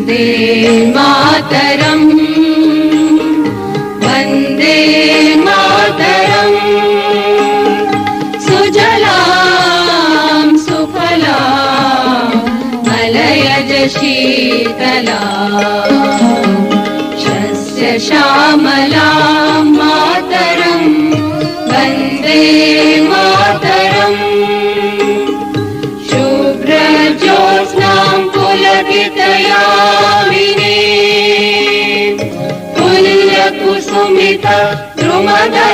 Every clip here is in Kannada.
वन्दे मातरम् वन्दे मातरम् सुजलां सुफलां मलयज शीतलां शस्य श्यामलां मातरं वन्दे मातरम् शुभ्रज्योत्स्नां पुलकितयामिनीं पुल्यकुसुमित द्रुमदलशोभिनीं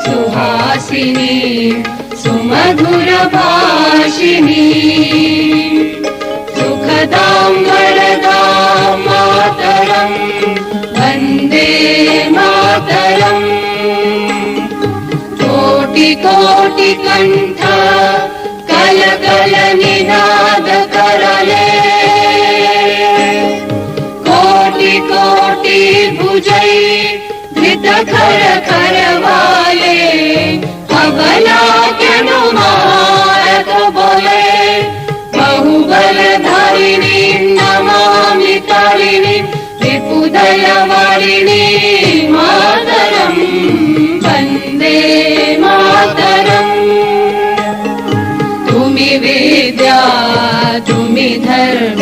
सुहासिनीं सुमधुरभाषिणीं सुखदां वरदां मातरं वन्दे मातरम् कोटि कोटि कंठ कल कल निनाद करले कोटि कोटि भुजै धृत खर खर वाले अबला अनुमारक बोले बहुबल धारिणी नमामि तारिणी विपुदल वारिणी मातरम् वन्दे मातरम् तुमि विद्या तुमि धर्म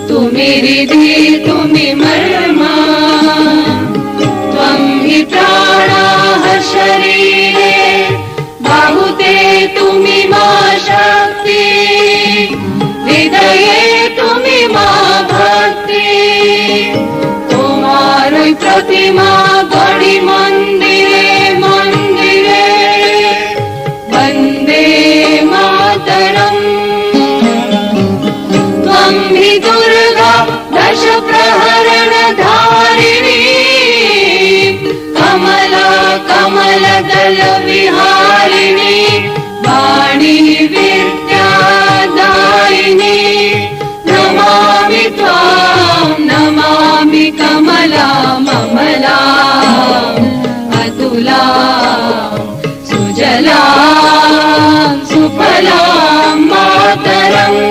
तुमि रिधि तुमि मर्मा त्वं हि प्राणाः शरीरे बाहुते तुमि मा शक्ति हृदये तुमि मा भक्ति तुम्हारी प्रतिमा गढ़ी मंदिरे मंदिरे वन्दे मातरम् त्वं हि दुर्गा दश प्रहरण धारिणी कमला कमल दल विहारिणी वाणी विद्यादायिनी नमामि त्वां नमामि कमला ममला अतुला सुजला सुफला मातरम्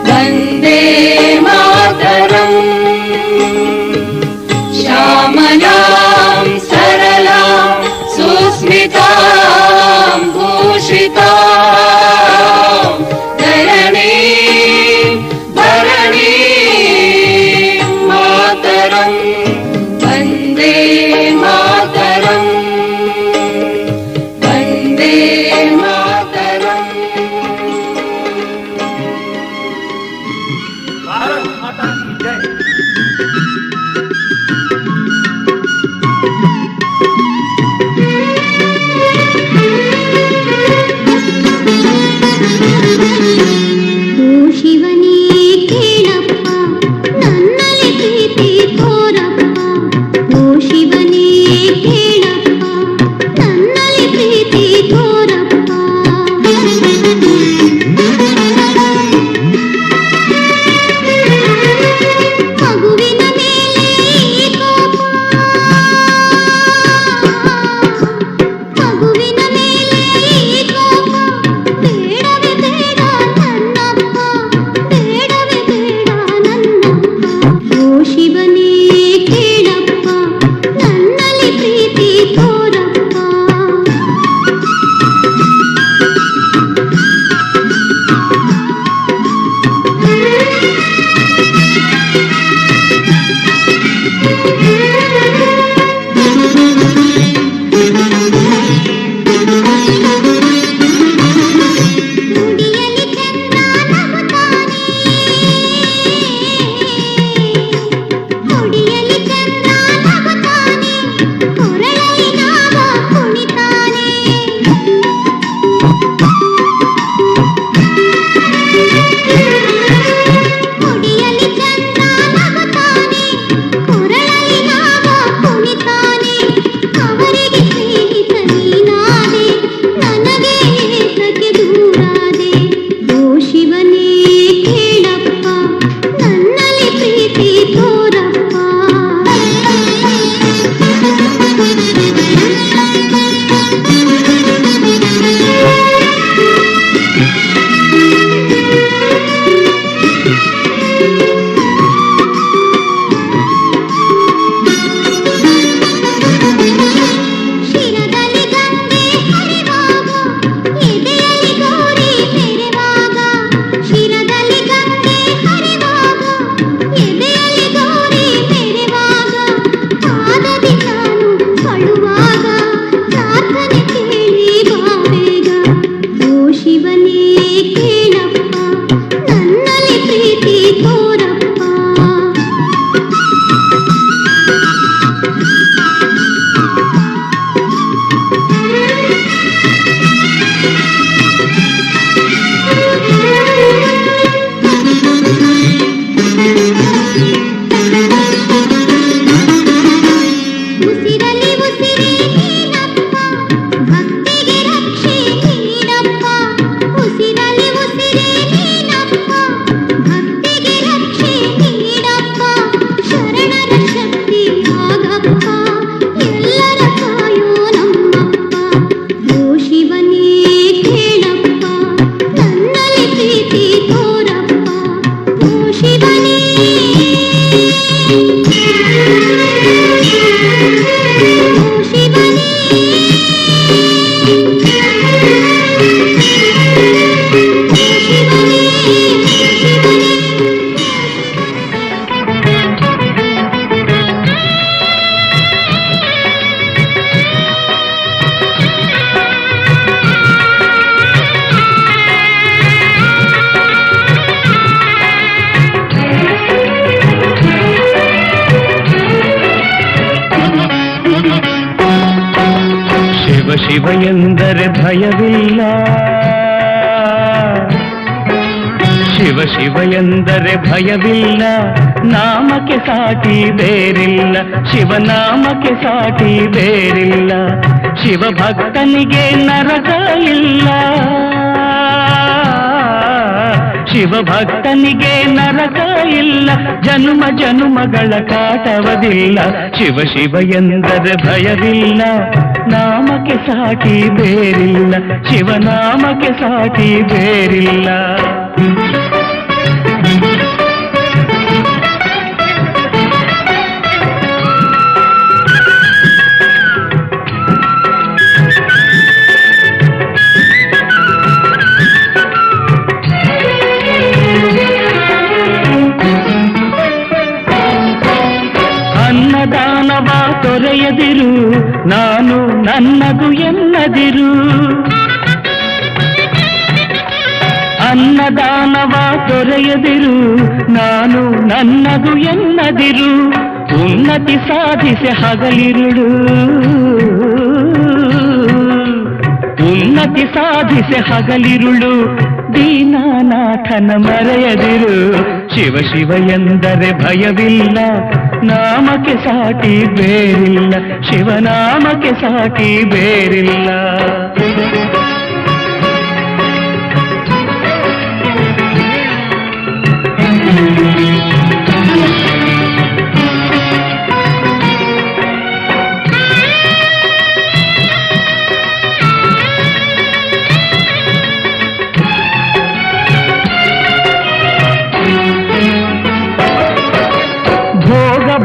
वन्दे मातरम् श्यामलां सरलां सुस्मितां ಶಿವ ಎಂದರೆ ಭಯವಿಲ್ಲ, ಶಿವ ಶಿವ ಎಂದರೆ ಭಯವಿಲ್ಲ, ನಾಮಕ್ಕೆ ಸಾಟಿ ಬೇರಿಲ್ಲ, ಶಿವನಾಮಕ್ಕೆ ಸಾಟಿ ಬೇರಿಲ್ಲ, ಶಿವ ಭಕ್ತನಿಗೆ ನರಕ ಇಲ್ಲ, ಶಿವ ಭಕ್ತನಿಗೆ ನರಕ ಇಲ್ಲ, ಜನುಮ ಜನುಮಗಳ ಕಾಟವದಿಲ್ಲ, ಶಿವ ಶಿವ ಎಂದರೆ ಭಯವಿಲ್ಲ, ನಾಮಕ್ಕೆ ಸಾಟಿ ಬೇರಿಲ್ಲ, ಶಿವನಾಮಕ್ಕೆ ಸಾಟಿ ಬೇರಿಲ್ಲ. ಅನ್ನದಾನವ ತೊರೆಯದಿರು, ನಾನು ನನ್ನದು ಎನ್ನದಿರು, ಅನ್ನದಾನವ ತೊರೆಯದಿರು, ನಾನು ನನ್ನದು ಎನ್ನದಿರು, ಉನ್ನತಿ ಸಾಧಿಸಿ ಹಗಲಿರುಳು, ಉನ್ನತಿ ಸಾಧಿಸಿ ಹಗಲಿರುಳು, ದೀನಾನಾಥನ ಮರೆಯದಿರು, ಶಿವ ಶಿವ ಎಂದರೆ ಭಯವಿಲ್ಲ, ನಾಮಕ್ಕೆ ಸಾಟಿ ಬೇರಿಲ್ಲ, ಶಿವನಾಮಕ್ಕೆ ಸಾಟಿ ಬೇರಿಲ್ಲ.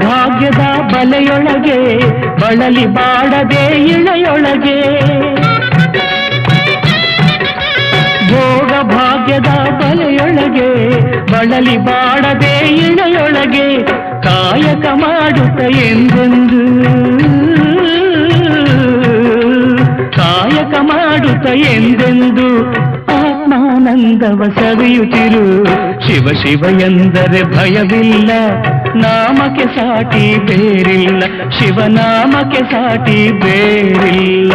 ಭಾಗ್ಯದ ಬಲೆಯೊಳಗೆ ಬಳಲಿ ಬಾಡದೆ ಇಳೆಯೊಳಗೆ, ಭೋಗ ಭಾಗ್ಯದ ಬಲೆಯೊಳಗೆ ಬಳಲಿ ಬಾಡದೆ ಇಳೆಯೊಳಗೆ, ಕಾಯಕ ಮಾಡುತ್ತ ಎಂದೆಂದು, ಕಾಯಕ ಮಾಡುತ್ತ ಎಂದೆಂದು, ಆತ್ಮಾನಂದವ ಸವಿಯುತ್ತಿರು, ಶಿವ ಶಿವ ಎಂದರೆ ಭಯವಿಲ್ಲ, ನಾಮಕ್ಕೆ ಸಾಟಿ ಬೇರಿಲ್ಲ, ಶಿವನಾಮಕ್ಕೆ ಸಾಟಿ ಬೇರಿಲ್ಲ.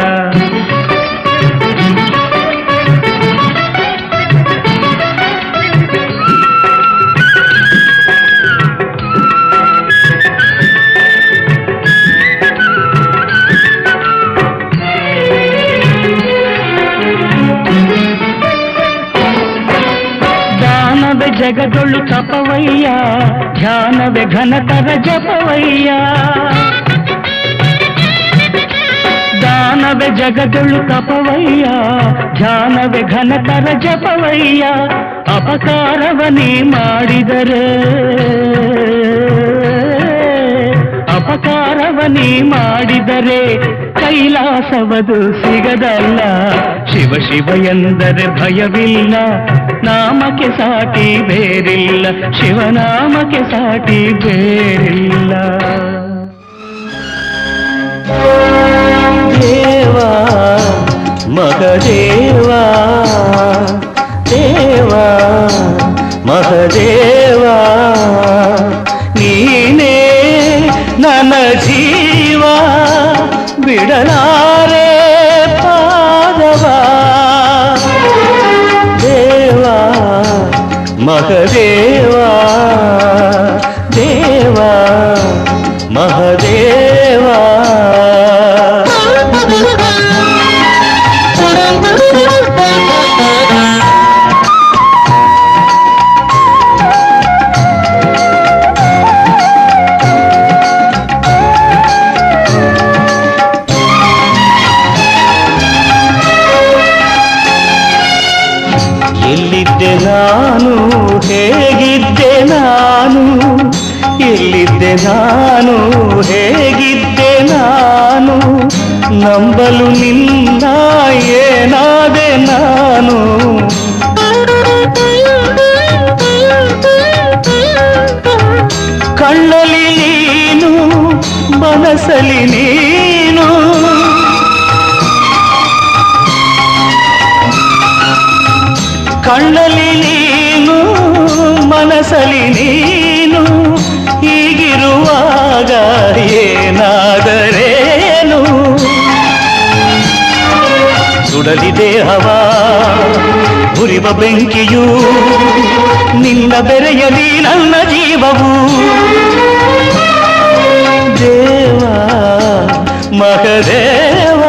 ದಾನವೇ ಜಗದೊಳು ತಪವಯ್ಯ, ಧ್ಯಾನವೇ ಘನತರ ಜಪವಯ್ಯ, ದಾನವೇ ಜಗದೊಳು ತಪವಯ್ಯ, ಧ್ಯಾನವೇ ಘನತರ ಜಪವಯ್ಯ, ಅಪಕಾರವನೇ ಮಾಡಿದರೆ, ಅಪಕಾರವನೇ ಮಾಡಿದರೆ, ಕೈಲಾಸವದು ಸಿಗದಲ್ಲ, ಶಿವ ಶಿವ ಎಂದರೆ ಭಯವಿಲ್ಲ, ನಾಮಕ್ಕೆ ಸಾಟಿ ಬೇರಿಲ್ಲ, ಶಿವನಾಮಕ್ಕೆ ಸಾಟಿ ಬೇರಿಲ್ಲ. ದೇವಾ ಮಹದೇವಾ, ದೇವಾ ಮಹದೇವಾ, ನೀನೇ ನನ್ನ ಜೀವ, ಬಿಡಲಾರೆ ಪಾದವ, ದೇವಾ ಮಹದೇವಾ, ದೇವಾ ಮಹದೇವಾ. ಎಲ್ಲಿದ್ದೆ ನಾನು, ಹೇಗಿದ್ದೆ ನಾನು, ಎಲ್ಲಿದ್ದೆ ನಾನು, ಹೇಗಿದ್ದೆ ನಾನು, ನಂಬಲು ನಿನ್ನ ಏನಾದೆ ನಾನು ಕಣ್ಣಲ್ಲಿ ನೀನು ಮನಸ್ಸಲ್ಲಿ ನೀನು ಕಣ್ಣಲ್ಲಿ ನೀನು ಮನಸ್ಸಲ್ಲಿ ನೀನು ಹೀಗಿರುವಾಗ ಏನಾದರೇನು ಸುಡಲಿ ದೇಹವ ಉರಿವ ಬೆಂಕಿಯು ನಿನ್ನ ಬೆರೆಯಲಿ ನನ್ನ ಜೀವವು ದೇವ ಮಹದೇವ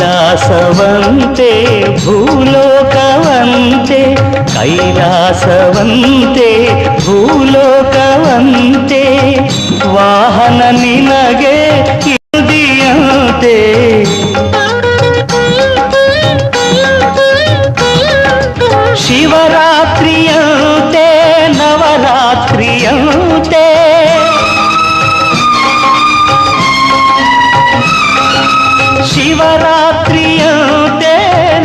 ಕೈಲಾಸವಂತೆ ಭೂಲೋಕವಂತೆ ಕೈಲಾಸವಂತೆ ಭೂಲೋಕವಂತೆ ವಾಹನ ನಿನಗೆ ಇದಿಯಂತೆ ಶಿವರಾತ್ರಿಯಂತೆ ನವರಾತ್ರಿಯಂತೆ ಶಿವರಾತ್ರಿಯಂತೆ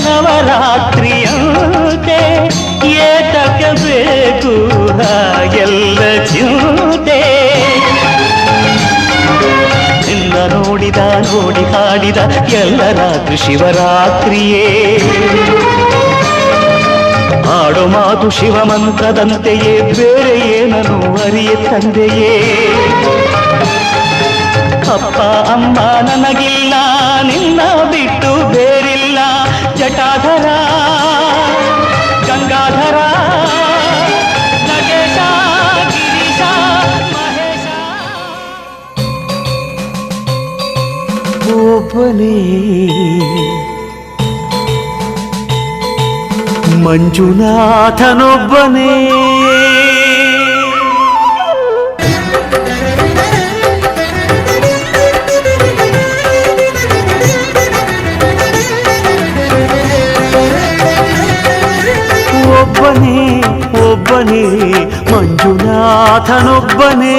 ನವರಾತ್ರಿಯಂತೆ ಏತಕ್ಕೆ ಬೇಕು ಎಲ್ಲ ಚಿಂತೆ ನಿನ್ನ ನೋಡಿದ ನೋಡಿ ಹಾಡಿದ ಎಲ್ಲ ರಾತ್ರಿ ಶಿವರಾತ್ರಿಯೇ ಆಡೋ ಮಾತು ಶಿವ ಮಂತ್ರದಂತೆಯೇ ಬೇರೆ ಏನನು ಅರಿಯ ತಂದೆಯೇ ಅಪ್ಪ ಅಮ್ಮ ನನಗಿಲ್ಲ ನಿನ್ನ ಬಿಟ್ಟು ಬೇರಿಲ್ಲ ಜಟಾಧರ ಗಂಗಾಧರ ನಗೇಶ ಗಿರೀಶ ಮಹೇಶ ಒಬ್ಬನೇ ಮಂಜುನಾಥನೊಬ್ಬನೇ ಒಬ್ಬನೇ ಒಬ್ಬನೇ ಮಂಜುನಾಥನೊಬ್ಬನೇ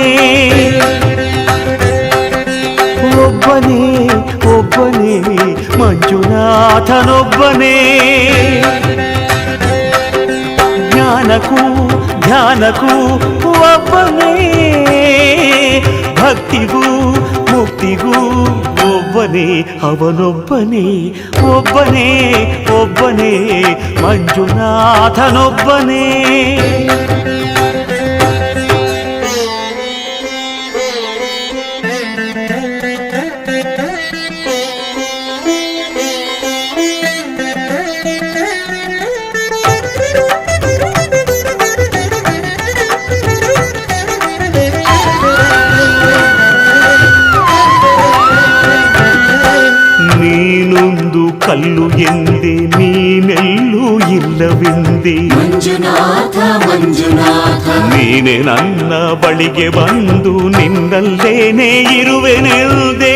ಒಬ್ಬನೇ ಒಬ್ಬನೇ ಮಂಜುನಾಥನೊಬ್ಬನೇ ಜ್ಞಾನಕ್ಕೂ ಧ್ಯಾನಕ್ಕೂ ಒಬ್ಬನೇ ಭಕ್ತಿಗೂ ಮುಕ್ತಿಗೂ ಒಬ್ಬನೇ ಅವನೊಬ್ಬನೇ ಒಬ್ಬನೇ ಒಬ್ಬನೇ ಮಂಜುನಾಥನೊಬ್ಬನೇ ನೀನೊಂದು ಕಲ್ಲು ಎಂದೆ ನೀನೆಲ್ಲೂ ಇಲ್ಲವೆಂದೆ ಮಂಜುನಾಥ ಮಂಜುನಾಥ ನೀನೆ ನನ್ನ ಬಳಿಗೆ ಬಂದು ನಿನ್ನಲ್ಲೇನೆ ಇರುವೆನೆಂದೆ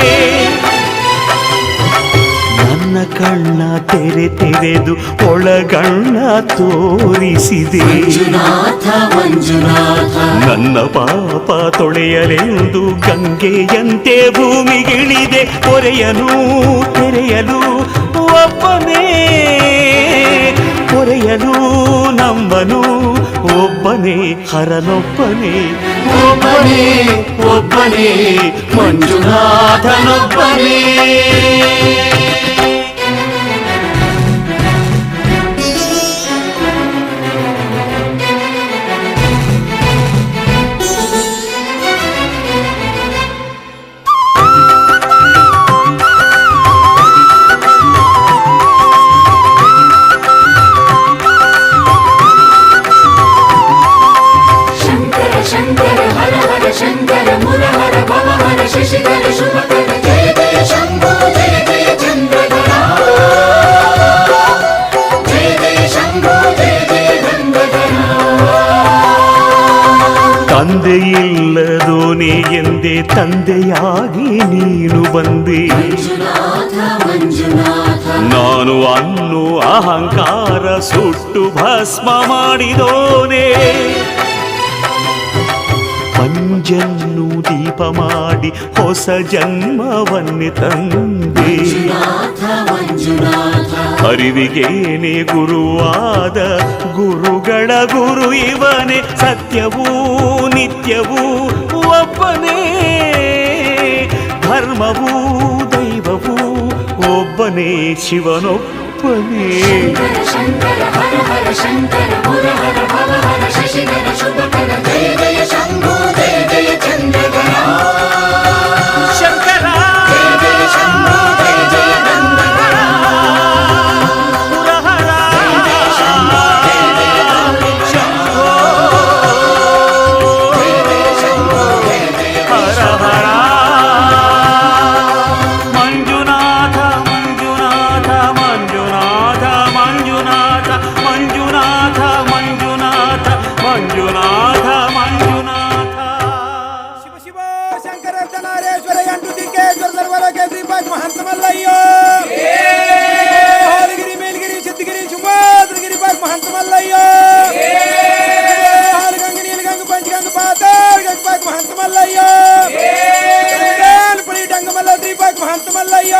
ನನ್ನ ಕಣ್ಣ ತೆರೆದು ಒಳಗಣ್ಣ ತೋರಿಸಿದೆ ಮಂಜುನಾಥ ಮಂಜುನಾಥ ನನ್ನ ಪಾಪ ತೊಳೆಯಲೆಂದು ಗಂಗೆಯಂತೆ ಭೂಮಿಗಿಳಿದೆ ಹೊರೆಯನು ತೆರೆಯಲು ಒಬ್ಬನೇ ಹೊರೆಯಲು ನಂಬನು ಒಬ್ಬನೇ ಹರನೊಬ್ಬನೇ ಒಬ್ಬನೇ ಒಬ್ಬನೇ ಮಂಜುನಾಥನೊಬ್ಬನೇ ಶಶಿಧರ ಶುಭಕರ ಜಯ ಜಯ ಶಂಭೋ ಜಯ ಜಯ ಚಂದ್ರಧರ ಜಯ ಜಯ ಶಂಭೋ ಜಯ ಜಯ ಗಂಗಾಧರ ತಂದೆಯಿಲ್ಲದೋನೆ ಎಂದೇ ತಂದೆಯಾಗಿ ನೀನು ಬಂದೆ ಮಂಜುನಾಥ ಮಂಜುನಾಥ ನಾನು ಅನ್ನು ಅಹಂಕಾರ ಸುಟ್ಟು ಭಸ್ಮ ಮಾಡಿದೋನೆ ಪಂಜನ್ನು ದೀಪ ಮಾಡಿ ಹೊಸ ಜನ್ಮವನ್ನೇ ತಂದೆ ಮಂಜುನಾಥ ಮಂಜುನಾಥ ಅರಿವಿಗೇನೆ ಗುರುವಾದ ಗುರುಗಳ ಗುರು ಇವನೇ ಸತ್ಯವೂ ನಿತ್ಯವೂ ಒಬ್ಬನೇ ಧರ್ಮವೂ ದೈವವೂ ಒಬ್ಬನೇ ಶಿವನೊಬ್ಬನೇ ಶಂಕರ ಶಂಕರ ಹರ ಹರ ಶಂಕರ ಮುರಹರ ಭವಹರ ಶಶಿಧರ ಶುಭಕರ ಜಯ ಜಯ ಶಂಭೋ ಜಯ ಜಯ ಚಂದ್ರಧರ ಶಂಕರ ಜಯ ಜಯ ಶಂಭೋ ಜಯ ಜಯ ಗಂಗಾಧರ ಮುರಹರ ಶಂಭೋ ಶಂಭೋ ಜಯ ಜಯ ಶಂಭೋ ಜಯ ಜಯ ಹರ ಹರ ಮಂಜುನಾಥ ಮಂಜುನಾಥ ಮಂಜುನಾಥ ಮಂಜುನಾಥ ಮಂಜುನಾಥ ಮಂಜುನಾಥ ಮಂಜುನಾಥ ಮಂಜುನಾಥ ಶಿವ ಶಿವ ಶಂಕರ ಅರ್ಧನಾರೇಶ್ವರ ಎಂಟು ದಿಕ್ಕೇಶ್ವರ ಸರ್ವಲೋಕ ಶ್ರೀಪಾದ್ ಮಹಂತ ಮಲ್ಲಯ್ಯ ಹಾಲಗಿರಿ ಮೇಲ್ಗಿರಿ ಸಿದ್ಧಗಿರಿ ಸುಮಾದ್ರಗಿರಿ ಪಾದ್ ಮಹಂತ ಮಲ್ಲಯ್ಯ ಹಾಲಗಂಗ ನೀಲಗಂಗ ಪಂಚಗಂಗ ಪಾತಾಳ ಗಂಗ ಪಾದ್ ಮಹಂತ ಮಲ್ಲಯ್ಯ ಪುಳಿ ಡಂಗಮಲ್ಲ ಶ್ರೀಪಾದ್ ಮಹಂತ ಮಲ್ಲಯ್ಯ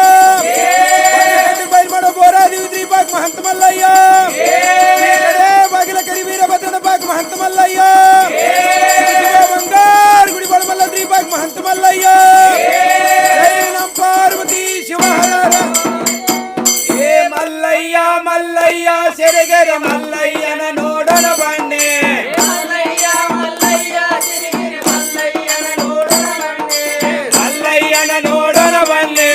ಬೈಲ್ ಮಾಡೋ ಬೋರಾದಿವಿ ಶ್ರೀಪಾದ್ ಮಹಂತ ಮಲ್ಲಯ್ಯ ಬಾಗಿಲ ಕರಿ ವೀರಭದ್ರನ ಪಾಕ್ ಮಹಂತ ಮಲ್ಲಯ್ಯ ಬಂಗಾರ ಗುಡಿ ಬಳಮಲ್ಲ ಶ್ರೀಪಾದ್ ಮಹಂತ ಮಲ್ಲಯ್ಯ ನಮ್ಮ ಪಾರ್ವತಿ ಶಿವಹರ ಏ ಮಲ್ಲಯ್ಯ ಮಲ್ಲಯ್ಯ ಸೆರೆಗೆರ ಮಲ್ಲಯ್ಯನ ನೋಡೋಣ ಬನ್ನಿ ಮಲ್ಲಯ್ಯನ ನೋಡೋಣ ಬನ್ನಿ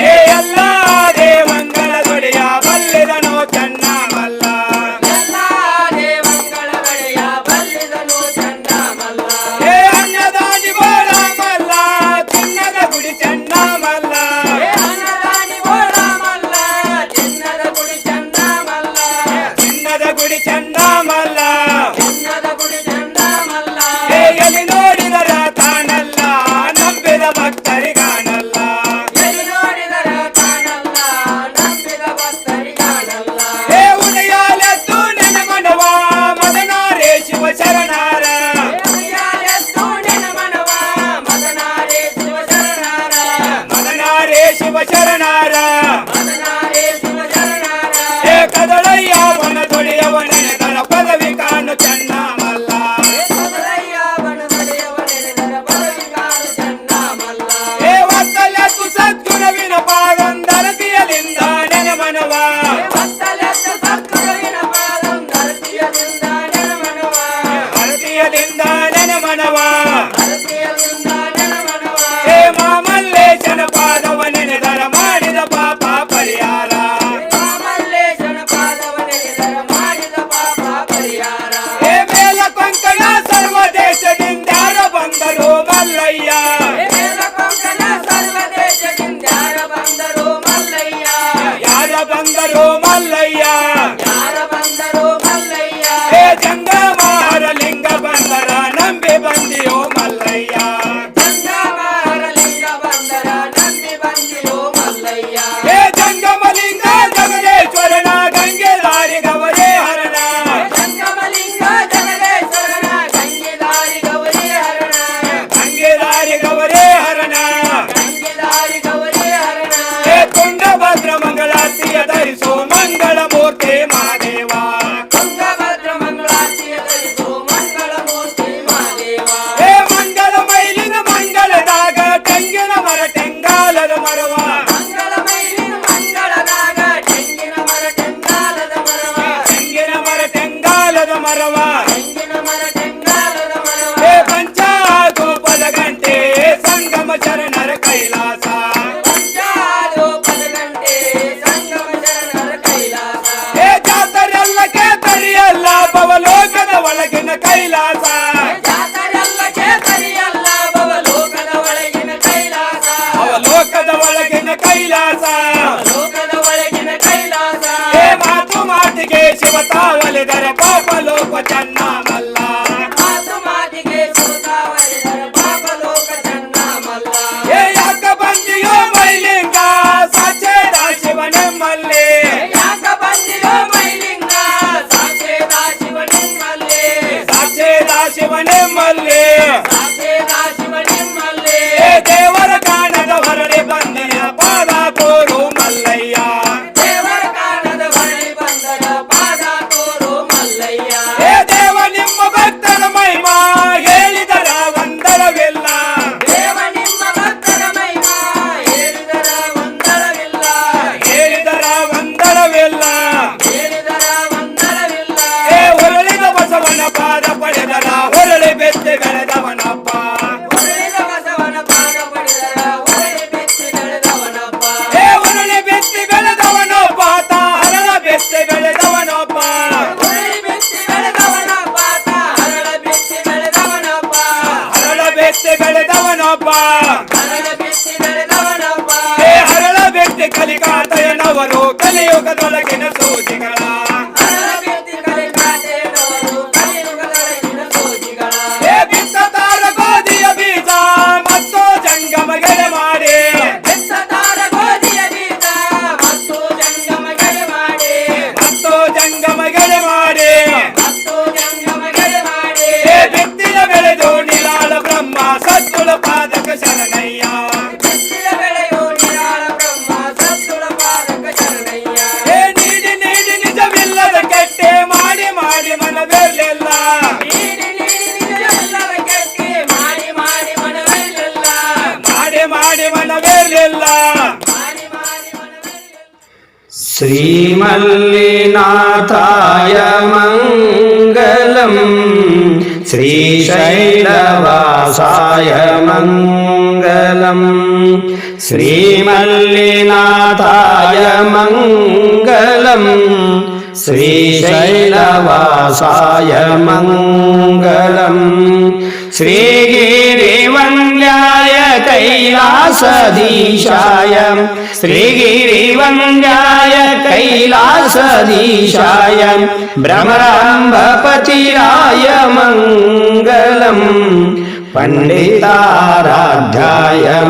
ಏ ಎಲ್ಲ ದೇವಂಗಳ ದೊಡೆಯ ಬಲ್ಲಿದನೋ ಚೆನ್ನ ಮಲ್ಲ ಏ ಅನ್ನದಾನಿ ಬೋಳ ಮಲ್ಲ ಚಿನ್ನದ ಗುಡಿ ಚೆನ್ನ ಮಲ್ಲ ಚಿನ್ನದ ಗುಡಿ ಚೆನ್ನ ಮಲ್ಲ ಏ ಎಲ್ಲಿ ನೋಡಿದರ ತಾನಲ್ಲ ನಂಬಿದ ಭಕ್ತರಿಗಾನಲ್ಲ ಏ ಉದಯಾಲೆದ್ದು ನೆನ ಮನವ ಮದನಾರೇ ಶಿವ ಶರಣಾರ ಮದನಾರೇ ಶಿವ ಶರಣಾರ ಏ ಕದಳಯ್ಯ ವನ ದೊಡೆಯವ ನೆನೆದರ ಪದವಿ ಕಾಣು ಚೆನ್ನ ಮಲ್ಲ ಏ ಒತ್ತಲೆತ್ತು ಸದ್ಗುಣವಿನ ಪಾದೊಂದರತಿಯಲಿಂದ ನೆನೆ ಮನವ ಅರತಿಯಲಿಂದ ನೆನೆ ಮನವ ಏ ಮಾಮಲ್ಲೇಶನ ಪಾದವ ನೆನೆದರ ಮಾಡಿದ ಪಾಪ ಪರಿಹಾರ ಏ ಮೇಲ ಕೊಂಕಣ ಸರ್ವ ದೇಶದಿಂದ ಯಾರ ಬಂದರು ಮಲ್ಲಯ್ಯ ಯಾರ ಬಂದರು ಮಲ್ಲಯ್ಯ ಏ ಜಂಗಮಾರ ಲಿಂಗ ಬಂದರ ನಂಬಿ ಬಂದಿಯೋ ಮಲ್ಲಯ್ಯ ದೇವತ ಒಲಿದರೆ ಪಾಪ ಲೋಕ ಚೆನ್ನ ಮಲ್ಲ ಮಾತು ಮಾತಿಗೆ ಸೋತ ಒಲಿದರೆ ಪಾಪ ಲೋಕ ಚೆನ್ನ ಮಲ್ಲ ಏ ಯಾಕ ಬಂದಿಯೋ ಮೈಲಿಂಗ ಸಾಚೇದ ಶಿವನೆಮ್ಮಲ್ಲಿ ಯಾಕ ಬಂದಿರೋ ಮೈಲಿಂಗ ಸಾಚೇದ ಶಿವನಿಮ್ಮಲ್ಲಿ ಸಾಚೇದ ಶಿವನೆಮ್ಮಲ್ಲಿ ಸಾಚೇದ ಶಿವನಿಮ್ಮಲ್ಲಿ ಏ ದೇವರ ಕಾಣದ ಹೊರಡಿ ಬಂದಿಯ ಪಾದ ತೋರು ಮಲ್ಲಯ್ಯ ದೇವರ ಕಾಣದ ಹೊರಳಿ ಬಂದರ ಪಾದ ತೋರು ಮಲ್ಲಯ್ಯ ಏ ದೇವ ನಿಮ್ಮ ಭಕ್ತರ ಮಹಿಮಾ ಹೇಳಿದರ ವಂದನವಿಲ್ಲ ದೇವ ನಿಮ್ಮ ಭಕ್ತರ ಮಹಿಮಾ ಹೇಳಿದರ ವಂದನವಿಲ್ಲ ಹೇಳಿದರ ವಂದನವಿಲ್ಲ ಹೇಳಿದರ ವಂದನವಿಲ್ಲ ಏ ಹೊರಳಿದ ಬಸವನ ಪಾದ ಪಡೆದರ ಹೊರಳಿ ಬೆಚ್ಚೆ ಬೆಳೆದವನಪ್ಪ ಹೊರಳಿದ ಬಸವನ ಪಾದ ಪಡೆದರ ಹೊರಳಿ ಬೆಚ್ಚಿ ಬೆಳೆದವನಪ್ಪ ಏ ಹೊರಳಿ ಬೆಚ್ಚಿ ಬೆಳೆದವನೊಬ್ಬ ತಾ ಹರಳ ಬೆಚ್ಚೆ ಬೆಳೆದವನೊಬ್ಬ ಹೊರಳಿ ಬೆಚ್ಚಿ ಬೆಳೆದವನಪ್ಪ ಹರಳ ಬೆಚ್ಚಿ ಬೆಳೆದವನಪ್ಪ ಹರಳ ಬೆಚ್ಚೆ ಬೆಳೆದವನೊಬ್ಬ ಹರಳ ಬೆಚ್ಚಿ ಬೆಳೆದವನಪ್ಪ ಏ ಹರಳ ಬೆಚ್ಚೆ ಕಲಿಕಾತಯನವರು ಕಲಿಯುಗದೊಳಗಿನ ಸೂಜಿಗಳ ಹರಳ ಬೆಚ್ಚಿ ಕಲಿಕಾತೇನವರು ಕಲಿಯುಗದೊಳಗಿನ ಸೋಜಿಗಳ ಏ ಬಿತ್ತ ತಾರ ಗೋಧಿಯ ಬೀಜ ಮತ್ತು ಜಂಗಮಗೆರೆ ಮಾಡಿ ಬೆತ್ತದಾರ ಗೋಧಿಯ ಬೀಜ ಮತ್ತು ಜಂಗಮಗೆರೆ ಮಾಡಿ ಮತ್ತು ಜಂಗಮಗೆರೆ ಮಾಡಿ ಮತ್ತು ಜಂಗಮಗೆರೆ ಮಾಡಿ ಏ ಬಿತ್ತಿನ ಬೆಳೆದು ನಿಲಾಳ ಬ್ರಹ್ಮ ಸದ್ಗುಳ ಪಾದಕ ಶರಣಯ್ಯ ಬಿತ್ತಿದ ಬೆಳೆಯು ನಿರಾಳ ಬ್ರಹ್ಮ ಸದ್ಗುಣ ಪಾದಕ ಶರಣಯ್ಯ ಏ ನೀಡಿ ನೀಡಿ ನಿಜವಿಲ್ಲದ ಕೆಟ್ಟೆ ಮಾಡಿ ಮಾಡಿ ಮನವಿರಲಿಲ್ಲ ನೀಡಿ ನೀಡಿ ನಿಜವಿಲ್ಲದ ಕೆಟ್ಟಿ ಮಾಡಿ ಮಾಡಿ ಮನವಿರಲಿಲ್ಲ ಮಾಡಿ ಮಾಡಿ ಮನವಿರಲಿಲ್ಲ ಮಾಡಿ ಮಾಡಿ ಮನವಿರಲಿಲ್ಲ श्रीमल्लिनाथाय मङ्गलम् श्रीशैलवासाय मङ्गलम् श्रीमल्लिनाथाय मङ्गलम् श्रीशैलवासाय मङ्गलम् श्रीगिरिवन्द्याय कैलासधीशाय श्रीगिरिवन्द्याय कैलासधीशाय भ्रमराम्बपतिराय मङ्गलम् पण्डिताराध्याय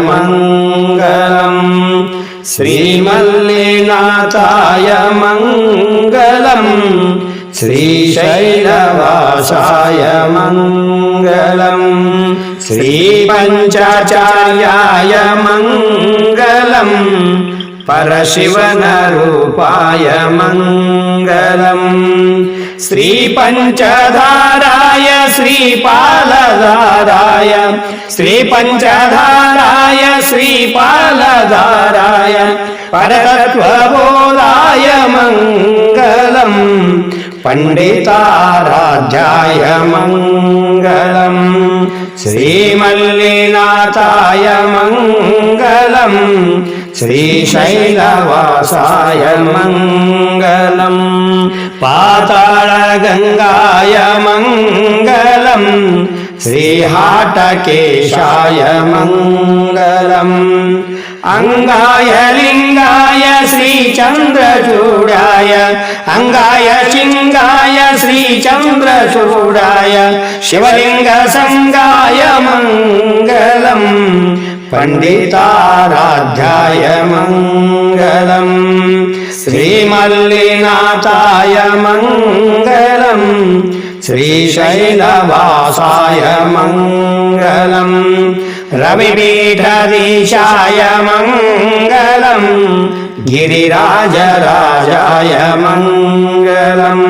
मङ्गलम् श्रीमल्लिनाथाय मङ्गलम् श्रीशैलवासाय मङ्गलम् श्रीपञ्चाचार्याय मङ्गलम् परशिवनरूपाय मङ्गलम् श्रीपञ्चधाराय श्रीपालधाराय श्रीपञ्चधाराय श्रीपालधाराय परतत्त्वबोधाय मङ्गलम् पण्डिताराध्याय मङ्गलम् श्रीमल्लिनाथाय मङ्गलम् श्रीशैलवासाय मङ्गलम् पाताळगङ्गाय मङ्गलम् श्रीहाटकेशाय मङ्गलम् अंगाय लिंगाय श्रीचन्द्रचूडाय अंगाय चिंगाय श्रीचन्द्रचूडाय शिवलिंगसंगाय मङ्गलम् पण्डिताराध्याय मङ्गलम् श्रीमल्लिनाथाय मङ्गलम् श्रीशैलवासाय मङ्गलम् रविपीठाधीशाय मङ्गलम् गिरिराजराजाय मङ्गलम्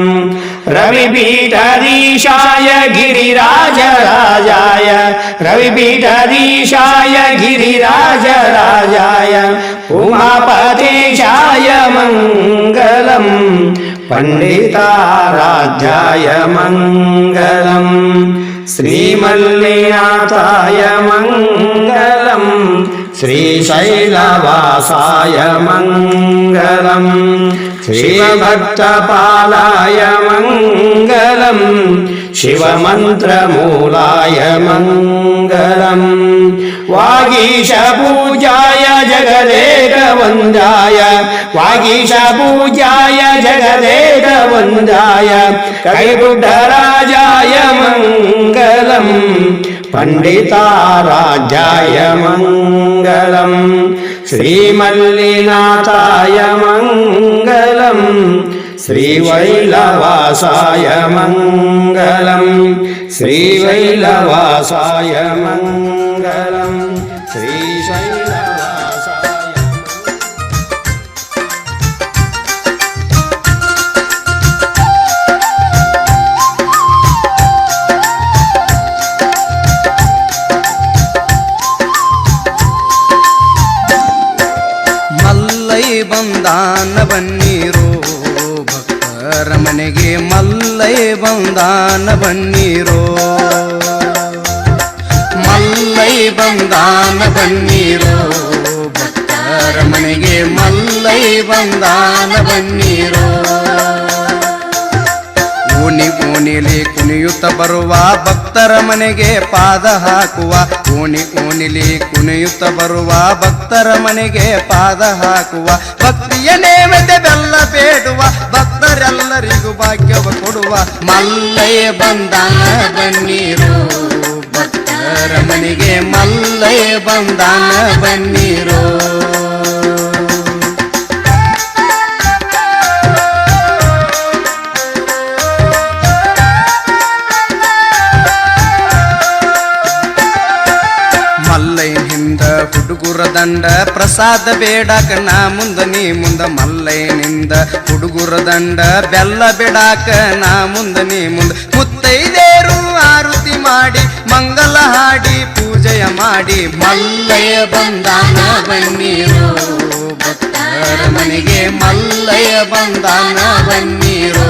रविपीठाधीशाय गिरिराजराजाय रविपीठाधीशाय गिरिराजराजाय उमापतेशाय मङ्गलम् पण्डिताराध्याय मङ्गलम् श्रीमल्लिनाथाय मङ्गलम् श्रीशैलवासाय मङ्गलम् शिवभक्तपालाय मङ्गलम् शिवमन्त्रमूलाय मङ्गलम् वागीशपूजाय जगदेकवन्द्याय वागीशपूजाय जगदेकवन्द्याय कैकुण्ठराजाय मङ्गलम् पण्डिताराध्याय मङ्गलम् श्रीमल्लिनाथाय मङ्गलम् श्रीवैलवासाय मङ्गलम् श्रीवैलवासाय मङ्गलम् श्रीशैलवासाय ಮಲ್ಲೈ ಬಂದಾನ ಬನ್ನೀರು ಭಕ್ತರ ಮನೆಗೆ ಮಲ್ಲೈ ಬಂದಾನ ಬನ್ನೀರೋ ಮಲ್ಲೈ ಬಂದಾನ ಬನ್ನೀರೋ ಭಕ್ತರ ಮನೆಗೆ ಮಲ್ಲೈ ಬಂದಾನ ಬನ್ನೀರೋ ಓಣಿ ಓಣಿಲಿ ಕುಣಿಯುತ್ತ ಬರುವ ಭಕ್ತರ ಮನೆಗೆ ಪಾದ ಹಾಕುವ ಓಣಿ ಓಣಿಲಿ ಕುಣಿಯುತ್ತ ಬರುವ ಭಕ್ತರ ಮನೆಗೆ ಪಾದ ಹಾಕುವ ಭಕ್ತಿಯ ನೇಮತೆ ಬೆಲ್ಲ ಬೇಡುವ ಭಕ್ತರೆಲ್ಲರಿಗೂ ಭಾಗ್ಯವ ಕೊಡುವ ಮಲ್ಲಯ್ಯ ಬಂದಾನ ಬನ್ನೀರು ಭಕ್ತರ ಮನೆಗೆ ಮಲ್ಲಯ್ಯ ಬಂದಾನ ಬನ್ನೀರು ಮಲ್ಲಯ್ಯನಿಂದ ಹುಡುಗುರ ದಂಡ ಪ್ರಸಾದ ಬೇಡಾಕ ನಾ ಮುಂದ ನೀ ಮುಂದ ಮಲ್ಲಯ್ಯನಿಂದ ಹುಡುಗುರ ದಂಡ ಬೆಲ್ಲ ಬೇಡಾಕ ನಾ ಮುಂದ ನೀ ಮುಂದ ಮುತ್ತೈದೇರು ಆರತಿ ಮಾಡಿ ಮಂಗಲ ಹಾಡಿ ಪೂಜೆಯ ಮಾಡಿ ಮಲ್ಲಯ್ಯ ಬಂದಾನ ಬನ್ನೀರು ಭಕ್ತರ ಮನೆಗೆ ಮಲ್ಲಯ್ಯ ಬಂದಾನ ಬನ್ನೀರು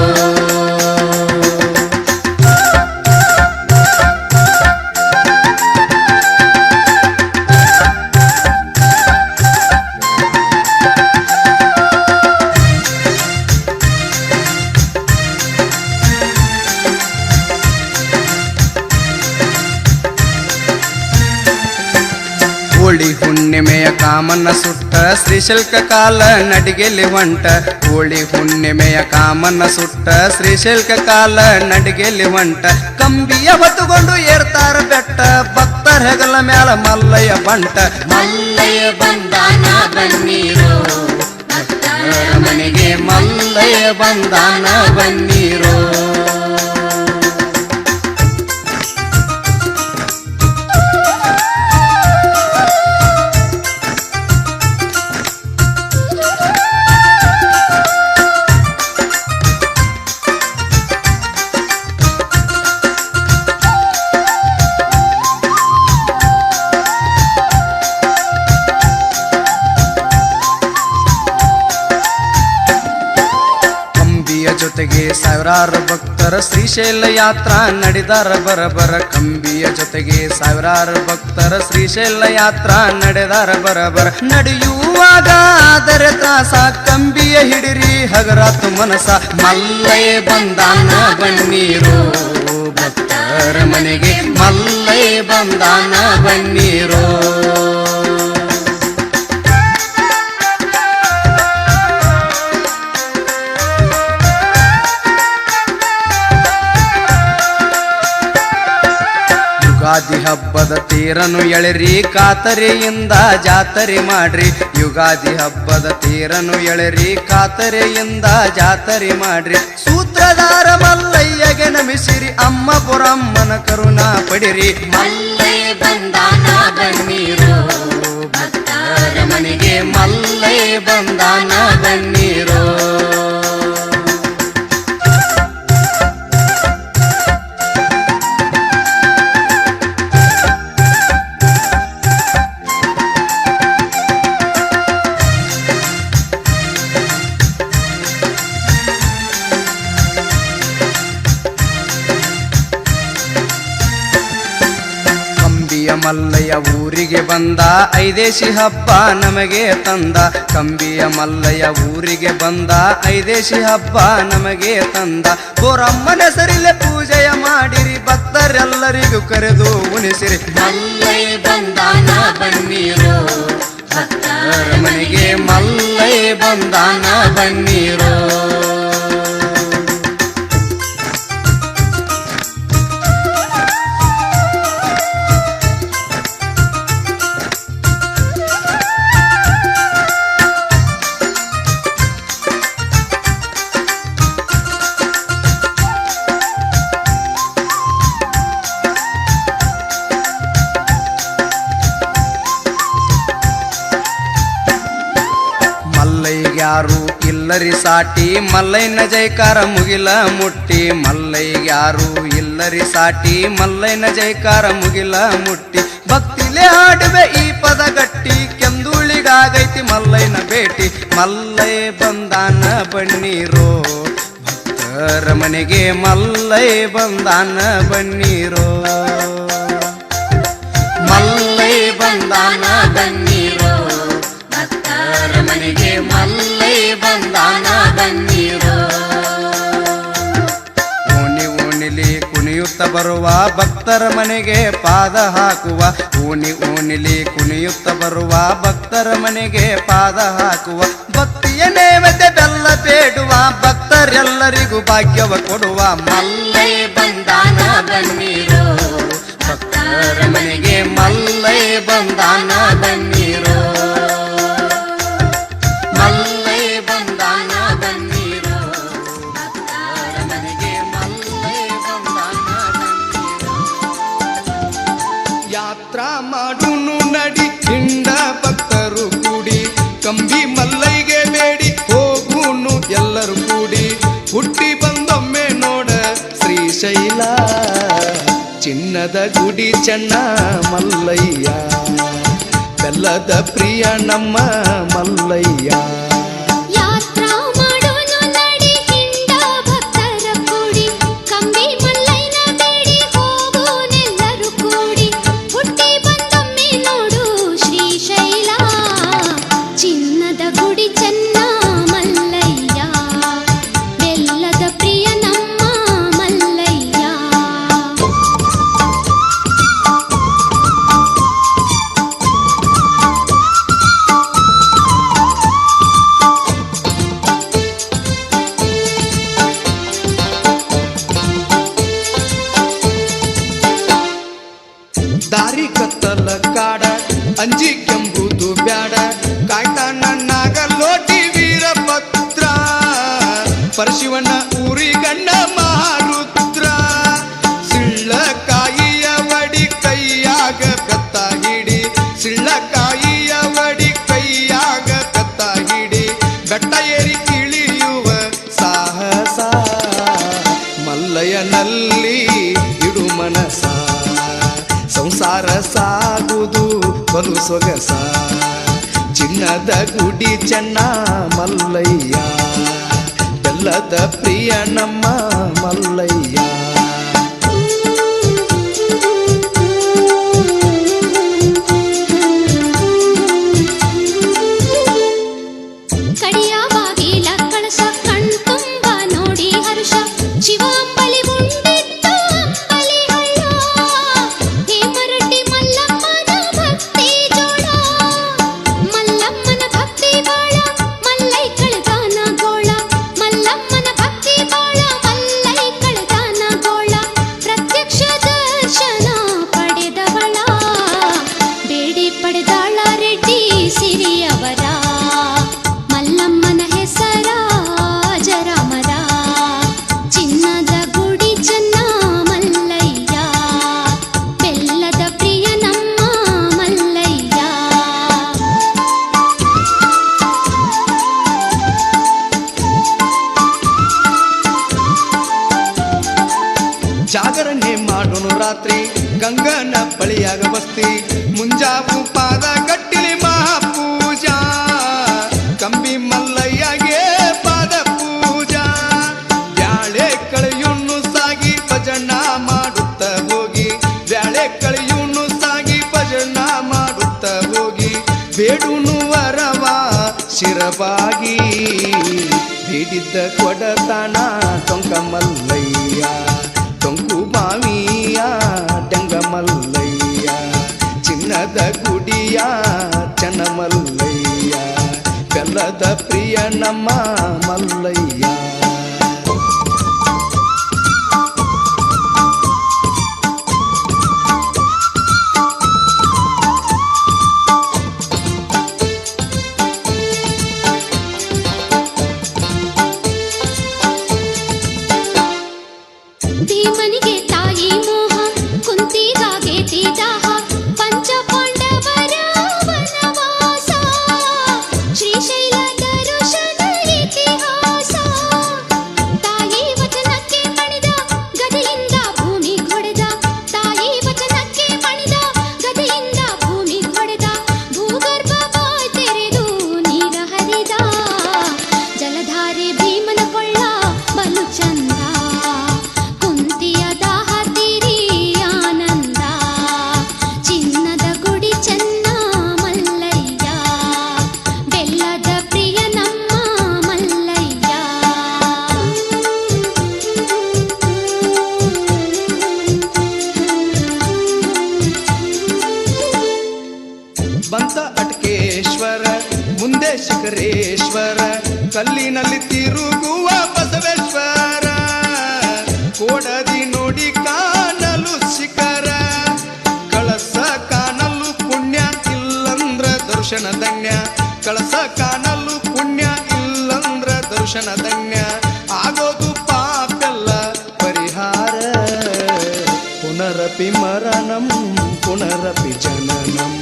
ಹೋಳಿ ಹುಣ್ಣಿಮೆಯ ಕಾಮನ ಸುಟ್ಟ ಶ್ರೀಶೈಲ ಕಾಲ ನಡಿಗೆಲಿ ಹೊಂಟ ಹೋಳಿ ಹುಣ್ಣಿಮೆಯ ಕಾಮನ ಸುಟ್ಟ ಶ್ರೀಶೈಲ ಕಾಲ ನಡಿಗೆಲಿ ಹೊಂಟ ಕಂಬಿಯ ಹೊತ್ತುಕೊಂಡು ಏರ್ತಾರ ಬೆಟ್ಟ ಭಕ್ತರ ಹೆಗಲ ಮ್ಯಾಲ ಮಲ್ಲಯ್ಯ ಬಂಟ ಮಲ್ಲಯ್ಯ ಬಂದಾನ ಬನ್ನೀರು ಭಕ್ತರ ಮನೆಗೆ ಮಲ್ಲಯ್ಯ ಬಂದಾನ ಬನ್ನೀರೋ ಜೊತೆಗೆ ಸಾವಿರಾರು ಭಕ್ತರ ಶ್ರೀಶೈಲ ಯಾತ್ರಾ ನಡೆದಾರ ಬರಬರ ಕಂಬಿಯ ಜೊತೆಗೆ ಸಾವಿರಾರು ಭಕ್ತರ ಶ್ರೀಶೈಲ ಯಾತ್ರಾ ನಡೆದಾರ ಬರಬರ ನಡೆಯುವಾಗ ಆದರೆ ತ್ರಾಸ ಕಂಬಿಯ ಹಿಡಿರಿ ಹಗರಾತು ಮನಸ ಮಲ್ಲಯ್ಯ ಬಂದಾನ ಬನ್ನೀರು ಭಕ್ತರ ಮನೆಗೆ ಮಲ್ಲಯ್ಯ ಬಂದಾನ ಬನ್ನೀರು ಯುಗಾದಿ ಹಬ್ಬದ ತೀರನು ಎಳೆರಿ ಕಾತರೆಯಿಂದ ಜಾತರೆ ಮಾಡ್ರಿ ಯುಗಾದಿ ಹಬ್ಬದ ತೀರನು ಎಳೆರಿ ಕಾತರೆಯಿಂದ ಜಾತರೆ ಮಾಡ್ರಿ ಸೂತ್ರಧಾರ ಮಲ್ಲಯ್ಯಗೆ ನಮಿಸಿರಿ ಅಮ್ಮ ಪುರಮ್ಮನ ಕರುಣಾ ಪಡಿರಿ ಮಲ್ಲಯ್ಯ ಬಂದಾನ ಬನ್ನೀರು ಭಕ್ತರ ಮನೆಗೆ ಮಲ್ಲಯ್ಯ ಬಂದಾನ ಬನ್ನೀರೋ ಮಲ್ಲಯ್ಯ ಊರಿಗೆ ಬಂದ ಐದೇಶಿ ಹಬ್ಬ ನಮಗೆ ತಂದ ಕಂಬಿಯ ಮಲ್ಲಯ್ಯ ಊರಿಗೆ ಬಂದ ಐದೇಶಿ ಹಬ್ಬ ನಮಗೆ ತಂದ ಬೋರಮ್ಮನ ಹೆಸರಿಲೆ ಪೂಜೆಯ ಮಾಡಿರಿ ಭಕ್ತರೆಲ್ಲರಿಗೂ ಕರೆದು ಉಣಿಸಿರಿ ಮಲ್ಲೈ ಬಂದಾನ ಬನ್ನಿರೋ ಭಕ್ತರ ಮನೆಗೆ ಮಲ್ಲೈ ಬಂದಾನ ಬನ್ನಿರೋ ಯಾರು ಇಲ್ಲರಿ ಸಾಟಿ ಮಲ್ಲೈನ ಜೈಕಾರ ಮುಗಿಲ ಮುಟ್ಟಿ ಮಲ್ಲೈಗ್ಯಾರು ಇಲ್ಲರಿ ಸಾಟಿ ಮಲ್ಲೈನ ಜೈಕಾರ ಮುಗಿಲ ಮುಟ್ಟಿ ಭಕ್ತಿಲೇ ಹಾಡುವೆ ಈ ಪದ ಗಟ್ಟಿ ಕೆಂದುಳಿಗಾಗೈತಿ ಮಲ್ಲೈನ ಭೇಟಿ ಮಲ್ಲೈ ಬಂದಾನ ಬನ್ನೀರೋ ಭಕ್ತರ ಮನೆಗೆ ಮಲ್ಲೈ ಬಂದಾನ ಬನ್ನೀರೋ ಮಲ್ಲೈ ಬಂದಾನ ಬನ್ನಿರೋ ಭಕ್ತರ ಮನೆಗೆ ಮಲ್ಲೈ ಬಂದಾನ ಬನ್ನಿರೋ ಓಣಿ ಓಣಿಲಿ ಕುಣಿಯುತ್ತ ಬರುವ ಭಕ್ತರ ಮನೆಗೆ ಪಾದ ಹಾಕುವ ಓಣಿ ಓಣಿಲಿ ಕುಣಿಯುತ್ತ ಬರುವ ಭಕ್ತರ ಮನೆಗೆ ಪಾದ ಹಾಕುವ ಭಕ್ತಿಯ ನೇವತೆ ಬೆಲ್ಲ ಬೇಡುವ ಭಕ್ತರೆಲ್ಲರಿಗೂ ಭಾಗ್ಯವ ಕೊಡುವ ಮಲ್ಲೈ ಬಂದಾನ ಬನ್ನಿರೋ ಭಕ್ತರ ಮನೆಗೆ ಮಲ್ಲೈ ಬಂದಾನ ಬನ್ನಿರೋ ಮಲ್ಲೈ ಬಂದಾನ ಬನ್ನಿರೋ ಭಕ್ತರ ಮನೆಗೆ ಮಲ್ಲೈ ಬಂದಾನ ಬನ್ನಿರೋ ಯಾತ್ರಾ ಮಾಡುನು ನಡಿ ಹಿಂಡ ಭಕ್ತರು ಕೂಡಿ ಕಂಬಿ ಮಲ್ಲೈಗೆ ಬೇಡಿ ಹೋಗುನು ಎಲ್ಲರೂ ಕೂಡಿ ಹುಟ್ಟಿ ಬಂದೊಮ್ಮೆ ನೋಡ ಶ್ರೀಶೈಲ ಚಿನ್ನದ ಗುಡಿ ಚೆನ್ನ ಮಲ್ಲಯ್ಯ ಬೆಲ್ಲದ ಪ್ರಿಯ ನಮ್ಮ ಮಲ್ಲಯ್ಯ ಯಾತ್ರಾ ಮಾಡೋನು ನಡಿ ಹಿಂಡ ಭಕ್ತರ ಕೂಡಿ ಕಂಬಿ ಮಲ್ಲೈನ ಬೇಡಿ ಹೋಗೋನೆಲ್ಲರೂ ಕೂಡಿ ಹುಟ್ಟಿ ಬಂದೊಮ್ಮೆ ನೋಡು ಶ್ರೀಶೈಲ ಚಿನ್ನದ ಗುಡಿ ಚೆನ್ನ ಮಲ್ಲಯ್ಯ ಬೆಲ್ಲದ ಪ್ರಿಯ ನಮ್ಮ ಮಲ್ಲಯ್ಯ ದಾರಿ ಕತ್ತಲ ಕಾಡ ಅಂಜಿ ಕೆಂಬುದು ಬ್ಯಾಡ ಕಾಯ್ತಾನ ನಾಗಲೋಟಿ ವೀರಭದ್ರ ಪರಶಿವನ ಊರಿಗಣ್ಣ ಮಹಾರುದ್ರ ಸಿಳ್ಳಕಾಯಿಯ ವಡಿ ಕೈಯಾಗ ಬೆತ್ತ ಹಿಡಿ ಸಿಳ್ಳಕಾಯಿಯ ವಡಿ ಕೈಯಾಗ ಬೆತ್ತ ಹಿಡಿ ಬೆಟ್ಟ ಏರಿ ಇಳಿಯುವ ಸಾಹಸ ಮಲ್ಲಯ್ಯನಲ್ಲಿ ಇಡು ಮನಸ ಸಂಸಾರ ಸಾಗುವುದು ಬಲು ಸೊಗಸ ಚಿನ್ನದ ಗುಡಿ ಚೆನ್ನ ಮಲ್ಲಯ್ಯ ಬೆಲ್ಲದ ಪ್ರಿಯ ನಮ್ಮ ಮಲ್ಲಯ್ಯ ಕಡಿಯ ಬಾಗಿಲ ಕಳಸ ಕಣ್ತುಂಬ ನೋಡಿ ಹರ್ಷ ಶಿವ ಅಂಬಲಿ ಉಂಡಿತ್ತು ಅಂಬಲಿ ಹಳ್ಳ ಹೇಮರಡ್ಡಿ ಮಲ್ಲಮ್ಮನ ಭಕ್ತಿ ಜೋಳ ಮಲ್ಲಮ್ಮನ ಭಕ್ತಿ ಬಾಳ ಮಲ್ಲೈ ಕಳದಾನ ಗೋಳ ಮಲ್ಲಮ್ಮನ ಭಕ್ತಿ ಬಾಳ ಮಲ್ಲೈ ಕಳದಾನ ಗೋಳ ಪ್ರತ್ಯಕ್ಷ ದರ್ಶನ ಪಡೆದವಳ ಬೇಡಿ ಪಡೆದಾಳ ರೆಡ್ಡಿ ಸಿರಿಯವರ ಮಲ್ಲಮ್ಮನ ಹೆಸರ ಜರಾಮರ ಚಿನ್ನದ ಗುಡಿ ಚೆನ್ನ ಮಲ್ಲಯ್ಯ ಬೆಲ್ಲದ ಪ್ರಿಯ ನಮ್ಮ ಮಲ್ಲಯ್ಯ ಜಾಗರಣೆ ಮಾಡೋನು ರಾತ್ರಿ ಗಂಗನ ಬಳಿಯಾಗ ಬಸ್ತಿ ಮುಂಜಾವು ಪಾದ ಗಟ್ಟಿಲಿ ಮಹಾಪೂಜಾ ಕಂಬಿ ಮಲ್ಲಯ್ಯಗೆ ಪಾದ ಪೂಜಾ ಬ್ಯಾಳೆ ಕಳೆಯುಣ್ಣು ಸಾಗಿ ಭಜನ ಮಾಡುತ್ತ ಹೋಗಿ ಬ್ಯಾಳೆ ಕಳೆಯುಣ್ಣು ಸಾಗಿ ಭಜನ ಮಾಡುತ್ತ ಹೋಗಿ ಬೇಡುನು ವರವ ಶಿರವಾಗಿ ಬೇಡಿದ್ದ ಕೊಡತಾನ ಟೊಂಕ ಮಲ್ಲಯ್ಯ ಟೊಂಕು ಬಾವಿಯ ಡೆಂಗಮಲ್ಲಯ್ಯ ಚಿನ್ನದ ಗುಡಿಯ ಚನ್ನಮಲ್ಲಯ್ಯ ಬೆಲ್ಲದ ಪ್ರಿಯ ನಮ್ಮ ಮಲ್ಲಯ್ಯ ಭೀಮನಿಗೆ ತಾಯಿ ಮೋಹ ಕುಂತಿಗಾಗೇತಿ ದಾಹ ಪಂಚ ಪಾಂಡವರ ವನವಾಸ ಶ್ರೀಶೈಲ ದರ್ಶನ ಇತಿಹಾಸ ತಾಯಿ ವಚನಕ್ಕೆ ಮಣಿದ ಗದೆಯಿಂದ ಭೂಮಿ ಹೊಡೆದ ತಾಯಿ ವಚನಕ್ಕೆ ಮಣಿದ ಗದೆಯಿಂದ ಭೂಮಿ ಹೊಡೆದ ಭೂಗರ್ಭ ಬಾಯ್ ತೆರೆದು ನೀರ ಹರಿದ ಜಲಧಾರೆ ಭೀಮನ ಕೊಳ್ಳ ಬಲು ಚಂದ ಕುಂತಿಯ ದಾಹ ತೀರಿ ಆನಂದ ಚಿನ್ನದ ಗುಡಿ ಚೆನ್ನ ಮಲ್ಲಯ್ಯ ಬೆಲ್ಲದ ಪ್ರಿಯ ನಮ್ಮ ಮಲ್ಲಯ್ಯ ಬಂತ ಅಟಕೇಶ್ವರ ಮುಂದೆ ಶಿಖರೇಶ್ವರ ಕಲ್ಲಿನಲ್ಲಿ ತಿರುಗುವ ಬಸವೇಶ್ವರ ಕೋಡದಿ ನೋಡಿ ಕಾಣಲು ಶಿಖರ ಕಳಸ ಕಾಣಲು ಪುಣ್ಯ ಇಲ್ಲಂದ್ರ ದರ್ಶನ ಧನ್ಯ ಕಳಸ ಕಾಣಲು ಪುಣ್ಯ ಇಲ್ಲಂದ್ರ ದರ್ಶನ ಧನ್ಯ ಆಗೋದು ಪಾಪೆಲ್ಲ ಪರಿಹಾರ ಪುನರಪಿ ಮರಣಂ ಪುನರಪಿ ಜನನಂ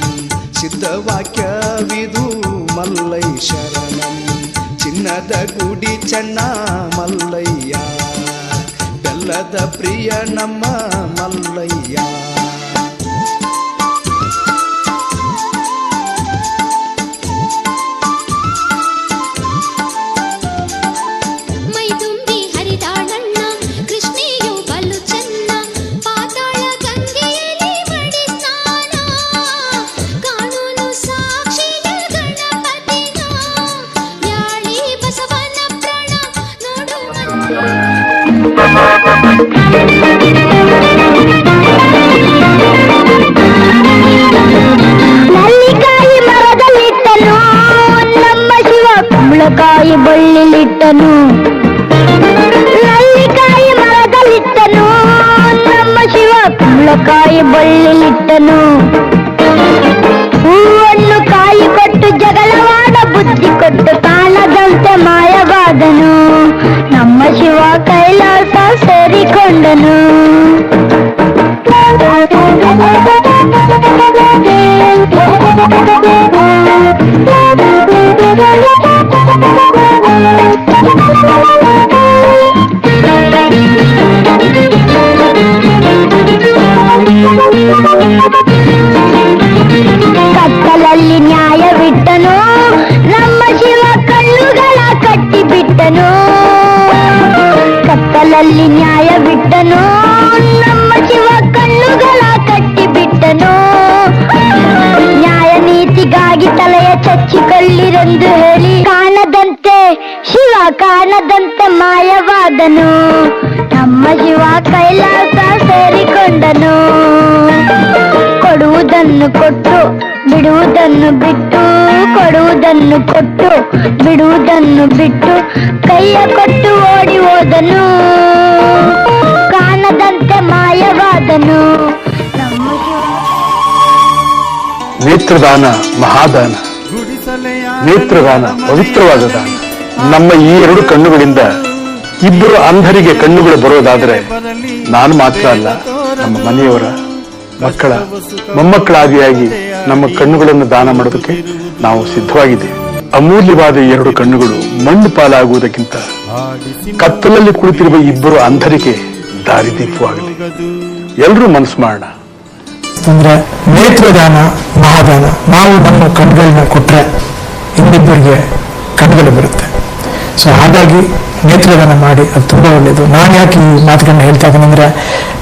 ಸಿದ್ಧವಾಕ್ಯವಿದು ಮಲ್ಲೈ ಶರಣಂ ಚಿನ್ನದ ಗುಡಿ ಚೆನ್ನ ಮಲ್ಲಯ್ಯ ಬೆಲ್ಲದ ಪ್ರಿಯ ನಮ್ಮ ಮಲ್ಲಯ್ಯ ಮೈದುಂಬಿ ಹರಿದಾಳಣ್ಣ ಕೃಷ್ಣೆಯು ಬಲು ಚೆನ್ನ ಪಾತಾಳ ಗಂಗೆಯಲ್ಲಿ ಮಡಿ ಸ್ನಾನ ಕಾನೂನು ಸಾಕ್ಷಿಯ ಗಣಪತಿನ ಯಾಳಿ ಬಸವನ ಪ್ರಾಣ ನೋಡು ನಲ್ಲಿಕಾಯಿ ಮರದಲ್ಲಿಟ್ಟನು ನಮ್ಮ ಶಿವ ಕುಂಬಳಕಾಯಿ ಬಳ್ಳಿಲಿಟ್ಟನು ನಲ್ಲಿಕಾಯಿ ಮರದಲ್ಲಿಟ್ಟನು ನಮ್ಮ ಶಿವ ಕುಂಬಳಕಾಯಿ ಬಳ್ಳಿಲಿಟ್ಟನು ಹೂವನ್ನು ಕಾಯಿ ಕೊಟ್ಟು ಜಗಳವಾಡ ಬುದ್ಧಿ ಕೊಟ್ಟು ಕಾಣದಂತೆ ಮಾಯವಾದನು ನಮ್ಮ ಶಿವ ಕೈಲಾಸ ಸೇರಿಕೊಂಡನು ಕತ್ತಲಲ್ಲಿ ನ್ಯಾಯವಿಟ್ಟನು ನಮ್ಮ ಶಿವ ಕಣ್ಣುಗಳ ಕಟ್ಟಿಬಿಟ್ಟನು ಕತ್ತಲಲ್ಲಿ ನ್ಯಾಯವಿಟ್ಟನು ನಮ್ಮ ಶಿವ ಕಣ್ಣುಗಳ ಕಟ್ಟಿಬಿಟ್ಟನು ನ್ಯಾಯ ನೀತಿಗಾಗಿ ತಲೆಯ ಚಚ್ಚಿಕೊಳ್ಳಿರೆಂದು ಹೇಳಿ ಕಾಣದಂತೆ ಶಿವ ಕಾಣದಂತೆ ಮಾಯವಾದನು ನಮ್ಮ ಶಿವ ಕೈಲಾಸ ಸೇರಿಕೊಂಡನು ಕೊಡುವುದನ್ನು ಕೊಟ್ಟು ಬಿಡುವುದನ್ನು ಬಿಟ್ಟು ಕೊಡುವುದನ್ನು ಕೊಟ್ಟು ಬಿಡುವುದನ್ನು ಬಿಟ್ಟು ಕೈಯ ಕೊಟ್ಟು ಓಡಿ ಹೋದನು ಕಾಣದಂತೆ ಮಾಯವಾದನು ನಮ್ಮ ಶಿವ ನೇತ್ರದಾನ ಮಹಾದಾನ, ನೇತ್ರದಾನ ಪವಿತ್ರವಾದ ದಾನ. ನಮ್ಮ ಈ ಎರಡು ಕಣ್ಣುಗಳಿಂದ ಇಬ್ಬರು ಅಂಧರಿಗೆ ಕಣ್ಣುಗಳು ಬರೋದಾದರೆ ನಾನು ಮಾತ್ರ ಅಲ್ಲ, ನಮ್ಮ ಮನೆಯವರ ಮಕ್ಕಳ ಮೊಮ್ಮಕ್ಕಳಾದಿಯಾಗಿ ನಮ್ಮ ಕಣ್ಣುಗಳನ್ನು ದಾನ ಮಾಡೋದಕ್ಕೆ ನಾವು ಸಿದ್ಧವಾಗಿದ್ದೇವೆ. ಅಮೂಲ್ಯವಾದ ಎರಡು ಕಣ್ಣುಗಳು ಮಣ್ಣು ಪಾಲಾಗುವುದಕ್ಕಿಂತ ಕತ್ತಲಲ್ಲಿ ಕುಳಿತಿರುವ ಇಬ್ಬರು ಅಂಧರಿಗೆ ದಾರಿದೀಪವಾಗಲಿ. ಎಲ್ಲರೂ ಮನಸ್ಸು ಮಾಡೋಣ. ಅಂದ್ರೆ ನೇತ್ರದಾನ ಮಹಾದಾನ. ನಾವು ನಮ್ಮ ಕಣ್ಗಳನ್ನ ಕೊಟ್ರೆ ಇನ್ನಿಬ್ಬರಿಗೆ ಕಣ್ಗಳು ಬರುತ್ತೆ. ಸೊ ಹಾಗಾಗಿ ನೇತ್ರದಾನ ಮಾಡಿ, ಅದು ತುಂಬಾ ಒಳ್ಳೆಯದು. ನಾನು ಯಾಕೆ ಈ ಮಾತುಗಳನ್ನ ಹೇಳ್ತಾ ಇದ್ದೀನಿ ಅಂದ್ರೆ,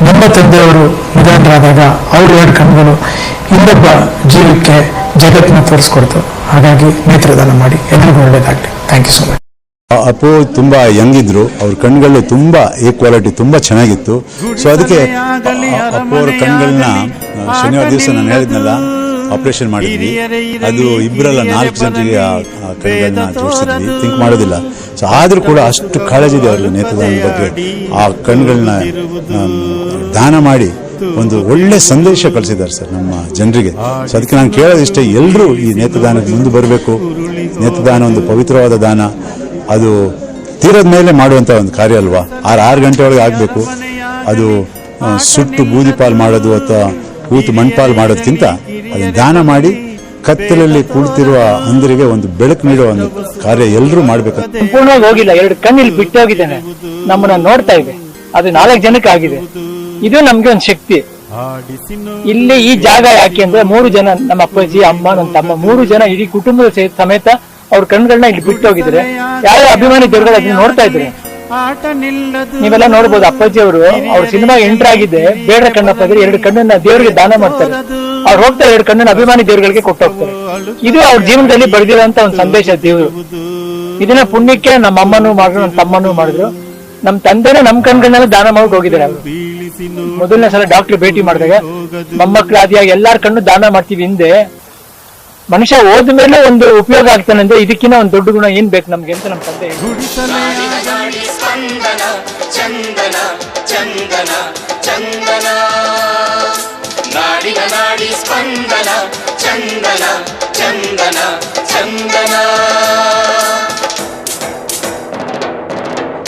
ನಮ್ಮ ತಂದೆಯವರು ನಿಧನರಾದಾಗ ಅವ್ರ ಎರಡು ಕಣ್ಗಳು ಇನ್ನೊಬ್ಬ ಜೀವಕ್ಕೆ ಜಗತ್ತನ್ನ ತೋರಿಸ್ಕೊಡ್ತು. ಹಾಗಾಗಿ ನೇತ್ರದಾನ ಮಾಡಿ, ಎಲ್ರಿಗೂ ಒಳ್ಳೇದಾಗಲಿ. Thank you so much. Appu ತುಂಬ ಯಂಗ್ ಇದ್ರು, ಅವ್ರ ಕಣ್ಗಳು ತುಂಬ ಈಕ್ವಾಲಿಟಿ ತುಂಬ ಚೆನ್ನಾಗಿತ್ತು. ಸೊ ಅದಕ್ಕೆ ಅಪ್ಪು ಅವ್ರ ಕಣ್ಗಳನ್ನ ಶನಿವಾರ ದಿವಸ ನಾನು ಹೇಳಿದ್ನಲ್ಲ ಆಪರೇಷನ್ ಮಾಡಿದ್ವಿ. ಅದು ಇಬ್ಬರಲ್ಲ 4 ಜನರಿಗೆ ಆ ಕಣ್ಗಳನ್ನ ಜೋಡಿಸಿದ್ವಿ, ಥಿಂಕ್ ಮಾಡೋದಿಲ್ಲ. ಸೊ ಆದರೂ ಕೂಡ ಅಷ್ಟು ಕಾಳಜಿ ಇದೆ ಅವ್ರಿಗೆ ನೇತ್ರದಾನದ ಬಗ್ಗೆ. ಆ ಕಣ್ಗಳನ್ನ ದಾನ ಮಾಡಿ ಒಂದು ಒಳ್ಳೆ ಸಂದೇಶ ಕಳಿಸಿದ್ದಾರೆ ಸರ್ ನಮ್ಮ ಜನರಿಗೆ. ಸೊ ಅದಕ್ಕೆ ನಾನು ಕೇಳೋದಿಷ್ಟೇ, ಎಲ್ಲರೂ ಈ ನೇತ್ರದಾನಕ್ಕೆ ಮುಂದೆ ಬರಬೇಕು. ನೇತ್ರದಾನ ಒಂದು ಪವಿತ್ರವಾದ ದಾನ, ಅದು ತೀರದ ಮೇಲೆ ಮಾಡುವಂಥ ಒಂದು ಕಾರ್ಯ ಅಲ್ವಾ. 6 ಗಂಟೆ ಒಳಗೆ ಆಗಬೇಕು. ಅದು ಸುಟ್ಟು ಬೂದಿ ಪಾಲು ಮಾಡೋದು ಅಥವಾ ಕೂತು ಮಣ್ಪಾಲು ಮಾಡೋದಕ್ಕಿಂತ ಅದನ್ನು ದಾನ ಮಾಡಿ ಕತ್ತಲಲ್ಲಿ ಕುಳಿತಿರುವ ಅಂಧರಿಗೆ ಒಂದು ಬೆಳಕು ನೀಡುವ ಒಂದು ಕಾರ್ಯ ಎಲ್ಲರೂ ಮಾಡಬೇಕು. ಸಂಪೂರ್ಣವಾಗಿ ಹೋಗಿಲ್ಲ, 2 ಕಣ್ಣಲ್ಲಿ ಬಿಟ್ಟು ಹೋಗಿದ್ದೇನೆ, ನಮ್ಮನ್ನ ನೋಡ್ತಾ ಇದೆ. ಅದು 4 ಜನಕ್ಕೆ ಆಗಿದೆ. ಇದು ನಮ್ಗೆ ಒಂದು ಶಕ್ತಿ. ಇಲ್ಲಿ ಈ ಜಾಗ ಯಾಕೆ ಅಂದ್ರೆ 3 ಜನ, ನಮ್ಮ ಅಪ್ಪಾಜಿ, ಅಮ್ಮ, ನನ್ನ ತಮ್ಮ, 3 ಜನ ಇಡೀ ಕುಟುಂಬದ ಸಮೇತ ಅವ್ರ ಕಣ್ಗಳನ್ನ ಇಲ್ಲಿ ಬಿಟ್ಟು ಹೋಗಿದ್ರೆ ಯಾವ ಅಭಿಮಾನಿ ದೇವರುಗಳು ಅದನ್ನ ನೋಡ್ತಾ ಇದ್ರೆ ನೀವೆಲ್ಲ ನೋಡ್ಬೋದು. ಅಪ್ಪಾಜಿ ಅವರು ಅವ್ರ ಸಿನಿಮಾ ಎಂಟ್ರ್ ಆಗಿದೆ, ಬೇಡ ಕಣ್ಣಪ್ಪ ಇದ್ರೆ 2 ಕಣ್ಣನ್ನ ದೇವರಿಗೆ ದಾನ ಮಾಡ್ತಾರೆ. ಅವ್ರು ಹೋಗ್ತಾರೆ 2 ಕಣ್ಣನ್ನ ಅಭಿಮಾನಿ ದೇವರುಗಳಿಗೆ ಕೊಟ್ಟು ಹೋಗ್ತಾರೆ. ಇದು ಅವ್ರ ಜೀವನದಲ್ಲಿ ಬರೆದಿರೋಂತ ಒಂದು ಸಂದೇಶ ದೇವರು. ಇದನ್ನ ಪುಣ್ಯಕ್ಕೆ ನಮ್ಮ ಅಮ್ಮನೂ ಮಾಡಿದ್ರು, ನಮ್ಮ ತಮ್ಮನೂ ಮಾಡಿದ್ರು. ನಮ್ ತಂದೆನೇ ನಮ್ ಕಣ್ಗಳನ್ನೆಲ್ಲ ದಾನ ಮಾಡಿ ಹೋಗಿದ್ದಾರೆ. ಅವರು ಮೊದಲನೇ ಸಲ ಡಾಕ್ಟರ್ ಭೇಟಿ ಮಾಡಿದಾಗ ಮೊಮ್ಮಕ್ಳು ಆದಿಯಾಗಿ ಎಲ್ಲಾರ ಕಣ್ಣು ದಾನ ಮಾಡ್ತೀವಿ. ಹಿಂದೆ ಮನುಷ್ಯ ಹೋದ್ಮೇಲೆ ಒಂದು ಉಪಯೋಗ ಆಗ್ತಾನೆ ಅಂದ್ರೆ ಇದಕ್ಕಿಂತ ಒಂದು ದೊಡ್ಡ ಗುಣ ಏನ್ ಬೇಕು ನಮ್ಗೆ ಅಂತ ನಮ್ಮ ತಂದೆ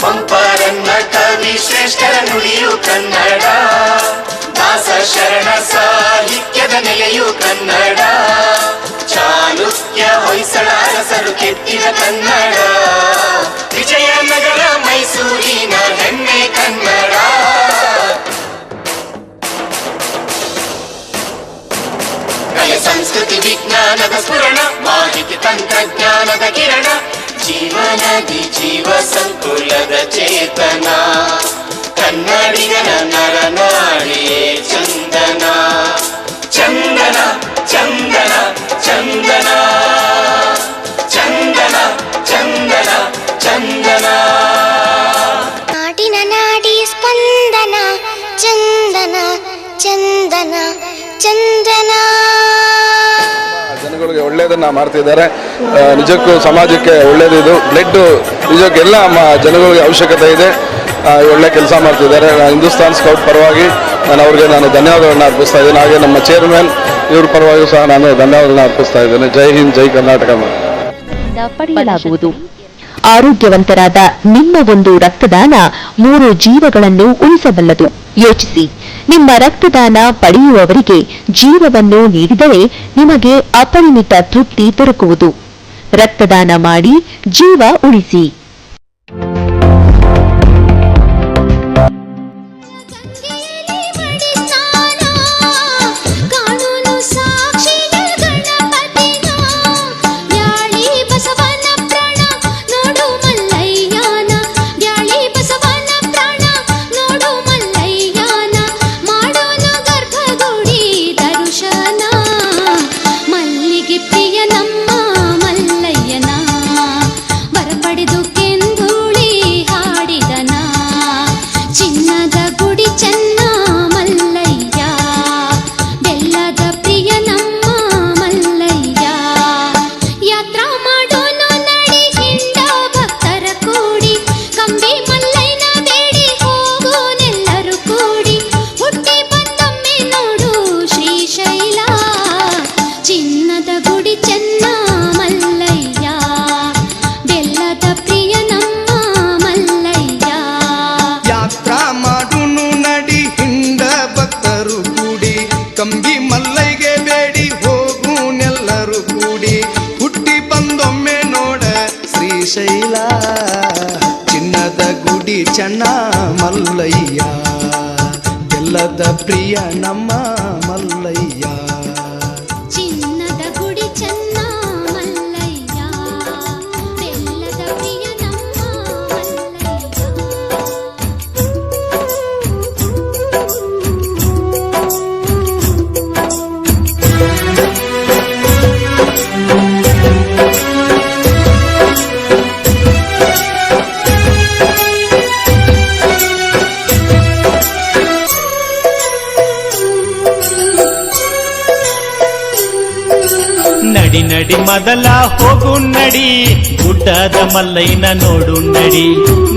ಪಂಪರನ್ನ ಕವಿ ಶ್ರೇಷ್ಠರ ನುಡಿಯು ಕನ್ನಡ, ದಾಸ ಶರಣ ಸಾಹಿತ್ಯದ ನೆಲೆಯು ಕನ್ನಡ, ಚಾಲುಕ್ಯ ಹೊಯ್ಸಳ ಅರಸರು ಕೆತ್ತಿದ ಕನ್ನಡ, ವಿಜಯನಗರ ಮೈಸೂರಿನ ಹೆಮ್ಮೆ ಕನ್ನಡ. ಕಲೆ ಸಂಸ್ಕೃತಿ ವಿಜ್ಞಾನದ ಸ್ಫುರಣ, ಮಾಹಿತಿ ತಂತ್ರಜ್ಞಾನದ ಕಿರಣ, ಜೀವನದಿ ಜೀವ ಸಂಕುಲದ ಚೇತನ, ಕನ್ನಡಿಗನ ನರನಾಡಿಯೇ ಚಂದನ, ಚಂದನ ಚಂದನ ಚಂದನ ಚಂದನ ಚಂದನ ಚಂದನ. ನಾಡಿನ ನಾಡಿ ಸ್ಪಂದನ, ಚಂದನ ಚಂದನ ಚಂದನ. ಜನಗಳಿಗೆ ಒಳ್ಳೆಯದನ್ನ ಮಾಡ್ತಿದ್ದಾರೆ. ನಿಜಕ್ಕೂ ಸಮಾಜಕ್ಕೆ ಒಳ್ಳೇದಿದು. ಬ್ಲಡ್ ನಿಜಕ್ಕೆ ಎಲ್ಲ ಜನಗಳಿಗೆ ಅವಶ್ಯಕತೆ ಇದೆ. ಒಳ್ಳೆ ಕೆಲಸ ಮಾಡ್ತಿದ್ದಾರೆ. ಹಿಂದೂಸ್ತಾನ್ ಸ್ಕೌಟ್ ಪರವಾಗಿ ನಾನು ಧನ್ಯವಾದಗಳನ್ನ ಅರ್ಪಿಸ್ತಾ ಇದ್ದೇನೆ. ಹಾಗೆ ನಮ್ಮ ಚೇರ್ಮನ್ ಇವ್ರ ಪರವಾಗಿಯೂ ಸಹ ನಾನು ಧನ್ಯವಾದಗಳನ್ನ ಅರ್ಪಿಸ್ತಾ ಇದ್ದೇನೆ. ಜೈ ಹಿಂದ್, ಜೈ ಕರ್ನಾಟಕ. ಪಡೆಯಲಾಗುವುದು. ಆರೋಗ್ಯವಂತರಾದ ನಿಮ್ಮ ಒಂದು ರಕ್ತದಾನ 3 ಜೀವಗಳನ್ನು ಉಳಿಸಬಲ್ಲದು. ಯೋಚಿಸಿ, ನಿಮ್ಮ ರಕ್ತದಾನ ಪಡೆಯುವವರಿಗೆ ಜೀವವನ್ನು ನೀಡಿದರೆ ನಿಮಗೆ ಅಪರಿಮಿತ ತೃಪ್ತಿ ದೊರಕುವುದು. ರಕ್ತದಾನ ಮಾಡಿ, ಜೀವ ಉಳಿಸಿ. ಕಂಬಿ ಮಲ್ಲೈಗೆ ಬೇಡಿ ಹೋಗು ನೆಲ್ಲರು ಕೂಡಿ, ಹುಟ್ಟಿ ಬಂದೊಮ್ಮೆ ನೋಡ ಶ್ರೀಶೈಲ, ಚಿನ್ನದ ಗುಡಿ ಚೆನ್ನ ಮಲ್ಲಯ್ಯ, ಬೆಲ್ಲದ ಪ್ರಿಯ ನಮ್ಮ ಮಲ್ಲಯ್ಯ. ಚಿನ್ನದ ಗುಡಿ ಚೆನ್ನ ಮಲ್ಲಯ್ಯ, ಬೆಲ್ಲದ ಪ್ರಿಯ ನಮ್ಮ ಮಲ್ಲಯ್ಯ. ನಡಿ ನಡಿ ಮೊದಲ ಹೋಗು ನಡಿ ಗುಡ್ಡದ ಮಲ್ಲಯ್ಯನ ನೋಡು ನಡಿ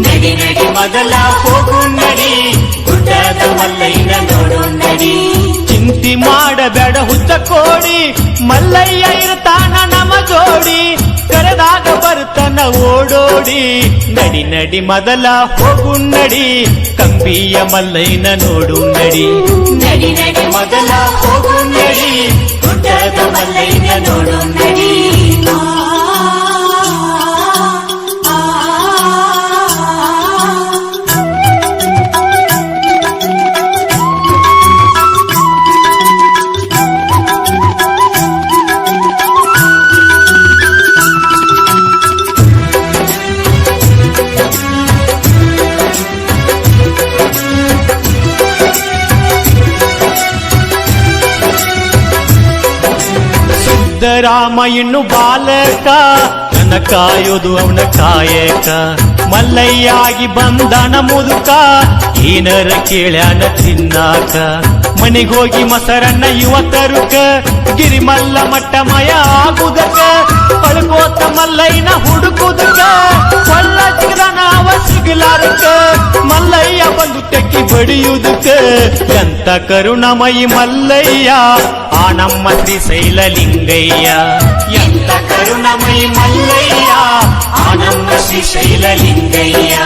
ನಡಿ ನಡಿ ಮೊದಲ ಹೋಗು ನಡಿ ಗುಡ್ಡದ ಮಲ್ಲಯ್ಯನ ನೋಡು ನಡಿ ಚಿಂತಿ ಮಾಡಬೇಡ ಹುಚ್ಚ ಕೋಡಿ ಮಲ್ಲಯ್ಯ ಇರ್ತಾನ ನಮ ಜೋಡಿ ಕರೆದಾಗ ಬರ್ತನ ಓಡೋಡಿ ನಡಿ ನಡಿ ಮೊದಲ ಹೋಗು ನಡಿ ಕಂಬಿಯ ಮಲ್ಲಯ್ಯನ ನೋಡು ನಡಿ ನಡಿ ನಡಿ ಮೊದಲ ಹೋಗು ನಡಿ ಗುಡ್ಡದ ಮಲ್ಲಯ್ಯನ ನೋಡು ನಡಿ ರಾಮ ಇನ್ನು ಬಾಲಕ ನನ್ನ ಕಾಯೋದು ಅವನ ಕಾಯಕ ಮಲ್ಲಯ್ಯಾಗಿ ಬಂದನ ಮುದುಕ ಏನರ ಕೇಳ್ಯಾನ ತಿನ್ನಾಕ ಮನೆಗೋಗಿ ಮೊಸರನ್ನ ಯುವಕರುಕ ಗಿರಿಮಲ್ಲ ಮಟ್ಟ ಮಯ ಆಗುದಕ ಪಳ್ಕೋತ ಮಲ್ಲಯ್ಯನ ಹುಡುಕುದಕ ಕೊಳ್ಳ ನಾವ ಸಿಗಲಾರಕ ಮಲ್ಲಯ್ಯ ಬಂದು ತೆಕ್ಕಿ ಬಡಿಯುವುದಕ್ಕ ಎಂತ ಕರುಣಮಯಿ ಮಲ್ಲಯ್ಯ ಆ ನಮ್ಮ ಶ್ರೀಶೈಲ ಲಿಂಗಯ್ಯ ಎಂತ ಕರುಣಮಯಿ ಮಲ್ಲಯ್ಯ ಆ ನಮ್ಮ ಶ್ರೀಶೈಲ ಲಿಂಗಯ್ಯ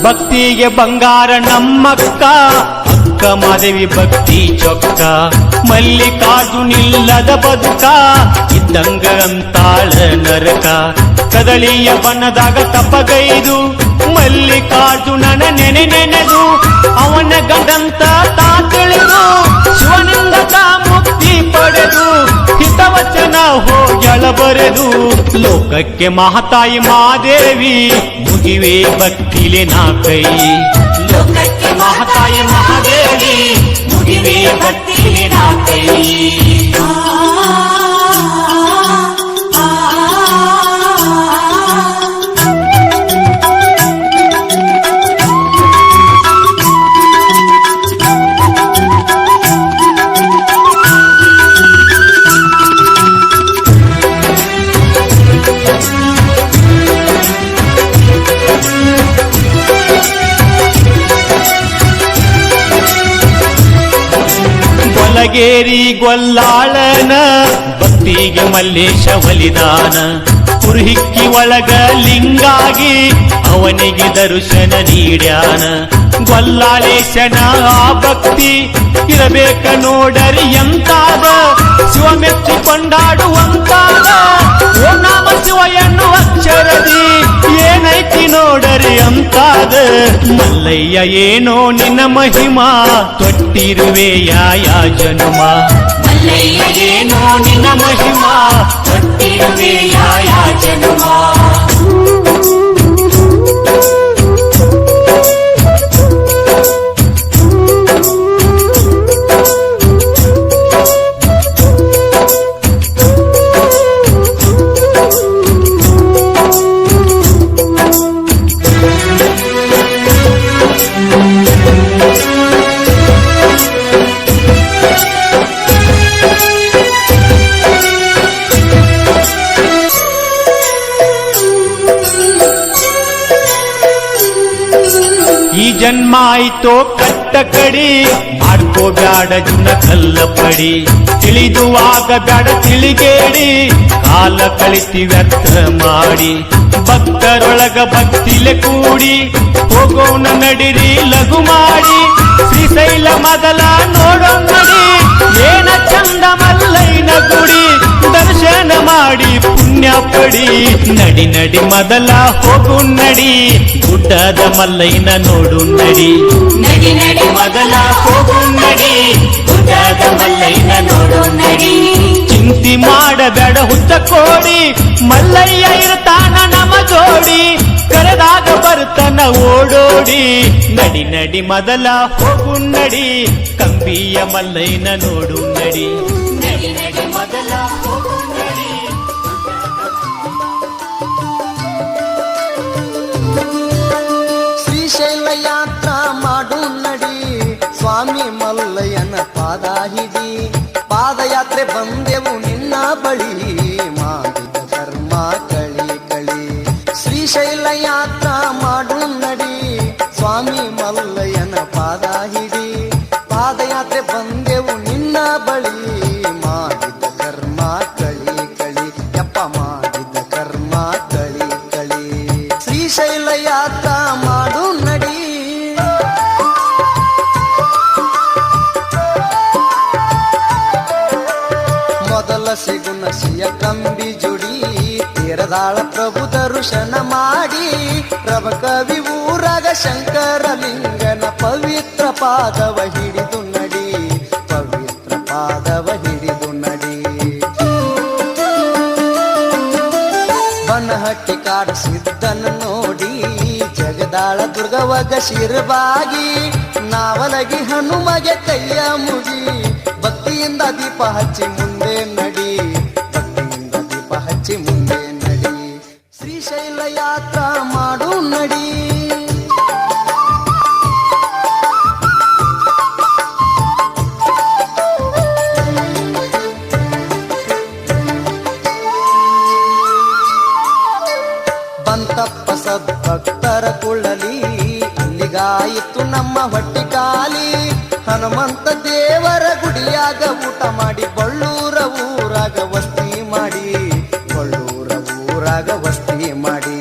ಭಕ್ತಿಗೆ ಬಂಗಾರ ನಮ್ಮಕ್ಕ ಅಕ್ಕ ಮಾದೇವಿ ಭಕ್ತಿ ಚೊಕ್ಕ ಮಲ್ಲಿಕಾರ್ಜುನಿಲ್ಲದ ಬದುಕ ಇದ್ದಂಗ ಅಂತಾಳ ನರಕ ಕದಳಿಯ ಬಣ್ಣದಾಗ ತಪ್ಪಗೈದು ಮಲ್ಲಿಕಾರ್ಜುನನ ನೆನೆ ನೆನೆದು ಅವನ ಗಂಡಂತ ತಾ ತಿಳಿದು ಶಿವನಿಂದ ಮುಕ್ತಿ ಪಡೆದು ಹಿತವಚನ ಹೋಗ್ಯಳ ಬರೆದು ಲೋಕಕ್ಕೆ ಮಹಾತಾಯಿ ಮಾದೇವಿ ಮುಗಿವೆ ಭಕ್ತಿಲೆ ನಾ ಕೈ ಲೋಕಕ್ಕೆ ಮಹಾತಾಯಿ ಮಹಾದೇವಿ ಮುಗಿವೆ ಭಕ್ತಿಲೆ ನಾ ಕೈ ಗೊಲ್ಲಗೇರಿ ಗೊಲ್ಲಾಳನ ಭಕ್ತಿಗೆ ಮಲ್ಲೇಶ ಬಲಿದಾನ ಕುರುಹಿಕ್ಕಿ ಒಳಗ ಲಿಂಗಾಗಿ ಅವನಿಗೆ ದರ್ಶನ ನೀಡ್ಯಾನ ಗೊಲ್ಲಾಳೇಶನ ಆ ಭಕ್ತಿ ಇರಬೇಕ ನೋಡರಿ ಎಂತಾದ ಶಿವ ಮೆಚ್ಚಿ ಕೊಂಡಾಡುವಂತಾದ ಓ ನಾಮ ಶಿವ ಎನ್ನುವ ಅಕ್ಷರದಿ ಏನೈತಿ ನೋಡರಿ ಅಂತಾದ ಮಲ್ಲಯ್ಯ ಏನೋ ನಿನ್ನ ಮಹಿಮಾ ತೊಟ್ಟಿರುವೆ ಯಾ ಜನುಮ ಮಲ್ಲಯ್ಯ ಏನೋ ನಿನ್ನ ಮಹಿಮಾ ತೊಟ್ಟಿರುವೆ ಯಾ ಜನುಮ ಈ ಜನ್ಮ ಆಯ್ತೋ ಕಟ್ಟ ಕಡಿ ಮಾಡ್ಕೋಬ್ಯಾಡ ಜುನ ಕಲ್ಲ ಪಡಿ ತಿಳಿದುವಾಗ ಬ್ಯಾಡ ತಿಳಿಗೇಡಿ ಕಾಲ ಕಳಿತಿ ವ್ಯರ್ಥ ಮಾಡಿ ಭಕ್ತರೊಳಗ ಭಕ್ತಿಲೆ ಕೂಡಿ ಹೋಗೋಣ ನಡಿರಿ ಲಘು ಮಾಡಿ ಶ್ರೀಶೈಲ ಮೊದಲ ನೋಡೋ ನಡಿ ಏನ ಚಂದ ಮಲ್ಲಯ್ಯನ ಗುಡಿ ದರ್ಶನ ಮಾಡಿ ಪುಣ್ಯ ಪಡಿ ನಡಿ ನಡಿ ಮೊದಲ ಹೋಗು ನಡಿ ಗುಡ್ಡದ ಮಲ್ಲಯ್ಯನ ನೋಡು ನಡಿ ನಡಿ ನಡಿ ಮೊದಲ ಹೋಗು ನಡಿ ಗುಡ್ಡದ ಅದೃಷ್ಟ ಕೋಡಿ ಮಲ್ಲಯ್ಯ ಇರ್ತಾನ ನಮ ಜೋಡಿ ಕರೆದಾಗ ಬರ್ತನ ಓಡೋಡಿ ನಡಿ ನಡಿ ಮೊದಲ ಹೋಗು ನಡಿ ಕಂಬಿಯ ಮಲ್ಲಯ್ಯನ ನೋಡು ನಡಿ ನಡಿ ನಡಿ ಮೊದಲ ಹೋಗು ನಡಿ. ಶ್ರೀಶೈಲ ಯಾತ್ರಾ ಮಾಡು ನಡಿ ಸ್ವಾಮಿ ಮಲ್ಲಯ್ಯನ ಪಾದ ಹಿಡಿ ಪಾದಯಾತ್ರೆ ಬಂದೆವು ನಿನ್ನ ಬಳಿ ಮಾಡಿದ ಕರ್ಮ ಕಳಿ ಕಳಿ. ಶ್ರೀಶೈಲ ಯಾತ್ರಾ ಮಾಡು ನಡಿ ಸ್ವಾಮಿ ಮಲ್ಲಯ್ಯನ ಪಾದ ಹಿಡಿ ಪಾದಯಾತ್ರೆ ಬಂದೆವು ನಿನ್ನ ಬಳಿ ಮಾಡಿದ ಕರ್ಮ ಕಳಿ ಕಳಿ ಯಪ್ಪ ಮಾಡಿದ ಕರ್ಮ ಕಳಿ ಕಳಿ. ಶ್ರೀಶೈಲ ಯಾತ್ರಾ ಮಾಡು ನಡಿ. ಮೊದಲ ಸಿಗುನಸಿಯ ಕಂಬಿ ಜುಡಿ ತೀರದಾಳ ಪ್ರಭು ದರ್ಶನ ಮಾಡಿ ರವ ಕವಿ ಊರಾಗ ಶಂಕರಲಿಂಗನ ಪವಿತ್ರ ಪಾದವ ಹಿಡಿದು ನಡಿ ಪವಿತ್ರ ಪಾದವ ಹಿಡಿದು ನಡಿ. ಬನಹಟ್ಟಿ ಕಾಡ ಸಿದ್ದನ ನೋಡಿ ಜಗದಾಳ ದುರ್ಗವಗ ಶಿರವಾಗಿ ನಾವಲಗಿ ಹನುಮಗೆ ಕೈಯ ಮುಗಿ ಭಕ್ತಿಯಿಂದ ದೀಪ ಹಚ್ಚಿ ಮುಂದೆ ನಡಿ ಭಕ್ತಿಯಿಂದ ದೀಪ ಹಚ್ಚಿ ಮುಂದೆ ನಡಿ. ಶ್ರೀಶೈಲ ಯಾತ್ರಾ ಮಾಡು ನಡಿ. ಬಂತಪ್ಪ ಸದ್ಭಕ್ತರ ಕುಳ್ಳಲಿ ಅಲ್ಲಿಗಾಯಿತು ನಮ್ಮ ಹೊಟ್ಟಿ ಖಾಲಿ. ಹನುಮಂತ ದೇವರ ಗುಡಿಯಾಗ ಊಟ ಮಾಡಿ ಬಳ್ಳೂರ ಊರಾಗ ವಸ್ತಿ ಮಾಡಿ ಬಳ್ಳೂರ ಊರಾಗ ವಸ್ತಿ ಮಾಡಿ.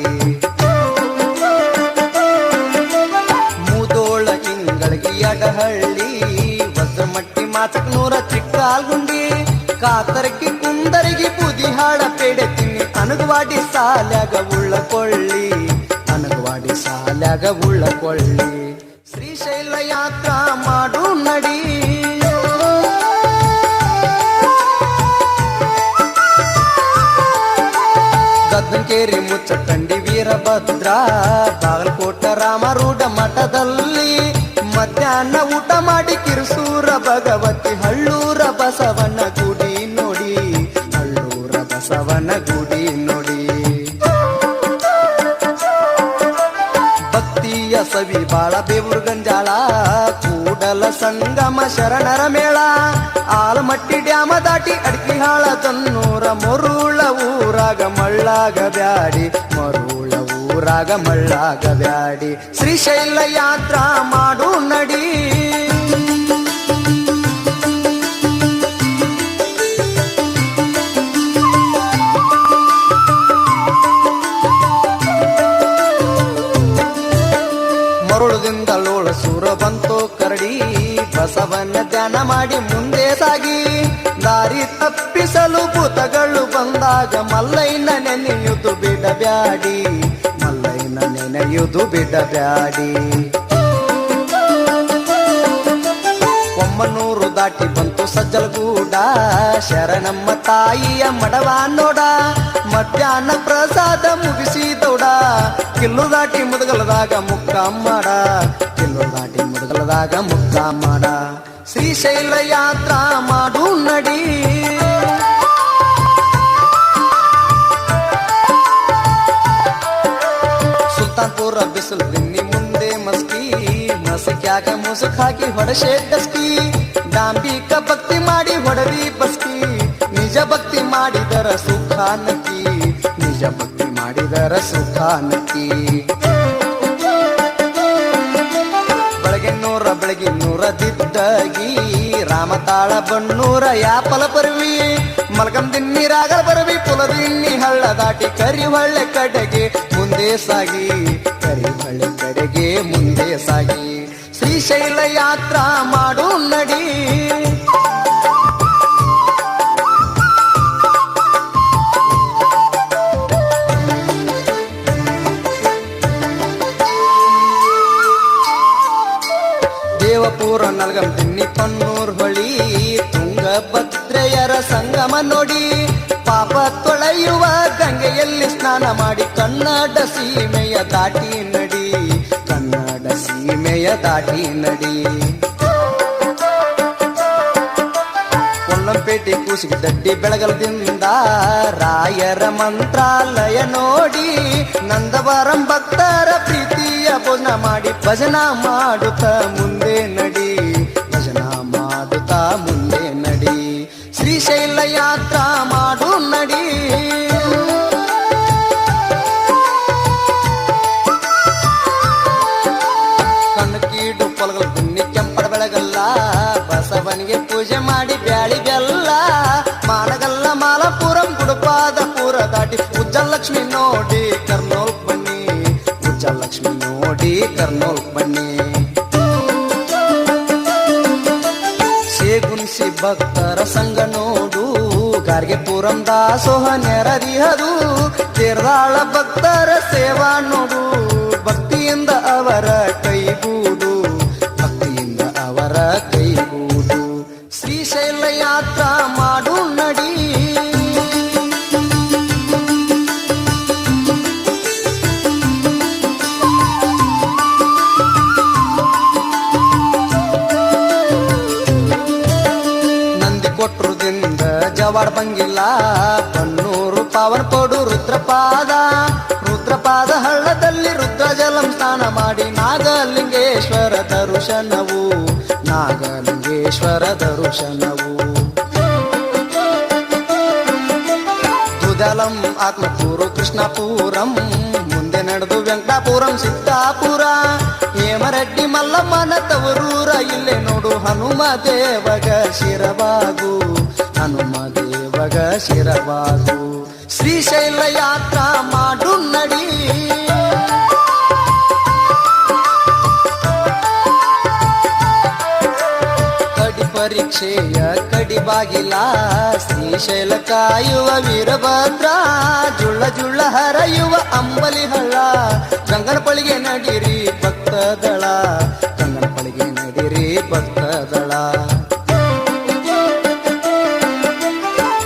ಮುದೋಳ ಇಂಗಳಗಿ ಅಡಹಳ್ಳಿ ವಜ್ರಮಟ್ಟಿ ಮಾಚಕ್ನೂರ ಚಿಕ್ಕಾಲ್ಗುಂಡಿ ಕಾತರಗಿ ಕುಂದರಗಿ ಬುದಿಹಾಳ ಪೇಡೆ ತಿನ್ನಿ ಅನಗವಾಡಿ ಸಾಲ್ಯಾಗ ಉಳ್ಳಕೊಳ್ಳಿ ಅನಗವಾಡಿ ಸಾಲ್ಯಾಗ ಉಳ್ಳಕೊಳ್ಳಿ. ಶ್ರೀಶೈಲ ಯಾತ್ರಾ ಮಾಡು ನಡಿ. ಗದ್ದನಕೇರಿ ಮುಚ್ಚಟಂಡಿ ವೀರಭದ್ರ ಬಾಗಲಕೋಟ ರಾಮರೂಢ ಮಠದಲ್ಲಿ ಮಧ್ಯಾಹ್ನ ಊಟ ಮಾಡಿ ಕಿರುಸೂರ ಭಗವತಿ ಹಳ್ಳೂರ ಬಸವನ ಗುಡಿ ನೋಡಿ ಹಳ್ಳೂರ ಬಸವನ ಗುಡಿ ನೋಡಿ. ಭಕ್ತಿಯ ಸವಿ ಬಾಳ ಬೇವೂರು ಗಂಜಾಳ ಕೂಡಲ ಸಂಗಮ ಶರಣರ ಮೇಳ ಆಲಮಟ್ಟಿ ಡ್ಯಾಮ ದಾಟಿ ಅಡ್ಕಿಹಾಳ ತನ್ನೂರ ಮರುಳ ಊರಾಗ ಮಳ್ಳಾಗ ಬ್ಯಾಡಿ ಮರುಳ ಊರಾಗ ಮಳ್ಳಾಗ ಬ್ಯಾಡಿ. ಶ್ರೀಶೈಲ ಯಾತ್ರಾ ಮಾಡು ನಡಿ. ಮರುಳದಿಂದ ಲೋಳ ಸೂರ ಬಂತೋ ಕರಡಿ ಬಸವನ ಧ್ಯಾನ ಮಾಡಿ ಮುಂದೆ ಸಾಗಿ ದಾರಿ ತಪ್ಪಿಸಲು ಭೂತಗಳು ಬಂದಾಗ ಮಲ್ಲಯ್ಯನ ನೆನೆಯುವುದು ಬಿಡಬ್ಯಾಡಿ ಮಲ್ಲಯ್ಯನ ನೆನೆಯುವುದು ಬಿಡಬ್ಯಾಡಿ. ಕೊಮ್ಮನೂರು ದಾಟಿ ಬಂತು ಸಜ್ಜಲಗೂಡ ಶರಣಮ್ಮ ತಾಯಿಯ ಮಡವ ನೋಡ ಮಧ್ಯಾಹ್ನ ಪ್ರಸಾದ ಮುಗಿಸಿದೌಡ ಕಿಲ್ಲು ದಾಟಿ ಮುದಗಲದಾಗ ಮುಕ್ಕ ಮಾಡ ಕಿಲ್ಲು ದಾಟಿ ಮುದಗಲದಾಗ ಮುಕ್ಕ ಮಾಡ. ಶ್ರೀಶೈಲ ಯಾತ್ರಾ ಮಾಡು ನಡಿ. ಸುಲ್ತಾನ್ಪುರ ಬಿಸಿಲು ದಿನ್ನಿ ಮುಂದೆ ಮಸ್ಕಿ ಮಸಕ್ಯಾಗ ಮುಸುಕ್ ಹಾಕಿ ಹೊಡಶೆ ಡಸ್ಕಿ ಡಾಂಬಿಕ ಭಕ್ತಿ ಮಾಡಿ ಹೊಡವಿ ಬಸ್ಕಿ ನಿಜ ಭಕ್ತಿ ಮಾಡಿದರ ಸುಖ ನಕ್ಕಿ ನಿಜ ಭಕ್ತಿ ಮಾಡಿದರ ಸುಖ ನಕ್ಕಿ. ಬೆಳಗಿನ್ನೂರ ದಿದ್ದಗಿ ರಾಮತಾಳ ಬಣ್ಣೂರ ಯಾಪಲ ಪರ್ವಿ ಮಲ್ಕಂ ದಿನ್ನಿ ರಾಗಲ ಬರವಿ ಪುಲದಿನ್ನಿ ಹಳ್ಳ ದಾಟಿ ಕರಿಹೊಳ್ಳೆ ಕಡೆಗೆ ಮುಂದೆ ಸಾಗಿ ಕರಿಹೊಳ್ಳೆ ಕಡೆಗೆ ಮುಂದೆ ಸಾಗಿ. ಶ್ರೀಶೈಲ ಯಾತ್ರಾ ಮಾಡು ನಡಿ. ದೇವಪುರ ನಲ್ಗಂ ತಿನ್ನಿ ಪನ್ನೂರ್ ಹೊಳಿ ತುಂಗಭದ್ರೆಯರ ಸಂಗಮ ನೋಡಿ ಪಾಪ ತೊಳ ಮಾಡಿ ಕನ್ನಡ ಸೀಮೆಯ ದಾಟಿ ನಡಿ, ಕನ್ನಡ ಸೀಮೆಯ ದಾಟಿ ನಡಿ. ಕೊಳ್ಳಂಪೇಟೆ ಕೂಸಿಗೆ ದಡ್ಡಿ ಬೆಳಗಲದಿಂದ ರಾಯರ ಮಂತ್ರಾಲಯ ನೋಡಿ, ನಂದವರಂ ಭಕ್ತರ ಪ್ರೀತಿಯ ಭೋಜನ ಮಾಡಿ ಭಜನ ಮಾಡುತ್ತ ಮುಂದೆ ನಡಿ, ಭಜನ ಮಾಡುತ್ತ ಮುಂದೆ ನಡಿ. ಶ್ರೀಶೈಲ ಯಾತ್ರಾ ಮಾಡು ನಡಿ. ಕಣಕೀಡು ಪೊಲಗಲ್ ಗುನ್ನಿ ಕೆಂಪಡ ಬೆಳಗಲ್ಲ, ಬಸವನಿಗೆ ಪೂಜೆ ಮಾಡಿ ಬ್ಯಾಳಿ ಬೆಲ್ಲ, ಮಾನಗಲ್ಲ ಮಾಲಪುರಂ ಗುಡುಪಾದಪುರ ದಾಟಿ ಉಜ್ಜಲಕ್ಷ್ಮಿ ನೋಡಿ ಕರ್ನೂಲ್ ಬನ್ನಿ, ಉಜ್ಜಲಕ್ಷ್ಮಿ ನೋಡಿ ಕರ್ನೂಲ್ ಬನ್ನಿ. ಸೇಗುನ್ಸಿ ಭಕ್ತರ ಸಂಘ ನೋಡು, ಗಾರ್ಗೆಪುರಂ ದಾಸೋಹ ನೆರದಿಹದು, ತೀರ್ದಾಳ ಭಕ್ತರ ಸೇವಾ ನೋಡು, ಭಕ್ತಿಯಿಂದ ಅವರ ಕೈಗೂಡು, ಭಕ್ತಿಯಿಂದ ಅವರ ಕೈಗೂಡು. ಶ್ರೀಶೈಲ ಯಾತ್ರಾ ಮಾಡು ನಡಿ. ನಂದಿ ಕೊಟ್ರುದಿಂದ ಜವಾಡ್ ಬಂಗಿಲ್ಲ, ಬನ್ನೂರು ಪಾವನ ಕೊಡು ರುದ್ರಪಾದ, ರುದ್ರಪಾದ ಹಳ್ಳದಲ್ಲಿ ರುದ್ರಜಲಂ ಸ್ನಾನ ಮಾಡಿ ನಾಗಲಿಂಗೇಶ್ವರ ದರ್ಶನವು, ನಾಗಲಿಂಗೇಶ್ವರ ದರ್ಶನವು. ದುದಲಂ ಆತ್ಮಪೂರು ಕೃಷ್ಣಪುರಂ, ಮುಂದೆ ನಡೆದು ವೆಂಕಟಾಪುರಂ ಸಿದ್ದಾಪುರ, ಹೇಮರೆಡ್ಡಿ ಮಲ್ಲಮ್ಮನ ತವರೂರ ಇಲ್ಲೇ ನೋಡು ಹನುಮ ದೇವಗ ಶಿರವಾಗು, ಹನುಮ ದೇವಗ ಶಿರವಾಗು. ಶ್ರೀಶೈಲ ಯಾತ್ರಾ ಮಾಡು ನಡಿ. ಕಡಿ ಪರೀಕ್ಷೆಯ ಕಡಿ ಬಾಗಿಲ, ಶ್ರೀಶೈಲ ಕಾಯುವ ವೀರಭದ್ರ, ಜುಳ್ಳ ಜುಳ್ಳ ಹರಯುವ ಅಂಬಲಿ ಹಳ್ಳ, ಗಂಗನಪಳಿಗೆ ನಡಿರಿ ಭಕ್ತದಳ, ಗಂಗನಪಳಿಗೆ ನಡಿರಿ ಭಕ್ತದಳ.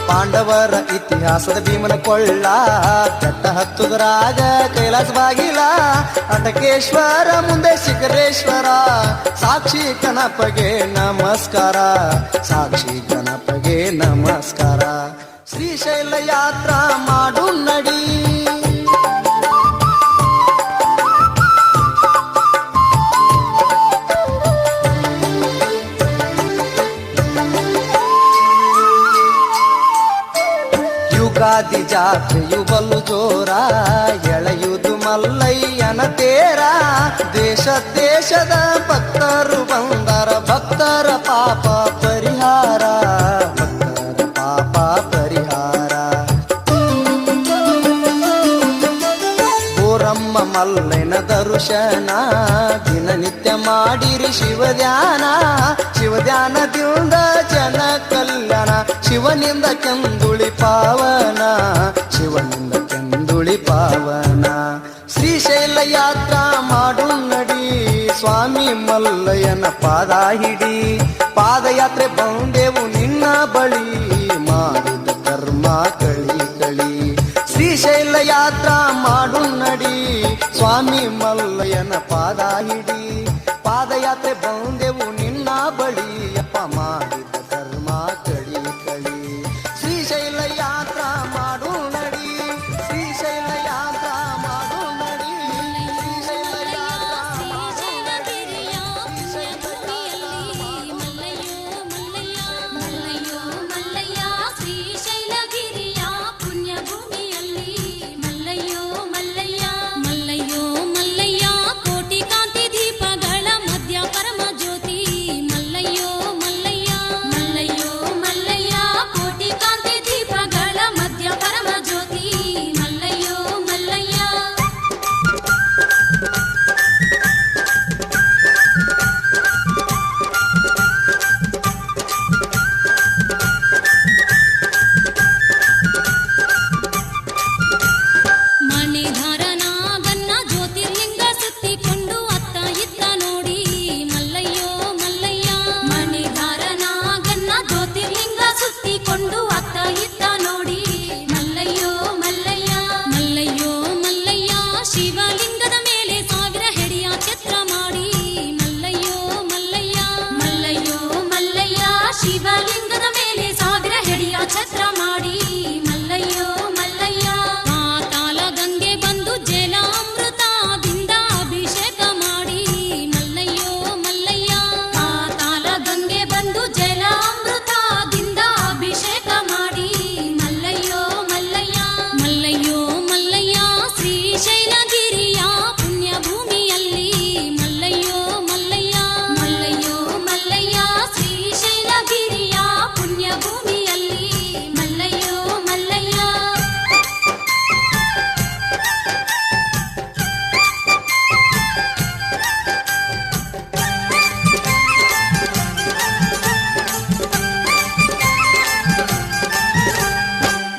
ಪಾಂಡವರ ಇತಿಹಾಸದ ಭೀಮನ ಕೊಳ್ಳ, ಬೆಟ್ಟ ಹತ್ತುದರಾಗ ಕೈಲಾಸ ಬಾಗಿಲ, ಅಟಕೇಶ್ವರ ಮುಂದೆ ಶಿಖರೇಶ್ವರ, ಸಾಕ್ಷಿ ಗಣಪಗೆ ನಮಸ್ಕಾರ, ಸಾಕ್ಷಿ ಗಣಪಗೆ ನಮಸ್ಕಾರ. ಶ್ರೀಶೈಲ ಯಾತ್ರಾ ಮಾಡು ನಡಿ. ಯುಗಾದಿ ಜಾತ್ರೆಯು ಬಲು ಜೋರ, ಎಳೆಯುವುದು ಮಲ್ಲಯ್ಯನ ತೇರ, ದೇಶ ದೇಶದ ಭಕ್ತರು ಬಂದರ, ಭಕ್ತರ ಪಾಪ ಪರಿಹಾರ, ಭಕ್ತರ ಪಾಪ ಪರಿಹಾರ. ಬೋರಮ್ಮ ಮಲ್ಲಯ್ಯನ ದರ್ಶನ, ದಿನನಿತ್ಯ ಮಾಡಿರಿ ಶಿವಧ್ಯಾನ, ಶಿವಧ್ಯಾನದಿಂದ ಜನ ಕಲ್ಯಾಣ, ಶಿವನಿಂದ ಕೆಂದುಳಿ ಪಾವನ, ಶಿವನಿಂದ ಕೆಂದುಳಿ ಪಾವನ. ಶ್ರೀಶೈಲ ಯಾತ್ರಾ ಮಾಡು ನಡಿ. ಸ್ವಾಮಿ ಮಲ್ಲಯ್ಯನ ಪಾದ ಹಿಡಿ, ಪಾದಯಾತ್ರೆ ಬಂದೆವು ನಿನ್ನ ಬಳಿ, ಮಾಡಿದ ಕರ್ಮ ಕಳಿ ಕಳಿ. ಶ್ರೀಶೈಲ ಯಾತ್ರಾ ಮಾಡು ನಡಿ. ಸ್ವಾಮಿ ಮಲ್ಲಯ್ಯನ ಪಾದ ಹಿಡಿ, ಪಾದಯಾತ್ರೆ ಬಂದೆವು ನಿನ್ನ ಬಳಿ, ಅಪ್ಪ ಮಾಡಿದ ಕರ್ಮ ಕಳಿ ಕಳಿ. ಶ್ರೀಶೈಲ ಯಾತ್ರಾ ಮಾಡು ನಡಿ. ಶ್ರೀಶೈಲ ಯಾತ್ರಾ ಮಾಡು ನಡಿ. ಶ್ರೀಶೈಲ ಯಾತ್ರಾ ಶ್ರೀಶೈಲಗಿರಿಯ ಪುಣ್ಯ ಭೂಮಿಯಲ್ಲಿ ಮಲ್ಲಯ್ಯೋ ಮಲ್ಲಯ್ಯ, ಮಲ್ಲಯ್ಯೋ ಮಲ್ಲಯ್ಯ, ಕೋಟಿ ಕಾಂತಿ ದೀಪಗಳ ಮಧ್ಯ ಪರಮ ಜ್ಯೋತಿ ಶಿವಲಿಂಗದ ಮೇಲೆ 1000 ಹೆಡಿಯ ಛತ್ರ ಮಾಡಿ ಮಲ್ಲಯ್ಯೋ ಮಲ್ಲಯ್ಯ ಪಾತಾಳ ಗಂಗೆ ಬಂದು ಜಲಾಮೃತದಿಂದ ಅಭಿಷೇಕ ಮಾಡಿ ಮಲ್ಲಯ್ಯೋ ಮಲ್ಲಯ್ಯ ಪಾತಾಳ ಗಂಗೆ ಬಂದು ಜಲಾಮೃತದಿಂದ ಅಭಿಷೇಕ ಮಾಡಿ ಮಲ್ಲಯ್ಯೋ ಮಲ್ಲಯ್ಯ ಮಲ್ಲಯ್ಯೋ ಮಲ್ಲಯ್ಯ ಶ್ರೀಶೈಲಗಿರಿಯ ಪುಣ್ಯ ಭೂಮಿಯಲ್ಲಿ ಮಲ್ಲಯ್ಯೋ ಮಲ್ಲಯ್ಯ ಮಲ್ಲಯ್ಯೋ ಮಲ್ಲಯ್ಯ ಶ್ರೀಶೈಲಗಿರಿಯ ಪುಣ್ಯ ಭೂಮಿಯಲ್ಲಿ ಮಲ್ಲಯ್ಯೋ ಮಲ್ಲಯ್ಯ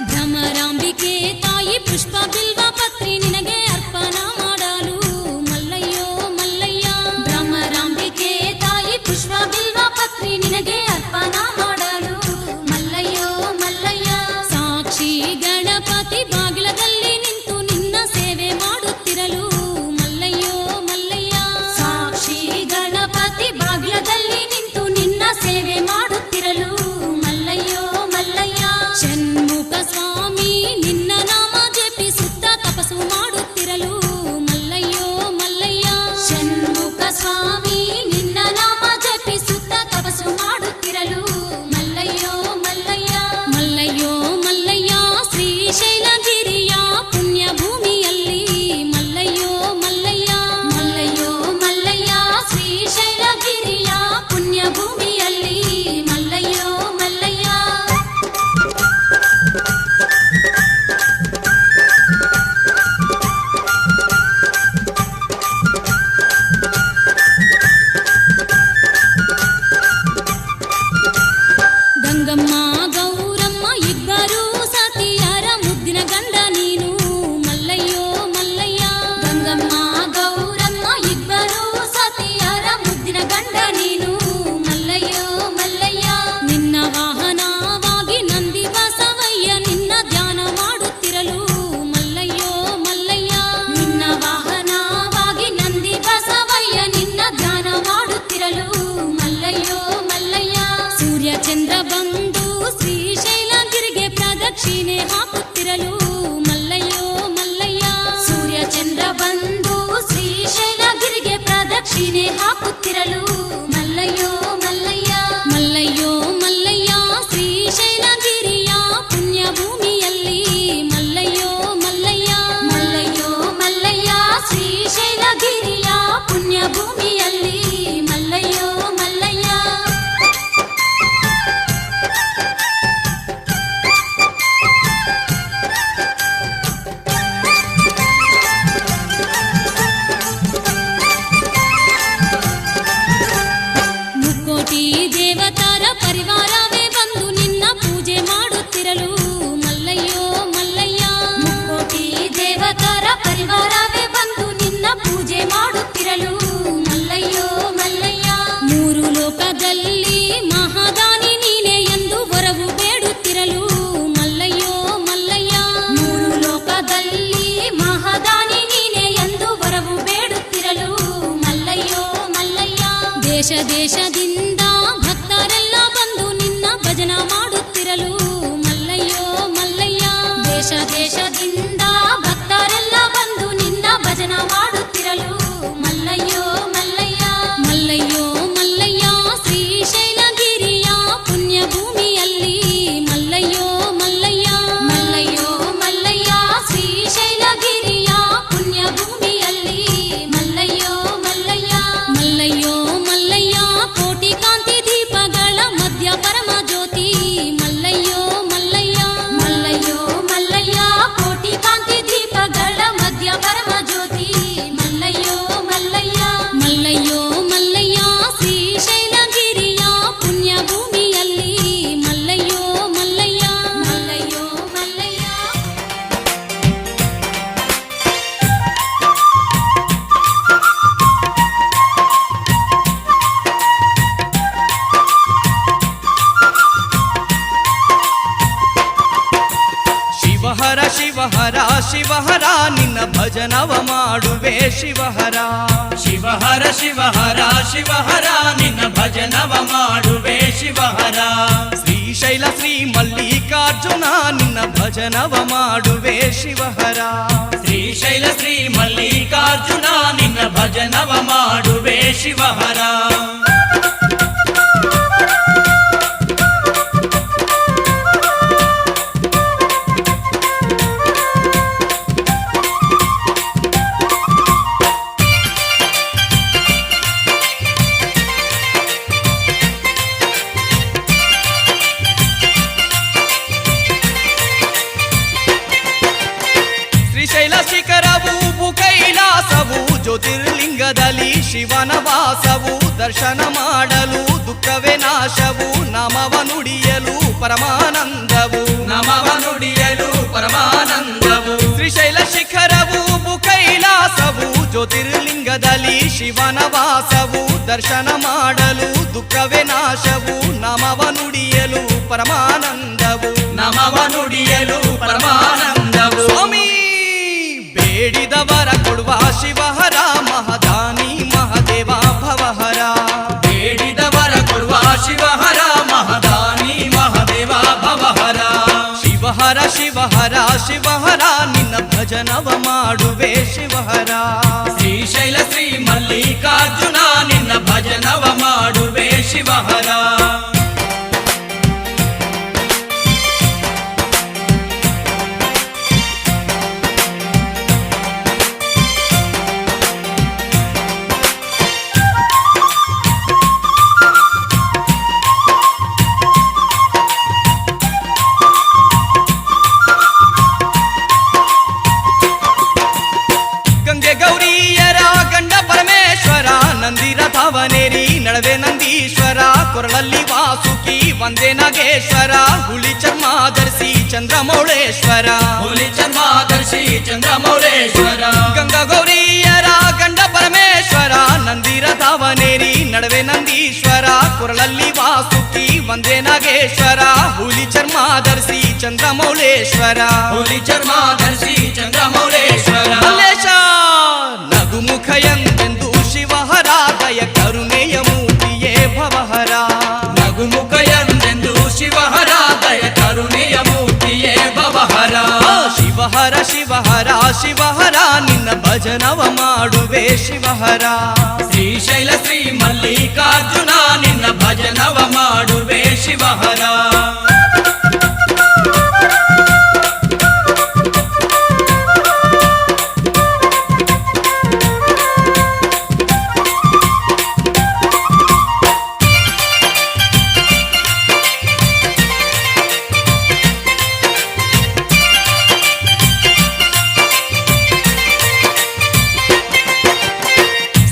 ಭ್ರಮರಾಂಬಿಕೆ ತಾಯಿ ಪುಷ್ಪ ಬಿಲ್ವ ಪತ್ರಿ ನಿನಗೆ ಅರ್ಪಣ ಮಾಡಲು ಮಲ್ಲಯ್ಯೋ ಮಲ್ಲಯ್ಯ ಭ್ರಮರಾಂಬಿಕೆ ತಾಯಿ ಪುಷ್ಪ ಬಿಲ್ವ ಪತ್ರಿ ನಿನಗೆ ಅರ್ಪಣ ಮಾಡಲು ಮಲ್ಲಯ್ಯೋ ಮಲ್ಲಯ್ಯ ಸಾಕ್ಷಿ ಗಣಪತಿ ಬಾಗಿಲದಲ್ಲಿ ನಿಂತು ನಿನ್ನ ಸೇವೆ ಮಾಡುತ್ತಿರಲು ಮಲ್ಲಯ್ಯೋ ಮಲ್ಲಯ್ಯ ಸಾಕ್ಷಿ ಗಣಪತಿ ಬಾಗಿಲದಲ್ಲಿ ನಿಂತು ನಿನ್ನ ಸೇವೆ ಮಾಡುತ್ತಿರಲು ಮಲ್ಲಯ್ಯೋ ಮಲ್ಲಯ್ಯ ಷಣ್ಮುಖ ಸ್ವಾಮಿ ನಿನ್ನ ನಾಮ ಜಪಿಸುತ್ತ ತಪಸ್ಸು ಮಾಡುತ್ತಿರಲು ಮಲ್ಲಯ್ಯೋ ಮಲ್ಲಯ್ಯ ಷಣ್ಮುಖ ಸ್ವಾಮಿ ನಿನ್ನ ನಾಮ ಜಪಿಸುತ್ತ ತಪಸ್ಸು ಮಾಡುತ್ತಿರಲು ಮಲ್ಲಯ್ಯೋ ಮಲ್ಲಯ್ಯ ಮಲ್ಲಯ್ಯೋ ಮಲ್ಲಯ್ಯ ಶ್ರೀಶೈಲಗಿರಿಯ ಪುಣ್ಯ ಭೂಮಿಯಲ್ಲಿ ಮಲ್ಲಯ್ಯೋ ಮಲ್ಲಯ್ಯ ಮಲ್ಲಯ್ಯೋ ಮಲ್ಲಯ್ಯ ಶ್ರೀಶೈಲಗಿರಿಯ ಪುಣ್ಯ ಭೂಮಿಯಲ್ಲಿ ಮಲ್ಲಯ್ಯೋ ಮಲ್ಲಯ್ಯ ಗಂಗಮ್ಮ ಗೌರಮ್ಮ ಇಬ್ಬರು ಸತಿಯರ ಮುದ್ದಿನ ಗಂಡ ನೀನು ಮಲ್ಲಯ್ಯೋ ಮಲ್ಲಯ್ಯ ಗಂಗಮ್ಮ ಗೌರಮ್ಮ ಇಬ್ಬರು ಸತಿಯರ ಮುದ್ದಿನ ಗಂಡ ನೀನು ಮಲ್ಲಯ್ಯೋ ಮಲ್ಲಯ್ಯ ನಿನ್ನ ವಾಹನವಾಗಿ ನಂದಿ ಬಸವಯ್ಯ ನಿನ್ನ ಧ್ಯಾನ ಮಾಡುತ್ತಿರಲು ಮಲ್ಲಯ್ಯೋ ಮಲ್ಲಯ್ಯ ನಿನ್ನ ವಾಹನವಾಗಿ ನಂದಿ ಬಸವಯ್ಯ ನಿನ್ನ ಧ್ಯಾನ ಮಾಡುತ್ತಿರಲು ಮಲ್ಲಯ್ಯೋ ಮಲ್ಲಯ್ಯ ಸೂರ್ಯ ಚಂದ್ರ ಬಂದು ಶ್ರೀಶೈಲಗಿರಿಗೆ ಪ್ರದಕ್ಷಿಣೆ ಹಾಕುತ್ತಿರಲು ಮಲ್ಲಯ್ಯೋ ಮಲ್ಲಯ್ಯ ಸೂರ್ಯ ಚಂದ್ರ ಬಂದು ಶ್ರೀಶೈಲಗಿರಿಗೆ ಪ್ರದಕ್ಷಿಣೆ ಹಾಕುತ್ತಿರಲು ಮಲ್ಲಯ್ಯೋ ಮಲ್ಲಯ್ಯ ಮಲ್ಲಯ್ಯೋ ಮಲ್ಲಯ್ಯ ಶ್ರೀಶೈಲಗಿರಿಯ ಪುಣ್ಯ ಭೂಮಿಯಲ್ಲಿ ಮಲ್ಲಯ್ಯೋ ಮಲ್ಲಯ್ಯ ಮಲ್ಲಯ್ಯೋ ಮಲ್ಲಯ್ಯ ಶ್ರೀಶೈಲಗಿರಿಯ ಪುಣ್ಯ ಭೂಮಿಯಲ್ಲಿ ಮಲ್ಲಯ್ಯೋ ಮಲ್ಲಯ್ಯ ಮುಕ್ಕೋಟಿ ದೇವತಾರ ಪರಿವಾರವೇ ಬಂದು ನಿನ್ನ ಪೂಜೆ ಮಾಡುತ್ತಿರಲು ಮಲ್ಲಯ್ಯೋ ಮಲ್ಲಯ್ಯ ಮುಕ್ಕೋಟಿ ದೇವತಾರ ಪರಿವಾರವೇ ಬಂದು ನಿನ್ನ ಪೂಜೆ ಮಾಡುತ್ತಿರಲು ಮಲ್ಲಯ್ಯೋ ಮಲ್ಲಯ್ಯ ಮೂರು ಲೋಕದಲ್ಲಿ ಮಹಾದಾನಿ ನೀನೆ ಎಂದು ವರವು ಬೇಡುತ್ತಿರಲು ಮಲ್ಲಯ್ಯೋ ಮಲ್ಲಯ್ಯ ಮೂರು ಲೋಕದಲ್ಲಿ ಮಹಾದಾನಿ ನೀನೆ ಎಂದು ವರವು ಬೇಡುತ್ತಿರಲು ಮಲ್ಲಯ್ಯೋ ಮಲ್ಲಯ್ಯ ದೇಶ ದೇಶದಿಂದ ಭಕ್ತರೆಲ್ಲ ಬಂದು ನಿನ್ನ ಭಜನ ಮಾಡುತ್ತಿರಲು ಮಲ್ಲಯ್ಯೋ ಮಲ್ಲಯ್ಯ ದೇಶ ದೇಶದಿಂದ ಭಕ್ತರೆಲ್ಲ ಬಂದು ನಿನ್ನ ಭಜನ ಮಾಡುತ್ತಿರಲು ಮಲ್ಲಯ್ಯೋ ಮಲ್ಲಯ್ಯ ಮಲ್ಲಯ್ಯೋ ಮಲ್ಲಯ್ಯ ಶ್ರೀಶೈಲಗಿರಿಯ ಪುಣ್ಯ ಭೂಮಿಯಲ್ಲಿ ಮಲ್ಲಯ್ಯೋ ಮಲ್ಲಯ್ಯ ಮಲ್ಲಯ್ಯೋ ಮಲ್ಲಯ್ಯ ಶ್ರೀಶೈಲಗಿರಿಯ ಪುಣ್ಯ ಭೂಮಿಯಲ್ಲಿ ಮಲ್ಲಯ್ಯೋ ಮಲ್ಲಯ್ಯ ಮಲ್ಲಯ್ಯೋ ಮಲ್ಲಯ್ಯ ಕೋಟಿ ಕಾಂತಿ ದೀಪಗಳ ಮಧ್ಯ ಪರಮ ಜ್ಯೋತಿ ಮಲ್ಲಯ್ಯೋ ಶಿವಹರ ನಿನ್ನ ಭಜನವ ಮಾಡುವೆ ಶಿವಹರ ಶಿವಹರ ಶಿವಹರ ಶಿವಹರ ನಿನ್ನ ಭಜನವ ಮಾಡುವೆ ಶಿವಹರ ಶ್ರೀಶೈಲ ಶ್ರೀ ಮಲ್ಲಿಕಾರ್ಜುನ ನಿನ್ನ ಭಜನವ ಮಾಡುವೆ ಶಿವಹರ ಶ್ರೀಶೈಲ ಶ್ರೀ ಮಲ್ಲಿಕಾರ್ಜುನ ನಿನ್ನ ಭಜನವ ಮಾಡುವೆ ಶಿವಹರ ಶ್ರೀಶೈಲ ಶಿಖರವು ಕೈಲಾಸವು ಜ್ಯೋತಿರ್ಲಿಂಗದಲ್ಲಿ ಶಿವನ ವಾಸವು ದರ್ಶನ ಮಾಡಲು ದುಃಖವೇ ನಾಶವು ನಾಮವ ನುಡಿಯಲು ಪರಮಾನಂದವು ನಮವ ನುಡಿಯಲು ಪರಮಾನಂದವು ಶ್ರೀಶೈಲ ಶಿಖರವು ಕೈಲಾಸವು ಜ್ಯೋತಿರ್ಲಿಂಗದಲ್ಲಿ ಶಿವನ ವಾಸವು ದರ್ಶನ ಮಾಡಲು ದುಃಖವೇ ನಾಶವು ನಾಮವ ನುಡಿಯಲು ಪರಮಾನಂದವು ನಮವ ನುಡಿಯಲು ಪರಮಾನಂದವು ಸ್ವಾಮಿ ಬೇಡಿದವರ ಕೊಡುವ ಶಿವಹರ ಮಹದಾನಿ ಮಹದೇವ ಭವಹರ ಬೇಡಿದವರ ಕೊಡುವ ಶಿವಹರ ಮಹದಾನಿ ಮಹದೇವ ಭವಹರ ಶಿವಹರ ಶಿವಹರ ಶಿವಹರ ನಿನ್ನ ಭಜನವ ಮಾಡುವೆ ಶಿವಹರ ಶ್ರೀಶೈಲ ಶ್ರೀ ಮಲ್ಲಿಕಾರ್ಜುನ ನಿನ್ನ ಭಜನವ ಮಾಡುವೆ ಶಿವಹರ ಗಂಗೆ ಗೌರಿಯರ ಗಂಡ ಪರಮೇಶ್ವರ ನಂದಿರಥವನೇರಿ ನಳವೆ ನಂದೀಶ್ವರ ಕೊರಳಲ್ಲಿ ವಾಸುಕಿ ವಂದೇ ನಾಗೇಶ್ವರ ಹುಲಿ ಚರ್ಮ ಧರಿಸಿ ಚಂದ್ರಮೌಳೇಶ್ವರ ಹುಲಿ ಚರ್ಮಾದರ್ಶಿ ಚಂದ್ರಮೌಳೇಶ್ವರ ಗಂಗಾ ಗೌರಿಯರ ಗಂಡ ಪರಮೇಶ್ವರ ನಂದಿರಥವನೇರಿ ನಡವೆ ನಂದೀಶ್ವರ ಕೊರಳಲ್ಲಿ ವಾಸುಕಿ ವಂದೇ ನಾಗೇಶ್ವರ ಹುಲಿ ಚರ್ಮ ಧರಿಸಿ ಚಂದ್ರಮೌಳೇಶ್ವರ ಹುಲಿ ಚರ್ಮಾದರ್ಶಿ ಚಂದ್ರಮೌಳೇಶ್ವರ ಮಲ್ಲೇಶ ನಗುಮುಖ ಎಂದೆಂದು ಶಿವಹರ ದಯ ಕರುಣೆಯ ಮೂರ್ತಿಯೇ ಭವಹರ ನಗುಮುಖ ಎಂದೆಂದು ಶಿವಹರ ದಯ ಕರುಣೆಯ ಮೂರ್ತಿಯೇ ಭವಹರ ಶಿವಹರ ಶಿವಹರ ಶಿವಹರ ನಿನ್ನ ಭಜನವ ಮಾಡುವೆ ಶಿವಹರ ಶ್ರೀಶೈಲ ಶ್ರೀ ಮಲ್ಲಿಕಾರ್ಜುನ ನಿನ್ನ ಭಜನವ ಮಾಡುವೆ ಶಿವಹರ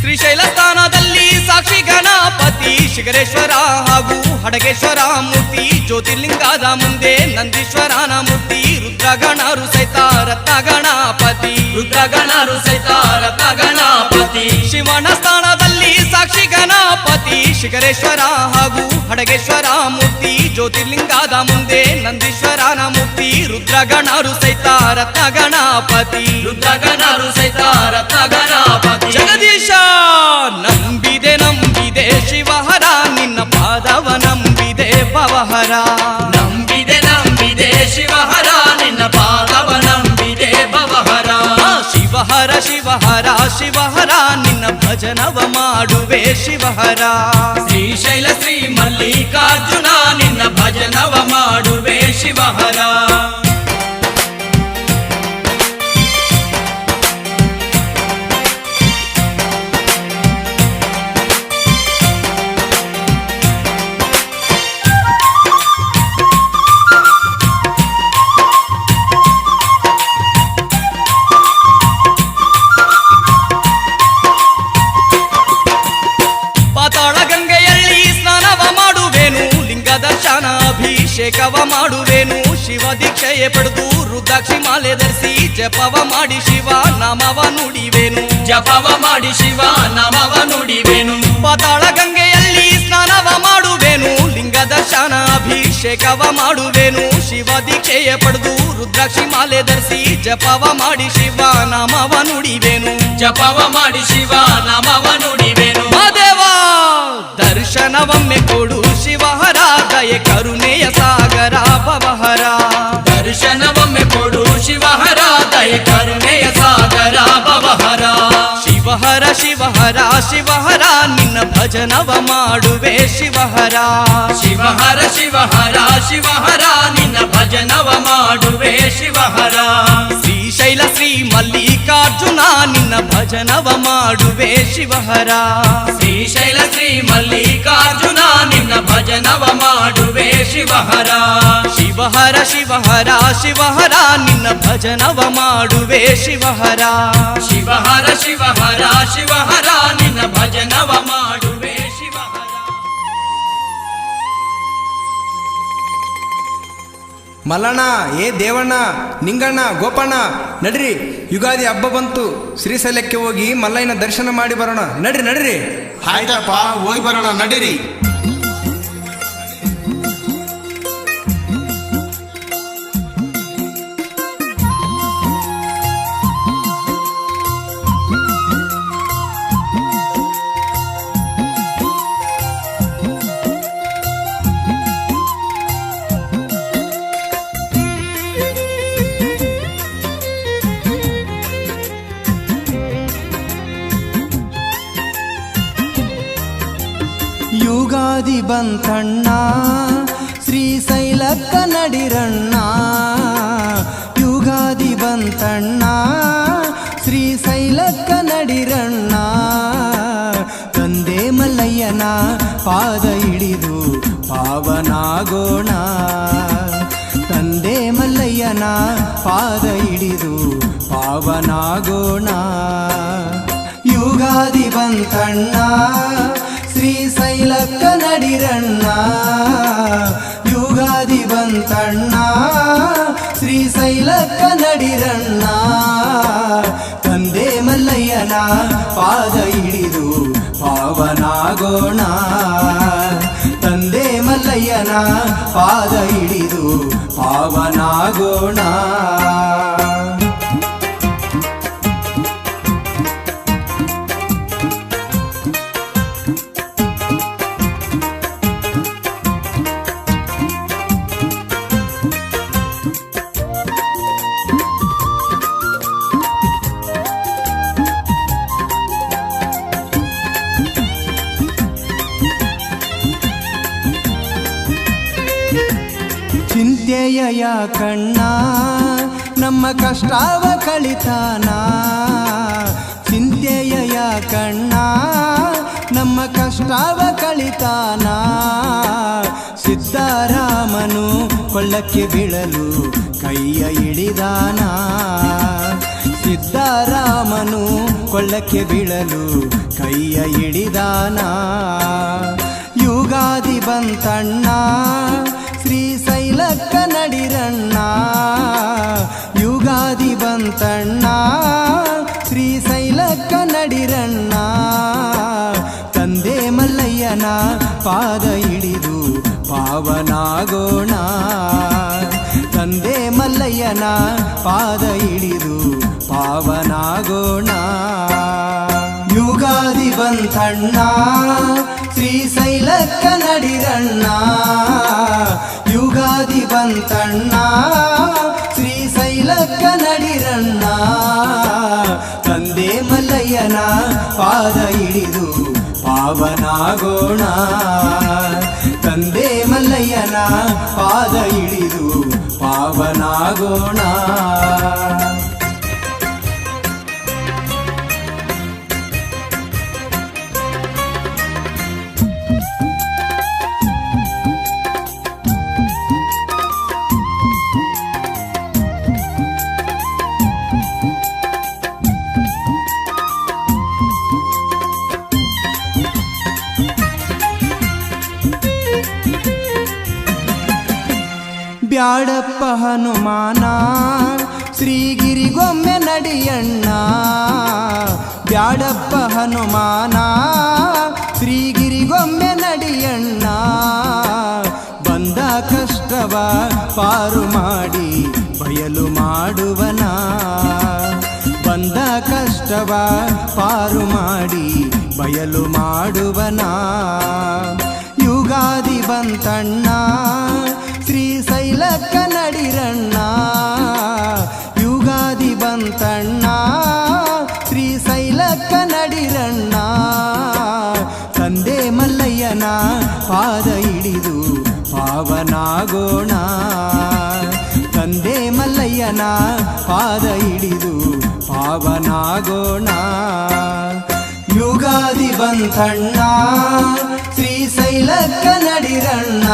ಶ್ರೀಶೈಲ ಸ್ಥಾನದಲ್ಲಿ ಸಾಕ್ಷಿ ಗಣಪತಿ ಶಿಖರೇಶ್ವರ ಹಾಗೂ ಹಡಗೇಶ್ವರ ಮೂರ್ತಿ ಜ್ಯೋತಿರ್ಲಿಂಗದ ಮುಂದೆ ನಂದೀಶ್ವರನ ಮೂರ್ತಿ ರುದ್ರಗಣರು ಸಹಿತ ರತ್ನ ಗಣಪತಿ ರುದ್ರಗಣರು ಸಹಿತ ರತ್ನ ಗಣಪತಿ ಶಿವನ ಸ್ಥಾನದಲ್ಲಿ ಸಾಕ್ಷಿ ಗಣಪತಿ ಶಿಖರೇಶ್ವರ ಹಾಗೂ ಹಡಗೇಶ್ವರ ಮೂರ್ತಿ ಜ್ಯೋತಿರ್ಲಿಂಗದ ಮುಂದೆ ನಂದೀಶ್ವರನ ಮೂರ್ತಿ ರುದ್ರಗಣರು ಸಹಿತ ರತ್ನ ಗಣಪತಿ ರುದ್ರಗಣರು ಸಹಿತ ರತ್ನ ಗಣಪತಿ ಜಗದೀಶ ನಂಬಿದೆ ನಂಬಿದೆ ಶಿವಹರ ನಿನ್ನ ಪಾದವ ನಂಬಿದೆ ಭವಹರ ನಂಬಿದೆ ನಂಬಿದೆ ಶಿವಹರ ನಿನ್ನ ಪಾದವ ನಂಬಿದೆ ಭವಹರ ಶಿವಹರ ಶಿವಹರ ಶಿವಹರ ನಿನ್ನ ಭಜನವ ಮಾಡುವೆ ಶಿವಹರ ಶ್ರೀಶೈಲ ಶ್ರೀ ಮಲ್ಲಿಕಾರ್ಜುನ ನಿನ್ನ ಭಜನವ ಮಾಡುವೆ ಶಿವಹರ ಪಾತಾಳ ಗಂಗೆಯಲ್ಲಿ ಸ್ನಾನವ ಮಾಡುವೆನು ಲಿಂಗ ದರ್ಶನ ಅಭಿಷೇಕವ ಮಾಡುವೆನು ಶಿವ ದೀಕ್ಷೆಯೇ ಪಡೆದು ರುದ್ರಾಕ್ಷಿ ಮಾಲೆ ಧರಿಸಿ ಜಪವ ಮಾಡಿ ಶಿವ ನಾಮವ ನುಡಿವೆನು ಜಪವ ಮಾಡಿ ಶಿವ ನಾಮವ ನುಡಿವೆನು ಪಾತಾಳ ಗಂಗೆಯಲ್ಲಿ ಸ್ನಾನವ ಮಾಡುವೆನು ಲಿಂಗ ದರ್ಶನ ಅಭಿಷೇಕ ಅಭಿಷೇಕವ ಮಾಡುವೆನು ಶಿವ ದೀಕ್ಷೆಯ ಪಡೆದು ರುದ್ರಾಕ್ಷಿ ಮಾಲೆ ಧರಿಸಿ ಜಪವ ಮಾಡಿ ಶಿವ ನಾಮವ ನುಡಿವೆನು ಜಪವ ಮಾಡಿ ಶಿವ ನಾಮವ ನುಡಿವೆನು ಮಹಾದೇವ ದರ್ಶನವೊಮ್ಮೆ ಕೊಡು ಶಿವಹರ ದಯೆ ಕರುಣೆಯ ಸಾಗರ ಭವಹರ ದರ್ಶನವೊಮ್ಮೆ ಕೊಡು ಶಿವಹರ ದಯೆ ಕರುಣೆಯ ಸಾಗರ ಭವಹರ ಶಿವಹರ ಶಿವಹರ ಶಿವಹರ ನಿನ್ನ ಭಜನವ ಮಾಡುವೆ ಶಿವಹರ ಶಿವಹರ ಶಿವಹರ ಶಿವಹರ ನಿನ್ನ ಭಜನವ ಮಾಡುವೆ ಶಿವಹರ ಶ್ರೀಶೈಲ ಶ್ರೀ ಮಲ್ಲಿಕಾರ್ಜುನ ನಿನ್ನ ಭಜನವ ಮಾಡುವೆ ಶಿವಹರ ಶ್ರೀಶೈಲ ಶ್ರೀ ಮಲ್ಲಿಕಾರ್ಜುನ ನಿನ್ನ ಭಜನವ ಮಾಡುವೆ ಶಿವಹರ ಶಿವಹರ ಶಿವಹರ ಶಿವಹರ ನಿನ್ನ ಭಜನವ ಮಾಡುವೆ ಶಿವಹರ ಶಿವಹರ ಶಿವಹರ ಶಿವಹರ ನಿನ್ನ ಭಜನವ ಮಾಡುವೆ ಶಿವಹರ ಮಲ್ಲಣ್ಣ ಏ ದೇವಣ್ಣ ನಿಂಗಣ್ಣ ಗೋಪಣ್ಣ ನಡ್ರಿ ಯುಗಾದಿ ಹಬ್ಬ ಬಂತು ಶ್ರೀಶೈಲಕ್ಕೆ ಹೋಗಿ ಮಲ್ಲಯ್ಯನ ದರ್ಶನ ಮಾಡಿ ಬರೋಣ ನಡ್ರಿ ನಡ್ರಿ. ಆಯ್ತಪ್ಪ ಹೋಗಿ ಬರೋಣ ನಡೀರಿ. ಯುಗಾದಿ ಬಂತಣ್ಣ ಶ್ರೀಶೈಲಕ್ಕ ನಡಿರಣ್ಣ ಯುಗಾದಿ ಬಂತಣ್ಣ ಶ್ರೀಶೈಲಕ್ಕ ನಡಿರಣ್ಣ ತಂದೆ ಮಲ್ಲಯ್ಯನ ಪಾದ ಹಿಡಿದು ಪಾವನಾಗೋಣ ತಂದೆ ಮಲ್ಲಯ್ಯನ ಪಾದ ಹಿಡಿದು ಪಾವನಾಗೋಣ ಯುಗಾದಿ ಬಂತಣ್ಣ ಶ್ರೀಶೈಲಕ್ಕ ನಡಿರಣ್ಣ ಯುಗಾದಿ ಬಂತಣ್ಣ ಶ್ರೀಶೈಲಕ್ಕ ನಡಿರಣ್ಣ ತಂದೆ ಮಲ್ಲಯ್ಯನ ಪಾದ ಹಿಡಿದು ಪಾವನಾಗೋಣ ತಂದೆ ಮಲ್ಲಯ್ಯನ ಪಾದ ಹಿಡಿದು ಪಾವನಾಗೋಣ. ಚಿಂತೆಯ ಯಾಕಣ್ಣ ನಮ್ಮ ಕಷ್ಟವ ಕಳಿತಾನ ಚಿಂತೆಯ ಯಾಕಣ್ಣ ನಮ್ಮ ಕಷ್ಟವ ಕಳಿತಾನ ಸಿದ್ಧರಾಮನು ಕೊಳ್ಳಕ್ಕೆ ಬೀಳಲು ಕೈಯ ಹಿಡಿದಾನ ಸಿದ್ಧರಾಮನು ಕೊಳ್ಳಕ್ಕೆ ಬೀಳಲು ಕೈಯ ಹಿಡಿದಾನ ಯುಗಾದಿ ಬಂತಣ್ಣ ಶ್ರೀಶೈಲಕ್ಕ ನಡಿರಣ್ಣ ಯುಗಾದಿ ಬಂತಣ್ಣ ಶ್ರೀಶೈಲಕ್ಕ ನಡಿರಣ್ಣ ತಂದೆ ಮಲ್ಲಯ್ಯನ ಪಾದ ಹಿಡಿದು ಪಾವನಾಗೋಣ ತಂದೆ ಮಲ್ಲಯ್ಯನ ಪಾದ ಹಿಡಿದು ಪಾವನಾಗೋಣ ಯುಗಾದಿ ಬಂತಣ್ಣ ಶ್ರೀಶೈಲಕ್ಕ ನಡಿರಣ್ಣ ಯುಗಾದಿ ಬಂತಣ್ಣ ಶ್ರೀಶೈಲಕ್ಕ ನಡಿರಣ್ಣ ತಂದೆ ಮಲ್ಲಯ್ಯನ ಪಾದ ಹಿಡಿದು ಪಾವನಾಗೋಣ ತಂದೆ ಮಲ್ಲಯ್ಯನ ಪಾದ ಹಿಡಿದು ಪಾವನಾಗೋಣ. ಬ್ಯಾಡಪ್ಪ ಹನುಮಾನ ಶ್ರೀಗಿರಿಗೊಮ್ಮೆ ನಡಿಯಣ್ಣ ಬ್ಯಾಡಪ್ಪ ಹನುಮಾನ ಶ್ರೀಗಿರಿಗೊಮ್ಮೆ ನಡಿಯಣ್ಣ ಬಂದ ಬಂದ ಕಷ್ಟವ ಪಾರು ಮಾಡಿ ಬಯಲು ಮಾಡುವನ ಬಂದ ಕಷ್ಟವ ಪಾರು ಮಾಡಿ ಬಯಲು ಮಾಡುವನ ಯುಗಾದಿ ಬಂತಣ್ಣ ಶ್ರೀಶೈಲಕ್ಕ ನಡಿರಣ್ಣ ಯುಗಾದಿ ಬಂತಣ್ಣ ಶ್ರೀಶೈಲಕ್ಕ ನಡಿರಣ್ಣ ತಂದೆ ಮಲ್ಲಯ್ಯನ ಪಾದ ಹಿಡಿದು ಪಾವನಾಗೋಣ ತಂದೆ ಮಲ್ಲಯ್ಯನ ಪಾದ ಹಿಡಿದು ಪಾವನಾಗೋಣ ಯುಗಾದಿ ಬಂತಣ್ಣ ಶ್ರೀಶೈಲಕ್ಕ ನಡಿರಣ್ಣ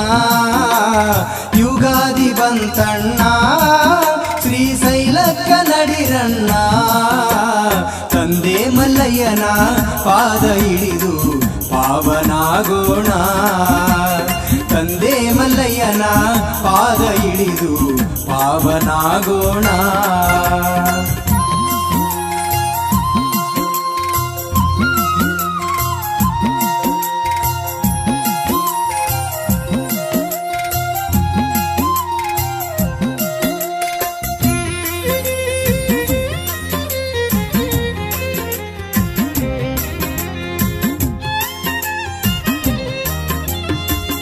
ಯುಗಾದಿ ಬಂತಣ್ಣ ಶ್ರೀಶೈಲಕ್ಕ ನಡಿರಣ್ಣ ತಂದೆ ಮಲ್ಲಯ್ಯನ ಪಾದ ಹಿಡಿದು ಪಾವನಾಗೋಣ ತಂದೆ ಮಲ್ಲಯ್ಯನ ಪಾದ ಹಿಡಿದು ಪಾವನಾಗೋಣ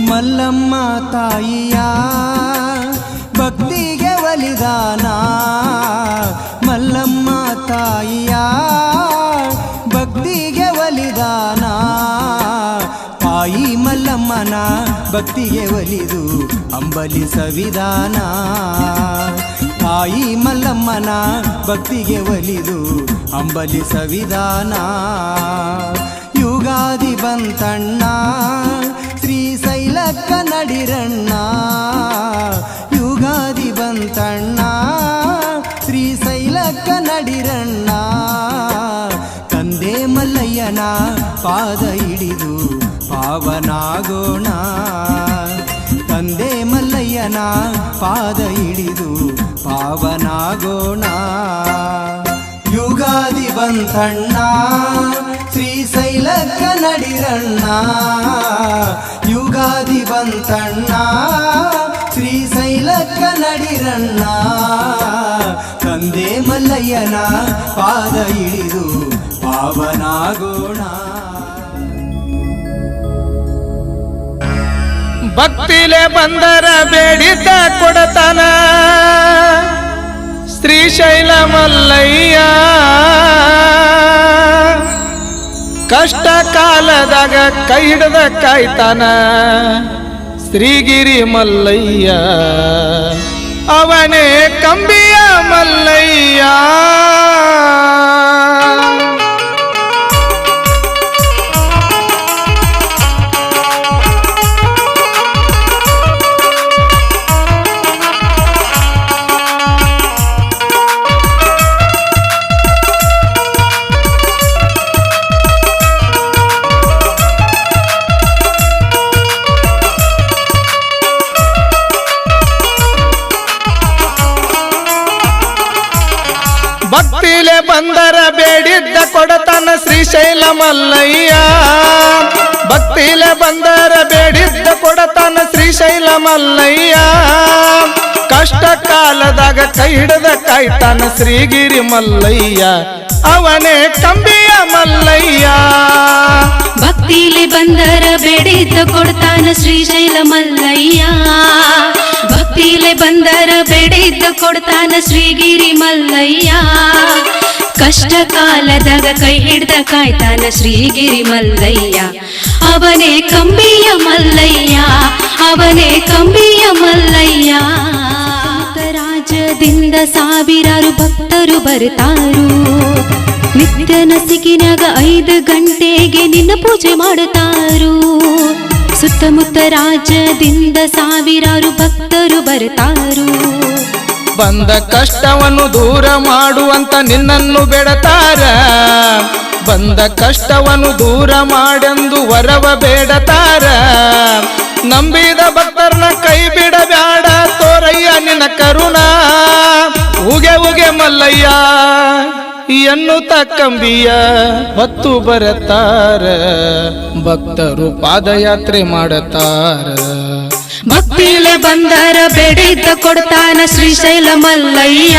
ಮಲ್ಲಮ್ಮ ತಾಯಿಯ ಭಕ್ತಿಗೆ ಒಲಿದಾನ ಮಲ್ಲಮ್ಮ ತಾಯಿಯ ಭಕ್ತಿಗೆ ಒಲಿದಾನ ತಾಯಿ ಮಲ್ಲಮ್ಮನ ಭಕ್ತಿಗೆ ಒಲಿದು ಅಂಬಲಿ ಸವಿಧಾನ ತಾಯಿ ಮಲ್ಲಮ್ಮನ ಭಕ್ತಿಗೆ ಒಲಿದು ಅಂಬಲಿ ಸವಿಧಾನ ಯುಗಾದಿ ಬಂತಣ್ಣ ಶ್ರೀಶೈಲಕ್ಕ ನಡಿರಣ್ಣ ಯುಗಾದಿ ಬಂತಣ್ಣ ಶ್ರೀಶೈಲಕ್ಕ ನಡಿರಣ್ಣ ತಂದೆ ಮಲ್ಲಯ್ಯನ ಪಾದ ಹಿಡಿದು ಪಾವನಾಗೋಣ ತಂದೆ ಮಲ್ಲಯ್ಯನ ಪಾದ ಹಿಡಿದು ಪಾವನಾಗೋಣ ಯುಗಾದಿ ಬಂತಣ್ಣ ಶ್ರೀಶೈಲಕ್ಕ ನಡಿರಣ್ಣ ಯುಗಾದಿ ಬಂತಣ್ಣ ಶ್ರೀಶೈಲಕ್ಕ ನಡಿರಣ್ಣ ತಂದೆ ಮಲ್ಲಯ್ಯನ ಪಾದ ಹಿಡಿದು ಪಾವನಾಗೋಣ ಭಕ್ತಿಲೆ ಬಂದರ ಬೇಡಿದ್ದ ಕೊಡತನ ಶ್ರೀಶೈಲ ಮಲ್ಲಯ್ಯ ಕಷ್ಟ ಕಾಲದಾಗ ಕೈ ಹಿಡದ ಕಾಯ್ತಾನ ಶ್ರೀಗಿರಿ ಮಲ್ಲಯ್ಯ ಅವನೇ ಕಂಬಿಯ ಮಲ್ಲಯ್ಯ ಭಕ್ತಿಲೆ ಬಂದರ ಬೇಡಿದ್ದ ಕೊಡತನ ಶ್ರೀಶೈಲ ಮಲ್ಲಯ್ಯ ಭಕ್ತಿಲೆ ಬಂದರ ಬೇಡಿದ್ದ ಕೊಡತನ ಶ್ರೀಶೈಲ ಮಲ್ಲಯ್ಯ ಕಷ್ಟ ಕಾಲದಾಗ ಕೈ ಹಿಡದ ಕಾಯ್ತಾನ ಶ್ರೀಗಿರಿ ಮಲ್ಲಯ್ಯ ಅವನೇ ಕಂಬಿಯ ಮಲ್ಲಯ್ಯ ಭಕ್ತಿಲಿ ಬಂದರ ಬೇಡಿದ್ದ ಕೊಡ್ತಾನ ಶ್ರೀಶೈಲ ಮಲ್ಲಯ್ಯ ಭಕ್ತಿಲೆ ಬಂದರ ಬೇಡಿದ್ದ ಕೊಡ್ತಾನ ಶ್ರೀಗಿರಿ ಮಲ್ಲಯ್ಯ ಕಷ್ಟ ಕಾಲದಾಗ ಕೈ ಹಿಡ್ದ ಕಾಯ್ತಾನ ಶ್ರೀಗಿರಿ ಮಲ್ಲಯ್ಯ ಅವನೇ ಕಂಬಿಯ ಮಲ್ಲಯ್ಯ ಅವನೇ ಕಂಬಿಯ ಮಲ್ಲಯ್ಯ ರಾಜ್ಯದಿಂದ ಸಾವಿರಾರು ಭಕ್ತರು ಬರ್ತಾರು ನಿತ್ಯ ನಸಿಕಿನಾಗ 5 ಗಂಟೆಗೆ ನಿನ್ನ ಪೂಜೆ ಮಾಡುತ್ತಾರು ಸುತ್ತಮುತ್ತ ರಾಜ್ಯದಿಂದ ಸಾವಿರಾರು ಭಕ್ತರು ಬರ್ತಾರು ಬಂದ ಕಷ್ಟವನ್ನು ದೂರ ಮಾಡುವಂತ ನಿನ್ನನ್ನು ಬೇಡತಾರ ಬಂದ ಕಷ್ಟವನ್ನು ದೂರ ಮಾಡೆಂದು ವರವ ಬೇಡತಾರ ನಂಬಿದ ಭಕ್ತರನ್ನ ಕೈ ಬಿಡಬ್ಯಾಡ ತೋರಯ್ಯ ನಿನ್ನ ಕರುಣ ಉಗೆ ಉಗೆ ಮಲ್ಲಯ್ಯ ಎನ್ನುತ್ತ ಕಂಬಿಯ ಹೊತ್ತು ಬರತಾರ ಭಕ್ತರು ಪಾದಯಾತ್ರೆ ಮಾಡತಾರ ಭಕ್ತಿಲೆ ಬಂದರ ಬೇಡಿದ್ದ ಕೊಡ್ತಾನ ಶ್ರೀಶೈಲ ಮಲ್ಲಯ್ಯ.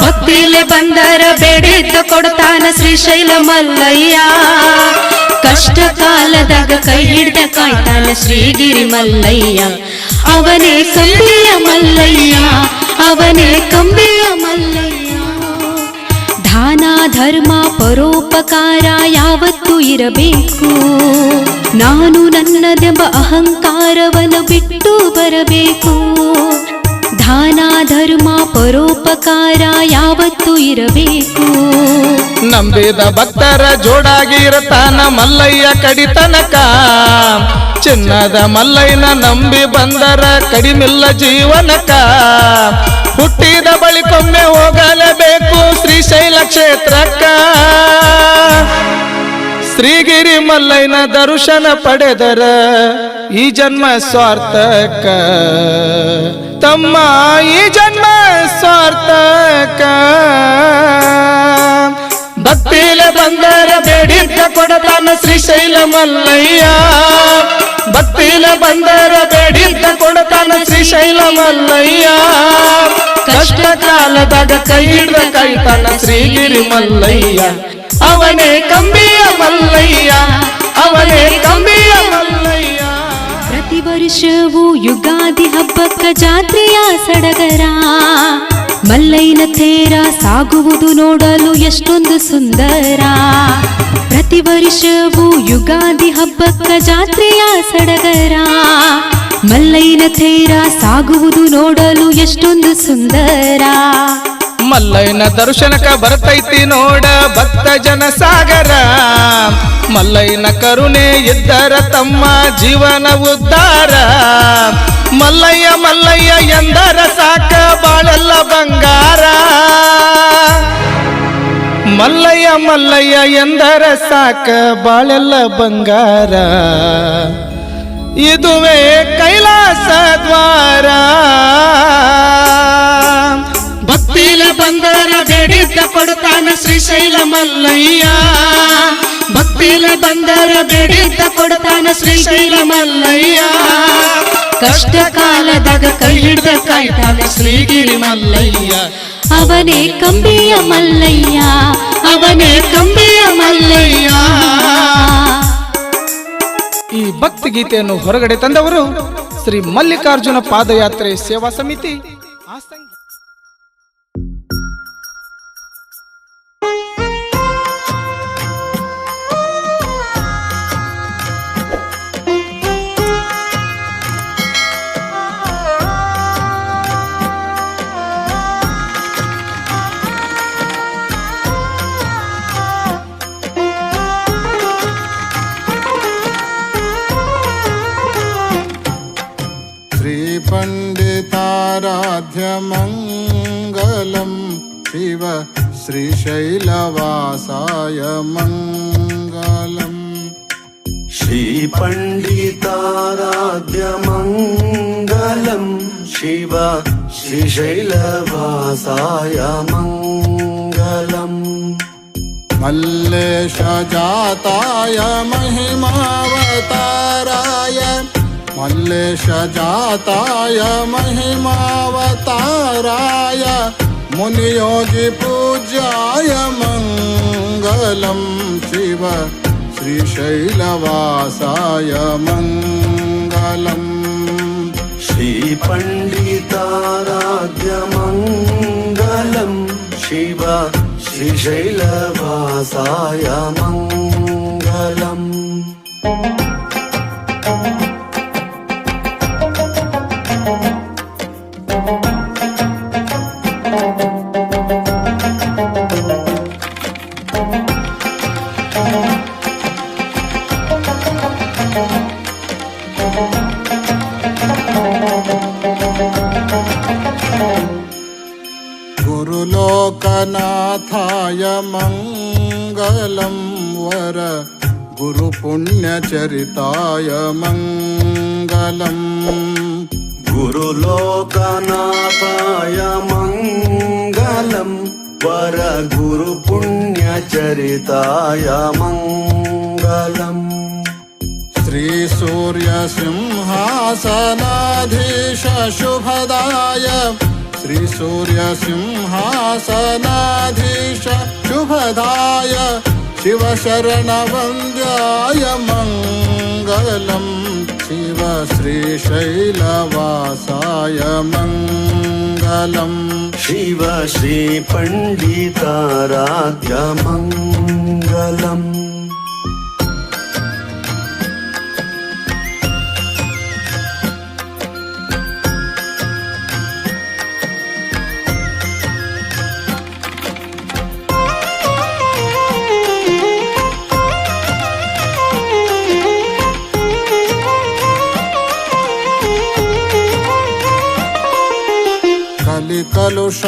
ಭಕ್ತಿಲೆ ಬಂದರ ಬೇಡಿದ್ದ ಕೊಡ್ತಾನ ಶ್ರೀಶೈಲ ಮಲ್ಲಯ್ಯ. ಕಷ್ಟ ಕಾಲದಾಗ ಕೈ ಹಿಡ್ದ ಕಾಯ್ತಾನ ಶ್ರೀಗಿರಿ ಮಲ್ಲಯ್ಯ. ಅವನೇ ಕಂಬಿಯ ಮಲ್ಲಯ್ಯ, ಅವನೇ ಕಂಬಿಯ ಮಲ್ಲಯ್ಯ. ದಾನ ಧರ್ಮ ಪರೋಪಕಾರ ಯಾವತ್ತೂ ಇರಬೇಕು. ನಾನು ನನ್ನದೆಂಬ ಅಹಂಕಾರವನ್ನು ಬಿಟ್ಟು ಬರಬೇಕು. ದಾನ ಧರ್ಮ ಪರೋಪಕಾರ ಯಾವತ್ತೂ ಇರಬೇಕು. ನಂಬಿದ ಭಕ್ತರ ಜೋಡಾಗಿರತಾನ ಮಲ್ಲಯ್ಯ ಕಡಿತನಕ. ಚಿನ್ನದ ಮಲ್ಲಯ್ಯನ ನಂಬಿ ಬಂದರ ಕಡಿಮಿಲ್ಲ ಜೀವನಕ. ಹುಟ್ಟಿದ ಬಳಿಕೊಮ್ಮೆ ಹೋಗಲೇಬೇಕು ಶ್ರೀಶೈಲ ಕ್ಷೇತ್ರಕ್ಕ. ಶ್ರೀಗಿರಿ ಮಲ್ಲಯ್ಯನ ದರ್ಶನ ಪಡೆದರ ಈ ಜನ್ಮ ಸಾರ್ಥಕ. ತಮ್ಮ ಈ ಜನ್ಮ ಸಾರ್ಥಕ. ಭಕ್ತಿಲೆ ಬಂದರ ಬೇಡಿದ್ದ ಕೊಡತಾನ ಶ್ರೀಶೈಲ ಮಲ್ಲಯ್ಯ. ಭಕ್ತಿಲೆ ಬಂದರ ಬೇಡಿದ್ದ ಕೊಡತಾನ ಶ್ರೀಶೈಲ ಮಲ್ಲಯ್ಯ. ಕಷ್ಟ ಕಾಲದಾಗ ಕೈ ಹಿಡ್ದ ಕಾಯ್ತಾನ ಶ್ರೀಗಿರಿ ಮಲ್ಲಯ್ಯ. ಅವನೇ ಕಂಬಿಯ ಮಲ್ಲಯ್ಯ, ಅವನೇ ಕಂಬಿಯ ಮಲ್ಲಯ್ಯ. ಪ್ರತಿ ವರ್ಷವೂ ಯುಗಾದಿ ಹಬ್ಬಕ್ಕ ಜಾತ್ರೆಯ ಸಡಗರ. ಮಲ್ಲಯ್ಯನ ತೇರ ಸಾಗುವುದು ನೋಡಲು ಎಷ್ಟೊಂದು ಸುಂದರ. ಪ್ರತಿ ವರ್ಷವೂ ಯುಗಾದಿ ಹಬ್ಬಕ್ಕ ಜಾತ್ರೆಯ ಸಡಗರ. ಮಲ್ಲಯ್ಯನ ತೇರ ಸಾಗುವುದು ನೋಡಲು ಎಷ್ಟೊಂದು ಸುಂದರ. ಮಲ್ಲಯ್ಯನ ದರ್ಶನಕ ಬರ್ತೈತಿ ನೋಡ ಭಕ್ತ ಜನ ಸಾಗರ. ಮಲ್ಲಯ್ಯನ ಕರುಣೆ ಇದ್ದರ ತಮ್ಮ ಜೀವನ ಉದ್ಧಾರ. ಮಲ್ಲಯ್ಯ ಮಲ್ಲಯ್ಯ ಎಂದರ ಸಾಕ ಬಾಳೆಲ್ಲ ಬಂಗಾರ. ಮಲ್ಲಯ್ಯ ಮಲ್ಲಯ್ಯ ಎಂದರ ಸಾಕ ಬಾಳೆಲ್ಲ ಬಂಗಾರ. ಇದುವೇ ಕೈಲಾಸ ದ್ವಾರ. ಭಕ್ತಿಲೆ ಬಂದರ ಬೇಡಿದ್ದ ಕೊಡ್ತಾನ ಶ್ರೀಶೈಲ ಮಲ್ಲಯ್ಯ. ಭಕ್ತಿಲೆ ಬಂದರ ಬೇಡಿದ್ದ ಕೊಡ್ತಾನ ಶ್ರೀಶೈಲ ಮಲ್ಲಯ್ಯ. ಕಷ್ಟ ಕಾಲದಾಗ ಕೈ ಹಿಡ್ದ ಕಾಯ್ತಾನ ಶ್ರೀಗಿರಿ ಮಲ್ಲಯ್ಯ. ಅವನೇ ಕಂಬಿಯ ಮಲ್ಲಯ್ಯ, ಅವನೇ ಕಂಬಿಯ ಮಲ್ಲಯ್ಯ. ಈ ಭಕ್ತಿ ಗೀತೆಯನ್ನು ಹೊರಗಡೆ ತಂದವರು ಶ್ರೀ ಮಲ್ಲಿಕಾರ್ಜುನ ಪಾದಯಾತ್ರೆ ಸೇವಾ ಸಮಿತಿ. मङ्गलं शिव श्रीशैलवासाय मङ्गलम्. श्रीपण्डिताराध्य मङ्गलं शिव श्रीशैलवासाय मङ्गलम्. मल्लेश जाताय महिमावताराय मल्लेश जाताय महिमावताराय मुनियोगी पूज्याय मङ्गलं शिव श्रीशैलवासाय मङ्गलम्. श्रीपण्डिताराध्य मङ्गलं शिव श्रीशैलवासाय मङ्गलम्. गुरुलोकनाथाय मङ्गलं वर गुरुपुण्यचरिताय मङ्गलम्. गुरुलोकनाथाय मङ्गलं वर गुरुपुण्यचरिताय मङ्गलम्. श्रीसूर्य श्रीसूर्यसिंहासनाधीश शुभदाय श्रीसूर्यसिंहासनाधीश शुभदाय शिवशरणवन्द्याय मङ्गलम् शिव श्रीशैलवासाय मङ्गलम् शिव श्रीपण्डिताराध्य मङ्गलम्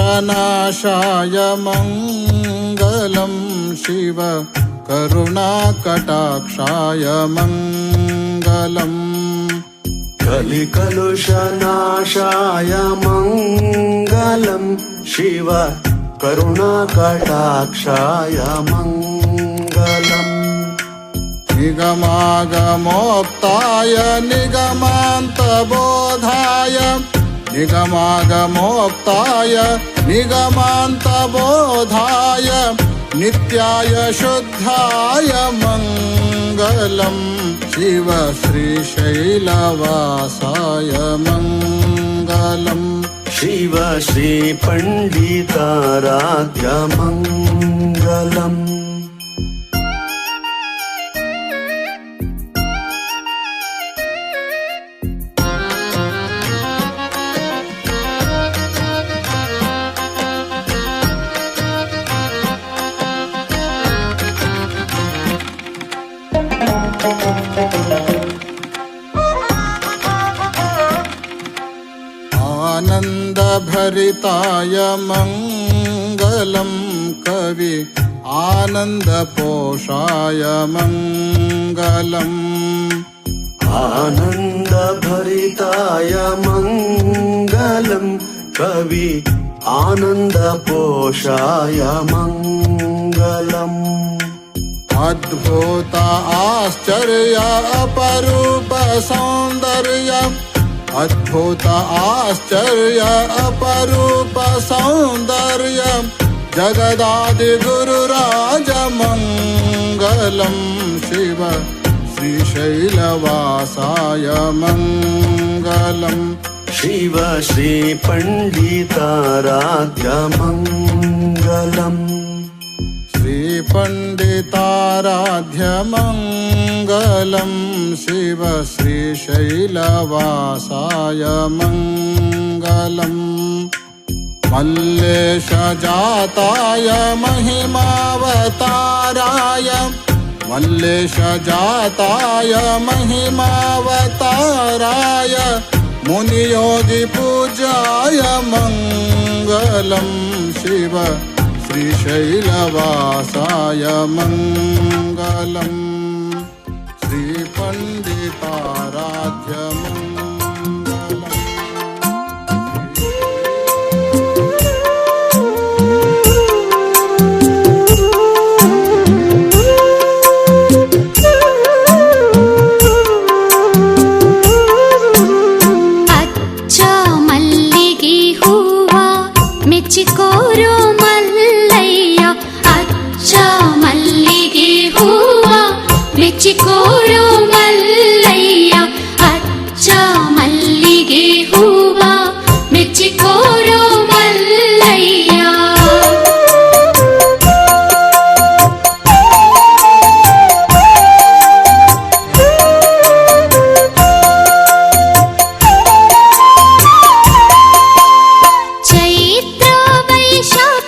कलिकलुषनाशाय मङ्गलं शिव करुणाकटाक्षाय मङ्गलम् कलिकलुषनाशाय मङ्गलं शिव करुणाकटाक्षाय मङ्गलम् निगमागमोक्ताय निगमान्तबोधाय निगमागमोक्ताय निगमान्तबोधाय नित्याय शुद्धाय मङ्गलम् शिव श्रीशैलवासाय मङ्गलम् शिव श्रीपण्डिताराध्य मङ्गलम् आनन्दभरिताय मङ्गलं कवि आनन्दपोषाय मङ्गलम् आनन्दभरिताय मङ्गलं कवि आनन्दपोषाय मङ्गलम् अद्भुत आश्चर्य अपरूप सौन्दर्य अद्भुत आश्चर्य अपरूप सौन्दर्य जगदादिगुरुराज मङ्गलं शिव श्रीशैलवासाय मङ्गलम् शिव श्रीपण्डिताराध्य मङ्गलम् श्रीपण्डिताराध्य मङ्गलं शिव श्रीशैलवासाय मङ्गलम् मल्लेशजाताय महिमावताराय मल्लेशजाताय महिमावताराय मुनियोगिपूजाय मङ्गलं शिव श्रीशैलवासाय मङ्गलम् श्रीपण्डिताराध्य ಅಚ್ಚ ಮಲ್ಲಿಗೆ ಹೂವ ಮೆಚ್ಚಿಕೋರೋ ಮೆಚ್ಚಿಕೋರೋ ಮಲ್ಲಯ್ಯ ಅಚ್ಚ ಮಲ್ಲಿಗೆ ಹೂವ ಮೆಚ್ಚಿಕೋರೋ ಮಲ್ಲಯ್ಯ ಚೈತ್ರ ವೈಶಾಖ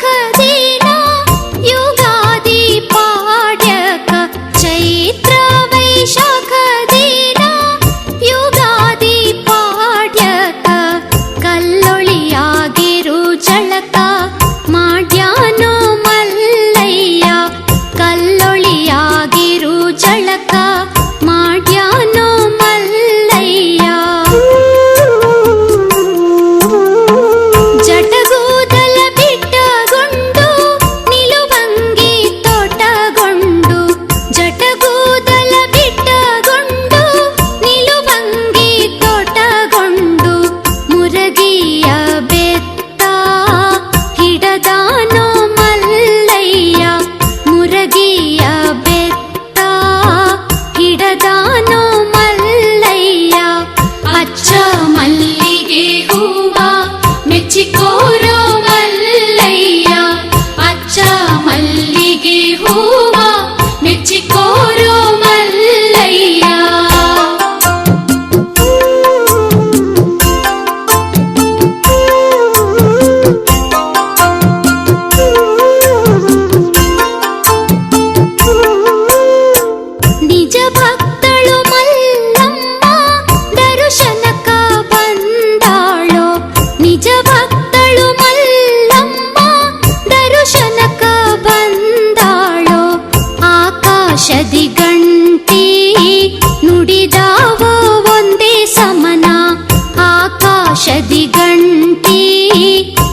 ಔಷಧಿ ಗಂಟಿ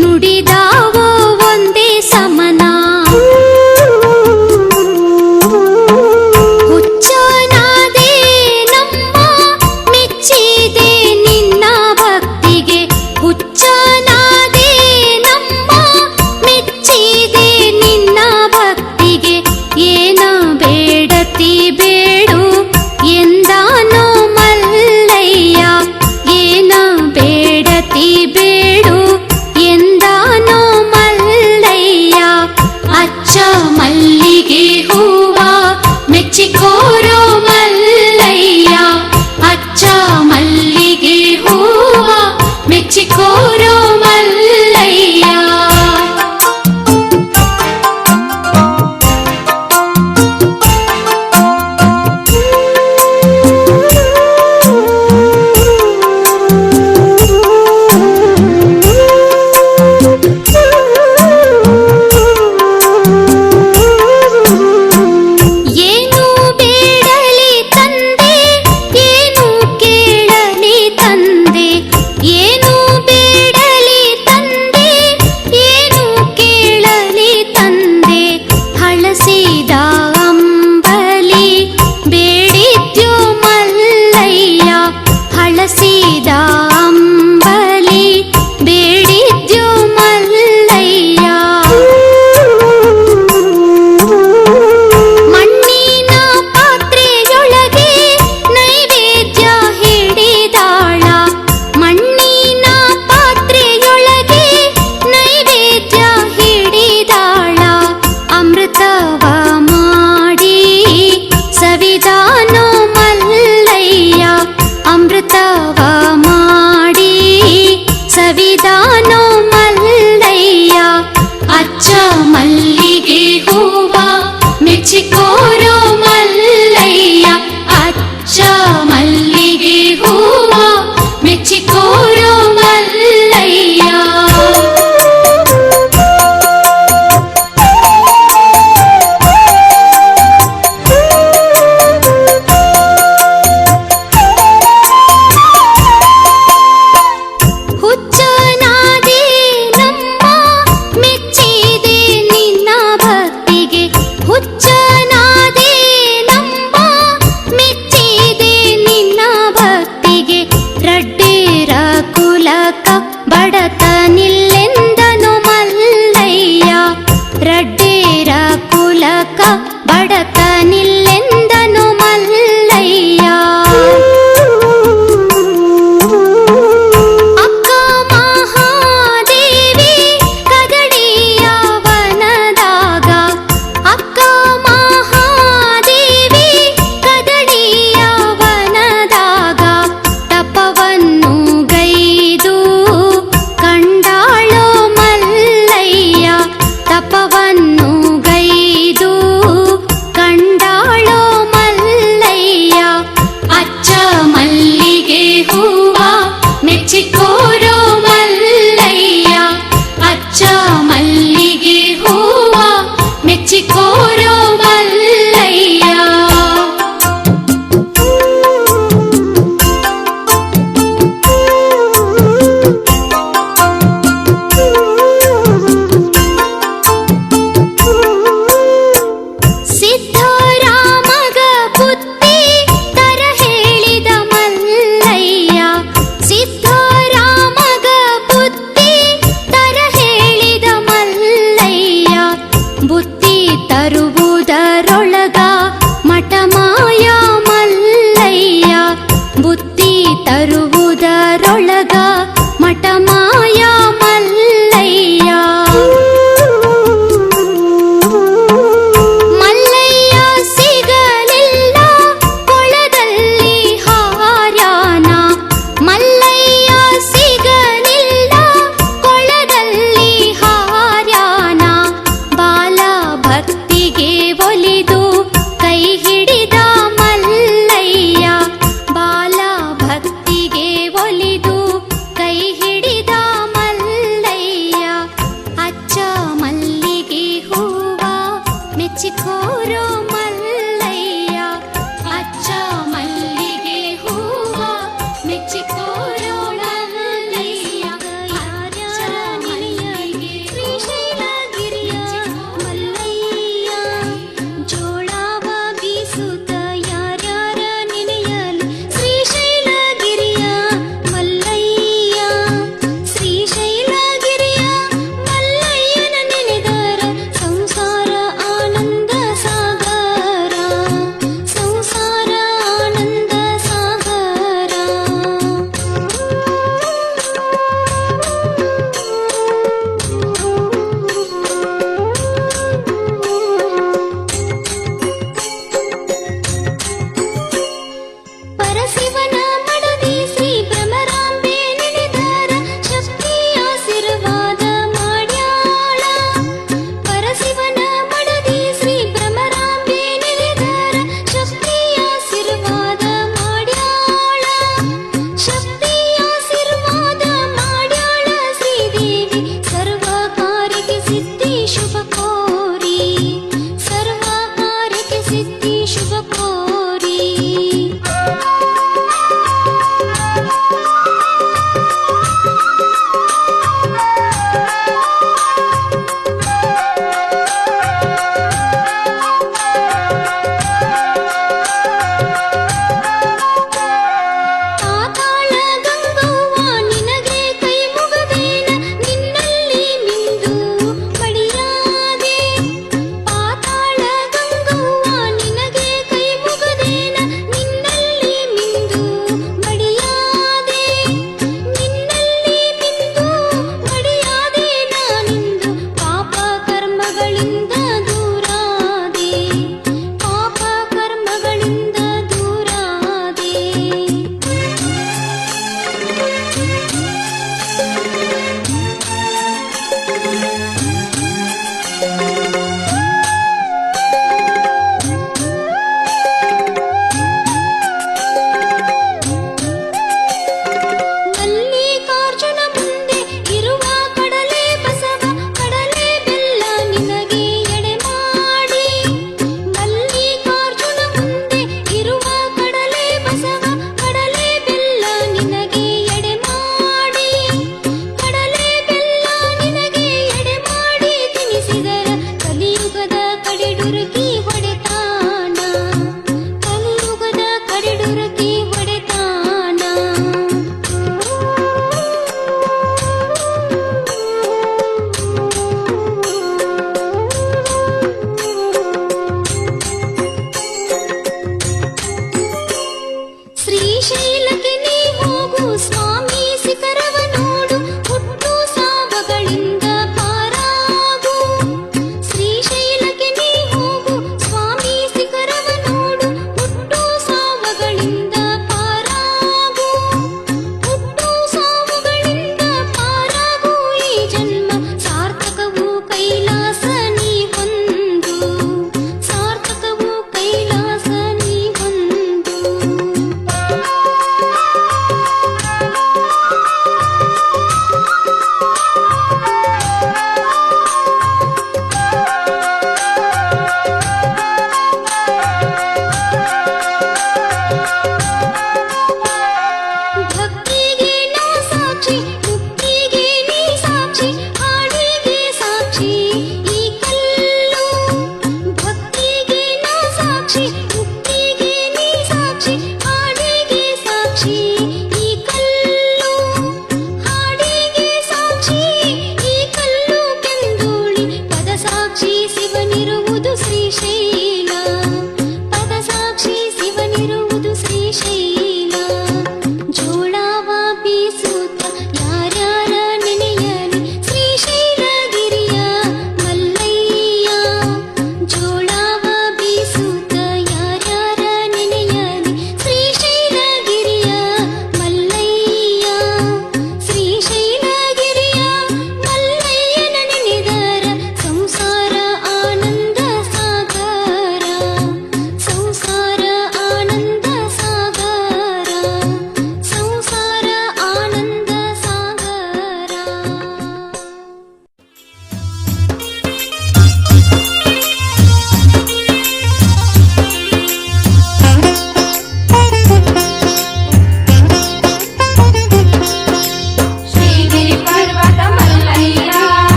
ನುಡಿದಾವೋ ಒಂದೇ ಸಮನ ಹುಚ್ಚನಾದೆ ನಮ್ಮ ಮೆಚ್ಚಿದೆ ನಿನ್ನ ಭಕ್ತಿಗೆ ಹುಚ್ಚನಾದೆ ನಮ್ಮ ಮೆಚ್ಚಿದೆ ನಿನ್ನ ಭಕ್ತಿಗೆ ಏನ ಬೇಡತಿ ಬೇಡು ಎಂದಾನೋ ಮಲ್ಲಯ್ಯ ಏನ ಬೇಡತಿ ಬೇಡು ಎಂದಾನೋ ಮಲ್ಲಯ್ಯ ಅಚ್ಚ ಮಲ್ಲಿಗೆ ಹೂವ ಮೆಚ್ಚಿಕೋರೋ ಮಲ್ಲಯ್ಯ ಅಚ್ಚ ಮಲ್ಲಿಗೆ ಹೂವ ಮೆಚ್ಚಿಕೋರೋ ಮಲ್ಲಯ್ಯ ಏನು ಬೇಡಲಿ ತಂದೆ ಏನು ಕೇಳಲಿ ತಂದೆ ಏನು ಬೇಡಲಿ ತಂದೆ ಏನು ಕೇಳಲಿ ತಂದೆ ಹಳಸಿದ ಅಂಬಲಿ ಬೇಡಿದ್ಯೋ ಮಲ್ಲಯ್ಯ ಹಳಸಿದ ಅಂಬಲಿ ಬೇಡಿದ್ಯೋ ಮಲ್ಲಯ್ಯ ಮಣ್ಣಿನ ಪಾತ್ರೆಯೊಳಗೆ ನೈವೇದ್ಯ ಹಿಡಿದಾಳ ಮಣ್ಣಿನ ಪಾತ್ರೆಯೊಳಗೆ ನೈವೇದ್ಯ ಹಿಡಿದಾಳ ಅಮೃತವ ಮಾಡಿ ಸವಿದಾನೋ ಮಲ್ಲಯ್ಯ ಅಮೃತವ ಮಾಡಿ ಸವಿದಾನೋ ಮಲ್ಲಯ್ಯ ಅಚ್ಚ ಮಲ್ಲಿಗೆ ಹೂವ ಮೆಚ್ಚಿಕೋರೋ ಮಲ್ಲಯ್ಯ ಅಚ್ಚ ಮಲ್ಲಿಗೆ ಹೂವ ಮೆಚ್ಚಿಕೋರೋ ಮಲ್ಲಯ್ಯ ಹುಚ್ಚನಾದೆ ನಮ್ಮ ಮೆಚ್ಚಿದೆ ನಿನ್ನ ಭಕ್ತಿಗೆ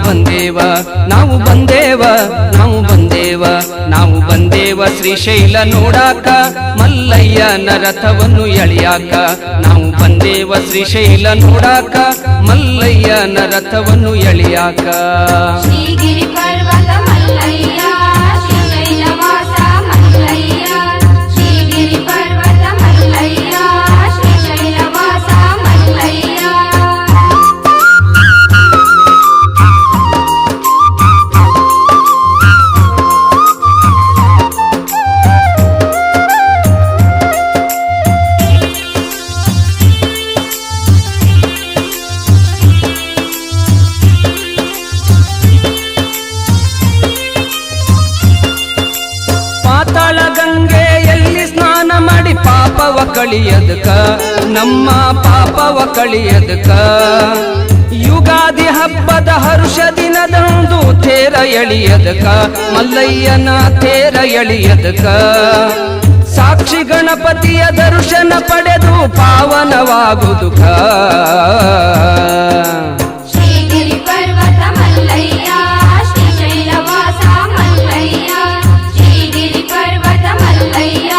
ಬಂದೇವ ನಾವು ಬಂದೇವ ನಾವು ಬಂದೇವ ನಾವು ಬಂದೇವ ಶ್ರೀಶೈಲ ನೋಡಾಕ ಮಲ್ಲಯ್ಯನ ರಥವನ್ನು ಎಳಿಯಾಕ ನಾವು ಬಂದೇವ ಶ್ರೀಶೈಲ ನೋಡಾಕ ಮಲ್ಲಯ್ಯನ ರಥವನ್ನು ಎಳಿಯಾಕ ಶ್ರೀಗಿರಿ ಪರ್ವತ ಮಲ್ಲಯ್ಯ ಶ್ರೀಶೈಲವಾಸ ಮಲ್ಲಯ್ಯ ಶ್ರೀಗಿರಿ ಪರ್ವತ ಮಲ್ಲಯ್ಯ ಶ್ರೀಶೈಲವಾಸ ಮಲ್ಲಯ್ಯ ಪಾತಾಳ ಗಂಗೆಯಲ್ಲಿ ಸ್ನಾನ ಮಾಡಿ ಪಾಪವ ಕಳಿಯದಕ ನಮ್ಮ ಪಾಪವ ಕಳಿಯದಕ ಯುಗಾದಿ ಹಬ್ಬದ ಹರುಷ ದಿನದಂದು ತೇರ ಎಳಿಯದಕ ಮಲ್ಲಯ್ಯನ ತೇರ ಎಳಿಯದಕ ಸಾಕ್ಷಿ ಗಣಪತಿಯ ದರ್ಶನ ಪಡೆದು ಪಾವನವಾಗುದುಕ ಶ್ರೀಗಿರಿ ಪರ್ವತ ಮಲ್ಲಯ್ಯ ಶ್ರೀಶೈಲವಾಸ ಮಲ್ಲಯ್ಯ ಶ್ರೀಗಿರಿ ಪರ್ವತ ಮಲ್ಲಯ್ಯ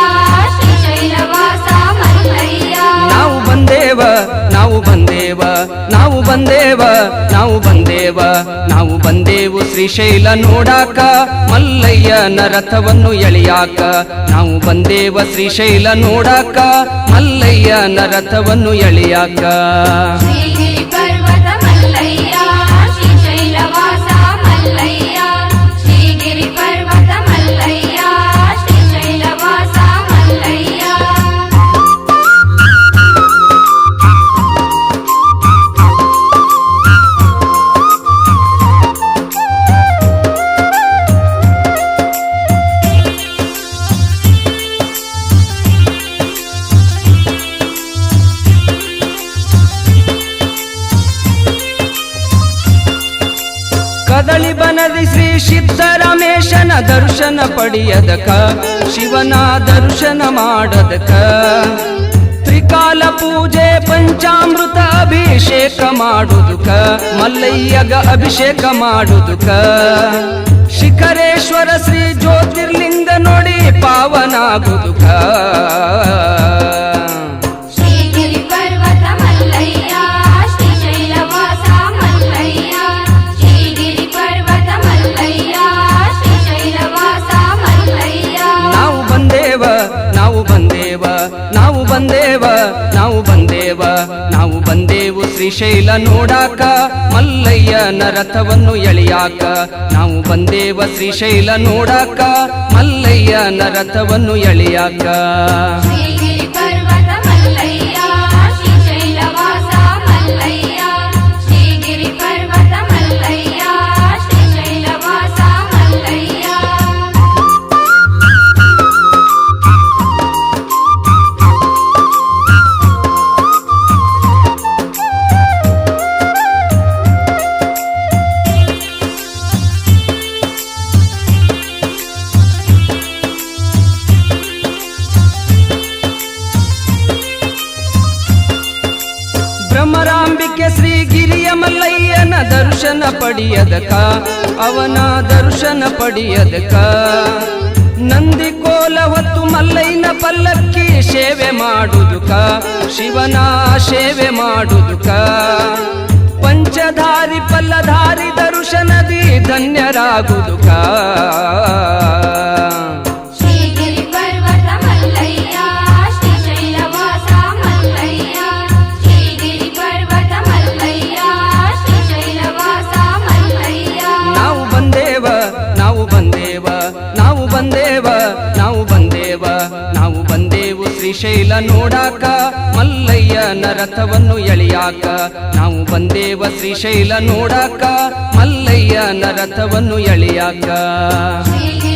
ಶ್ರೀಶೈಲವಾಸ ಮಲ್ಲಯ್ಯ ನಾವು ಬಂದೇವ ನಾವು ಬಂದೇವ ನಾವು ಬಂದೇವ ನಾವು ಬಂದೇವ ನಾವು ಬಂದೇವು ಶ್ರೀಶೈಲ ನೋಡಾಕ ಮಲ್ಲಯ್ಯನ ರಥವನ್ನು ಎಳಿಯಾಕ ನಾವು ಬಂದೇವ ಶ್ರೀಶೈಲ ನೋಡಾಕ ಮಲ್ಲಯ್ಯನ ರಥವನ್ನು ಎಳಿಯಾಕ ಶ್ರೀಗಿರಿ ಪರ್ವತ ಮಲ್ಲಯ್ಯ ಶ್ರೀಶೈಲವಾಸ ಮಲ್ಲಯ್ಯ ಶ್ರೀಗಿರಿ ಪರ್ವತ ಮಲ್ಲಯ್ಯ ಶ್ರೀಶೈಲವಾಸ ಮಲ್ಲಯ್ಯ ಕದಳಿ ಬನದಿ ಶ್ರೀ ಸಿದ್ದರಾಮೇಶನ ದರ್ಶನ ಪಡೆಯದಕ ಶಿವನ ದರ್ಶನ ಮಾಡದಕ ತ್ರಿಕಾಲ ಪೂಜೆ ಪಂಚಾಮೃತ ಅಭಿಷೇಕ ಮಾಡುದುಕ ಮಲ್ಲಯ್ಯಗ ಅಭಿಷೇಕ ಮಾಡುದುಕ ಶಿಖರೇಶ್ವರ ಶ್ರೀ ಜ್ಯೋತಿರ್ಲಿಂಗ ನೋಡಿ ಪಾವನಾಗುದುಕ ಶ್ರೀಗಿರಿ ಪರ್ವತ ಮಲ್ಲಯ್ಯ ಶ್ರೀಶೈಲವಾಸ ಮಲ್ಲಯ್ಯ ಶ್ರೀಗಿರಿ ಪರ್ವತ ಮಲ್ಲಯ್ಯ ಶ್ರೀಶೈಲವಾಸ ಮಲ್ಲಯ್ಯ ನಾವು ಬಂದೇವ ನಾವು ಬಂದೇವ ನಾವು ಬಂದೇವ ನಾವು ಬಂದೇವ ನಾವು ಬಂದೇವು ಶ್ರೀಶೈಲ ನೋಡಾಕ ಮಲ್ಲಯ್ಯನ ರಥವನ್ನು ಎಳಿಯಾಕ ನಾವು ಬಂದೇವ ಶ್ರೀಶೈಲ ನೋಡಾಕ ಮಲ್ಲಯ್ಯನ ರಥವನ್ನು ಎಳಿಯಾಕ ಶ್ರೀಗಿರಿ ಪರ್ವತ ಮಲ್ಲಯ್ಯ ಶ್ರೀಶೈಲವಾಸ ಮಲ್ಲಯ್ಯ ಶ್ರೀಗಿರಿ ಪರ್ವತ ಮಲ್ಲಯ್ಯ ಶ್ರೀಶೈಲವಾಸ ಮಲ್ಲಯ್ಯ ಭ್ರಮರಾಂಬಿಕೆ ಶ್ರೀಗಿರಿಯ ಮಲ್ಲಯ್ಯನ ದರ್ಶನ ಪಡೆಯದಕ ಅವನ ದರ್ಶನ ಪಡೆಯದಕ ನಂದಿ ಕೋಲ ಹೊತ್ತು ಮಲ್ಲಯ್ಯನ ಪಲ್ಲಕ್ಕಿ ಸೇವೆ ಮಾಡುದುಕ ಶಿವನ ಸೇವೆ ಮಾಡುದುಕ ಪಂಚಧಾರಿ ಪಲ್ಲಧಾರಿ ದರ್ಶನದಿ ಧನ್ಯರಾಗುದುಕ ಶ್ರೀಗಿರಿ ಪರ್ವತ ಮಲ್ಲಯ್ಯ ಶ್ರೀಶೈಲವಾಸ ಮಲ್ಲಯ್ಯ ಶ್ರೀಗಿರಿ ಪರ್ವತ ಮಲ್ಲಯ್ಯ ಶ್ರೀಶೈಲವಾಸ ಮಲ್ಲಯ್ಯ ನಾವು ಬಂದೇವ ನಾವು ಬಂದೇವ ನಾವು ಬಂದೇವ ನಾವು ಬಂದೇವ ನಾವು ಬಂದೇವು ಶ್ರೀಶೈಲ ನೋಡಾಕ ಮಲ್ಲಯ್ಯನ ರಥವನ್ನು ಎಳಿಯಾಕ ನಾವು ಬಂದೇವ ಶ್ರೀಶೈಲ ನೋಡಾಕ ಮಲ್ಲಯ್ಯನ ರಥವನ್ನು ಎಳಿಯಾಕ ಶ್ರೀಗಿರಿ